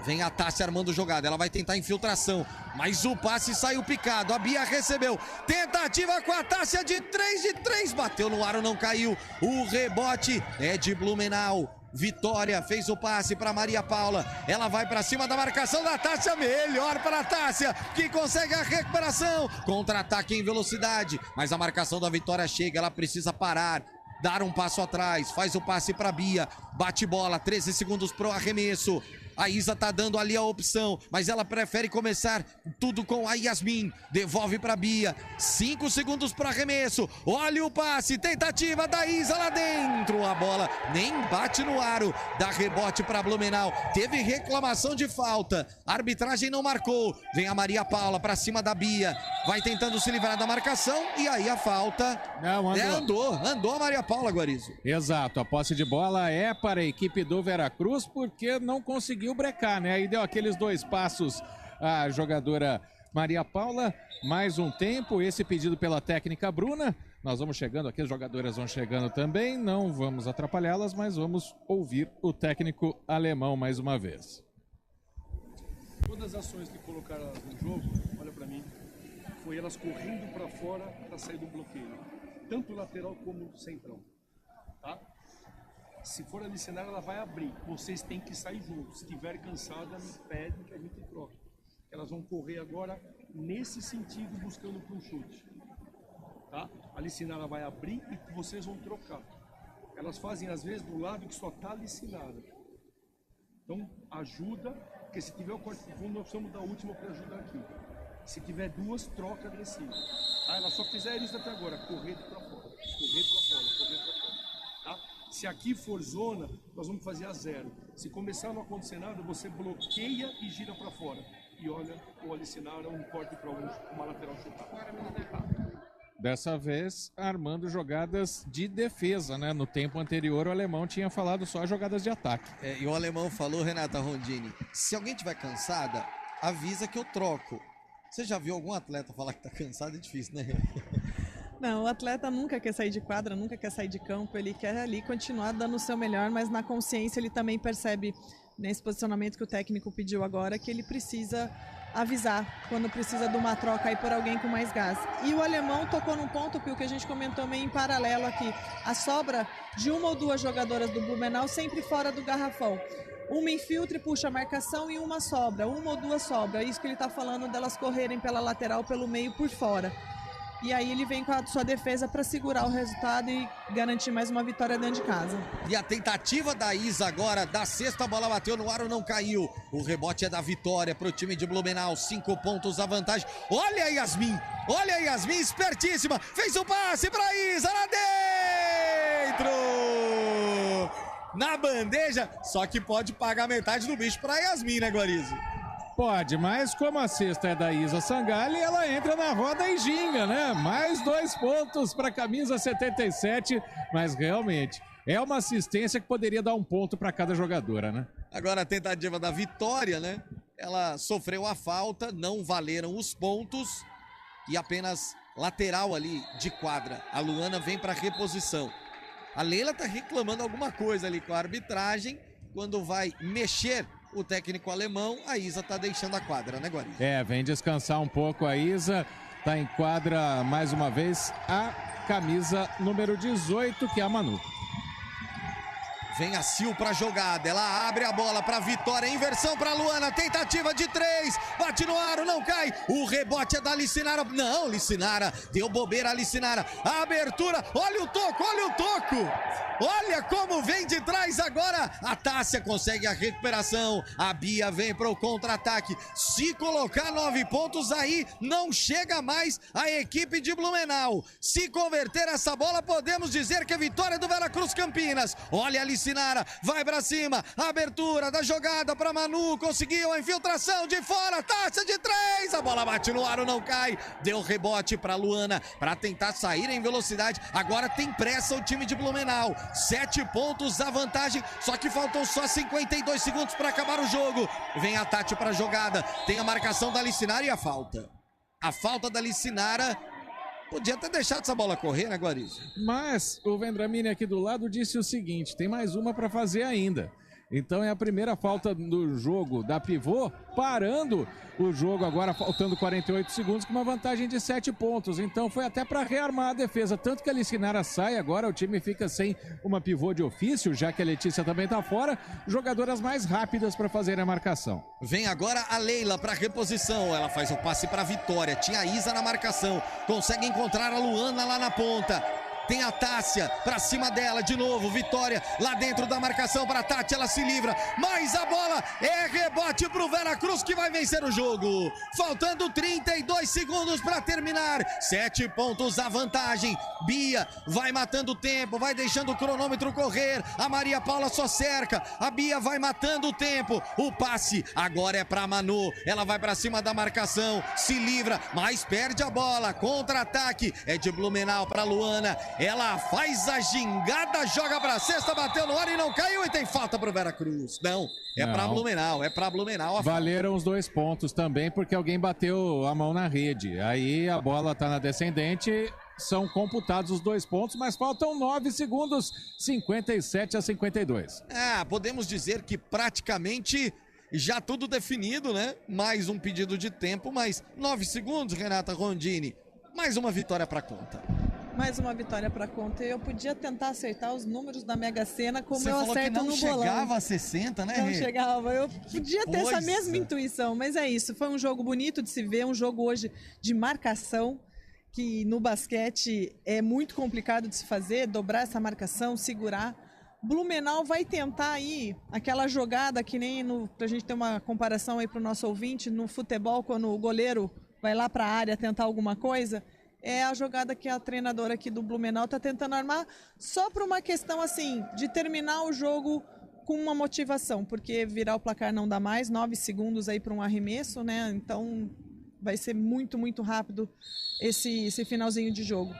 Vem a Tássia armando jogada, ela vai tentar infiltração, mas o passe saiu picado, a Bia recebeu, tentativa com a Tássia de 3, bateu no aro, não caiu, o rebote é de Blumenau. Vitória fez o passe para Maria Paula, ela vai para cima da marcação da Tássia, melhor para a Tássia, que consegue a recuperação, contra-ataque em velocidade, mas a marcação da Vitória chega, ela precisa parar, dar um passo atrás, faz o passe para Bia, bate bola, 13 segundos pro arremesso. A Isa tá dando ali a opção, mas ela prefere começar tudo com a Yasmin. Devolve pra Bia. 5 segundos pro arremesso. Olha o passe, tentativa da Isa lá dentro. A bola nem bate no aro. Dá rebote pra Blumenau. Teve reclamação de falta. A arbitragem não marcou. Vem a Maria Paula pra cima da Bia. Vai tentando se livrar da marcação. E aí a falta. Não, andou a Maria Paula, Guarizo. Exato, a posse de bola é para a equipe do Veracruz porque não conseguiu brecar, né? Aí deu aqueles 2 passos a jogadora Maria Paula, mais um tempo, esse pedido pela técnica Bruna. Nós vamos chegando aqui, as jogadoras vão chegando também, não vamos atrapalhá-las, mas vamos ouvir o técnico alemão mais uma vez. Todas as ações que colocaram no jogo, olha pra mim, foi elas correndo pra fora para sair do bloqueio, tanto lateral como central, tá? Se for alicinar, ela vai abrir. Vocês têm que sair juntos. Se estiver cansada, me pede que a gente troque. Elas vão correr agora nesse sentido, buscando para um chute. Tá? A alicinar, ela vai abrir e vocês vão trocar. Elas fazem, às vezes, do lado que só está alicinada. Então, ajuda, porque se tiver o corte de fundo, nós precisamos da última para ajudar aqui. Se tiver 2, troca agressiva. Tá? Elas só fizeram isso até agora, correr para fora. Correr para fora, correr para fora. Tá? Se aqui for zona, nós vamos fazer a 0. Se começar a não acontecer nada, você bloqueia e gira para fora. E olha, ou alicinar um corte para uma lateral chutar. Tá? Dessa vez, armando jogadas de defesa, né? No tempo anterior, o alemão tinha falado só jogadas de ataque. E o alemão falou, Renata Rondini, se alguém estiver cansada, avisa que eu troco. Você já viu algum atleta falar que tá cansado? É difícil, né? Não, o atleta nunca quer sair de quadra, nunca quer sair de campo, ele quer ali continuar dando o seu melhor, mas na consciência ele também percebe, nesse posicionamento que o técnico pediu agora, que ele precisa avisar quando precisa de uma troca aí por alguém com mais gás. E o alemão tocou num ponto, Pio, que a gente comentou meio em paralelo aqui, a sobra de 1 ou 2 jogadoras do Blumenau sempre fora do garrafão. Uma infiltra e puxa a marcação e uma sobra, 1 ou 2 sobra, é isso que ele está falando delas correrem pela lateral, pelo meio, por fora. E aí ele vem com a sua defesa para segurar o resultado e garantir mais uma vitória dentro de casa. E a tentativa da Isa agora, da sexta, a bola bateu no aro, não caiu. O rebote é da Vitória para o time de Blumenau, 5 pontos a vantagem. Olha a Yasmin, espertíssima, fez o passe para Isa, lá dentro! Na bandeja, só que pode pagar metade do bicho para Yasmin, né, Guarizo? Pode, mas como a cesta é da Isa Sangalli, ela entra na roda e ginga, né? Mais 2 pontos para a camisa 77, mas realmente é uma assistência que poderia dar 1 ponto para cada jogadora, né? Agora a tentativa da Vitória, né? Ela sofreu a falta, não valeram os pontos e apenas lateral ali de quadra. A Luana vem para reposição. A Leila tá reclamando alguma coisa ali com a arbitragem, quando vai mexer o técnico alemão, a Isa tá deixando a quadra, né, Guari? Vem descansar um pouco a Isa. Tá em quadra mais uma vez a camisa número 18, que é a Manu. Vem a Sil pra jogada, ela abre a bola pra Vitória, inversão pra Luana, tentativa de 3, bate no aro, não cai, o rebote é da Licinara, não, Licinara, deu bobeira a Licinara, a abertura, olha o toco, olha como vem de trás agora, a Tássia consegue a recuperação, a Bia vem pro contra-ataque, se colocar 9 pontos aí, não chega mais a equipe de Blumenau, se converter essa bola, podemos dizer que é vitória do Veracruz Campinas, olha a Licinara, vai pra cima, abertura da jogada pra Manu, conseguiu a infiltração de fora, Tássia de 3, a bola bate no aro, não cai, deu rebote pra Luana, pra tentar sair em velocidade, agora tem pressa o time de Blumenau, 7 pontos a vantagem, só que faltam só 52 segundos pra acabar o jogo, vem a Tati pra jogada, tem a marcação da Licinara e a falta da Licinara. Podia ter deixado essa bola correr, né, Guarizo? Mas o Vendramini aqui do lado disse o seguinte, tem mais uma para fazer ainda. Então é a primeira falta do jogo da pivô, parando o jogo agora, faltando 48 segundos, com uma vantagem de 7 pontos. Então foi até para rearmar a defesa. Tanto que a Licinara sai, agora o time fica sem uma pivô de ofício, já que a Letícia também tá fora. Jogadoras mais rápidas para fazer a marcação. Vem agora a Leila para reposição. Ela faz o passe para Vitória. Tinha a Isa na marcação. Consegue encontrar a Luana lá na ponta. Tem a Tássia pra cima dela de novo, Vitória lá dentro da marcação para Tati, ela se livra, mas a bola é rebote pro Veracruz que vai vencer o jogo, faltando 32 segundos para terminar, 7 pontos a vantagem, Bia vai matando o tempo, vai deixando o cronômetro correr, a Maria Paula só cerca, a Bia vai matando o tempo, o passe agora é pra Manu, ela vai pra cima da marcação, se livra, mas perde a bola, contra-ataque, é de Blumenau pra Luana, ela faz a gingada, joga pra cesta, bateu no ar e não caiu e tem falta pro Veracruz. Não, pra Blumenau. Valeram os 2 pontos também porque alguém bateu a mão na rede. Aí a bola tá na descendente, são computados os 2 pontos, mas faltam 9 segundos, 57-52. Podemos dizer que praticamente já tudo definido, né? Mais um pedido de tempo, mas 9 segundos, Renata Rondini. Mais uma vitória pra conta. Mais uma vitória para conta. Eu podia tentar acertar os números da Mega Sena como Você eu falou acerto que no bolão. não chegava a 60, né, Não Rê? chegava. Eu podia ter essa mesma intuição, mas é isso. Foi um jogo bonito de se ver, um jogo hoje de marcação, que no basquete é muito complicado de se fazer, dobrar essa marcação, segurar. Blumenau vai tentar aí aquela jogada que nem pra gente ter uma comparação aí pro nosso ouvinte, no futebol, quando o goleiro vai lá pra área tentar alguma coisa, é a jogada que a treinadora aqui do Blumenau está tentando armar, só por uma questão assim, de terminar o jogo com uma motivação, porque virar o placar não dá mais, 9 segundos aí para um arremesso, né? Então vai ser muito, muito rápido esse finalzinho de jogo.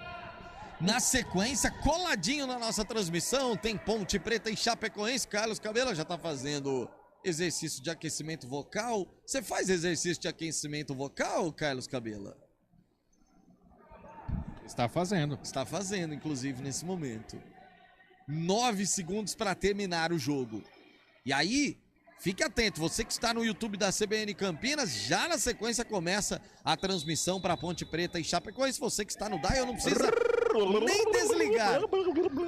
Na sequência, coladinho na nossa transmissão, tem Ponte Preta e Chapecoense. Carlos Cabela já está fazendo exercício de aquecimento vocal. Você faz exercício de aquecimento vocal, Carlos Cabela? Está fazendo. Está fazendo, inclusive, nesse momento. 9 segundos para terminar o jogo. E aí, fique atento, você que está no YouTube da CBN Campinas, já na sequência começa a transmissão para Ponte Preta e Chapecoense. Você que está no Dial não precisa nem desligar.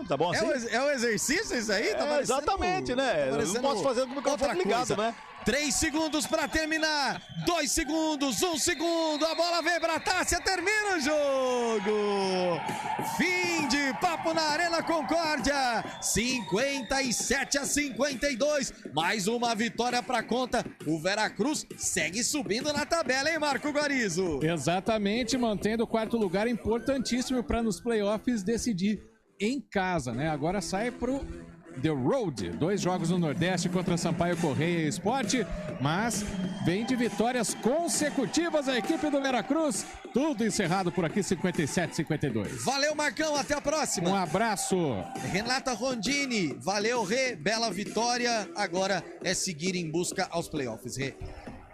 Tá bom assim? É o exercício isso aí? Tá exatamente, né? Tá Eu não posso fazer com o microfone ligado, né? 3 segundos para terminar, 2 segundos, 1 segundo, a bola vem para Tássia, termina o jogo. Fim de papo na Arena Concórdia, 57-52, mais uma vitória para conta. O Veracruz segue subindo na tabela, hein, Marco Guarizo? Exatamente, mantendo o 4º lugar, importantíssimo para nos playoffs decidir em casa, né? Agora sai pro The Road, 2 jogos no Nordeste contra Sampaio Correia e Sport, mas vem de vitórias consecutivas a equipe do Veracruz, tudo encerrado por aqui, 57-52. Valeu, Marcão, até a próxima. Um abraço. Renata Rondini, valeu, Rê, bela vitória, agora é seguir em busca aos playoffs, Rê.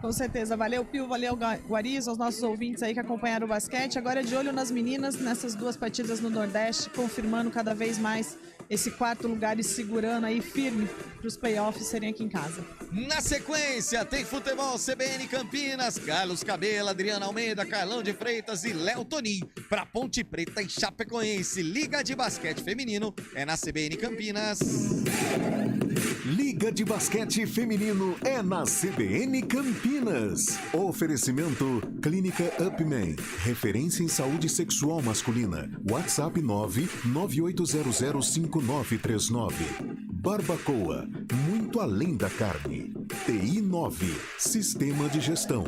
Com certeza, valeu Pio, valeu Guariz, aos nossos ouvintes aí que acompanharam o basquete. Agora é de olho nas meninas, nessas 2 partidas no Nordeste, confirmando cada vez mais esse quarto lugar e segurando aí firme para os playoffs serem aqui em casa. Na sequência, tem futebol CBN Campinas, Carlos Cabelo, Adriana Almeida, Carlão de Freitas e Léo Tonin para Ponte Preta e Chapecoense. Liga de basquete feminino é na CBN Campinas. Liga de basquete feminino é na CBN Campinas. Oferecimento Clínica Upman, referência em saúde sexual masculina. WhatsApp 998005939. Barbacoa, muito além da carne. TI 9, Sistema de Gestão.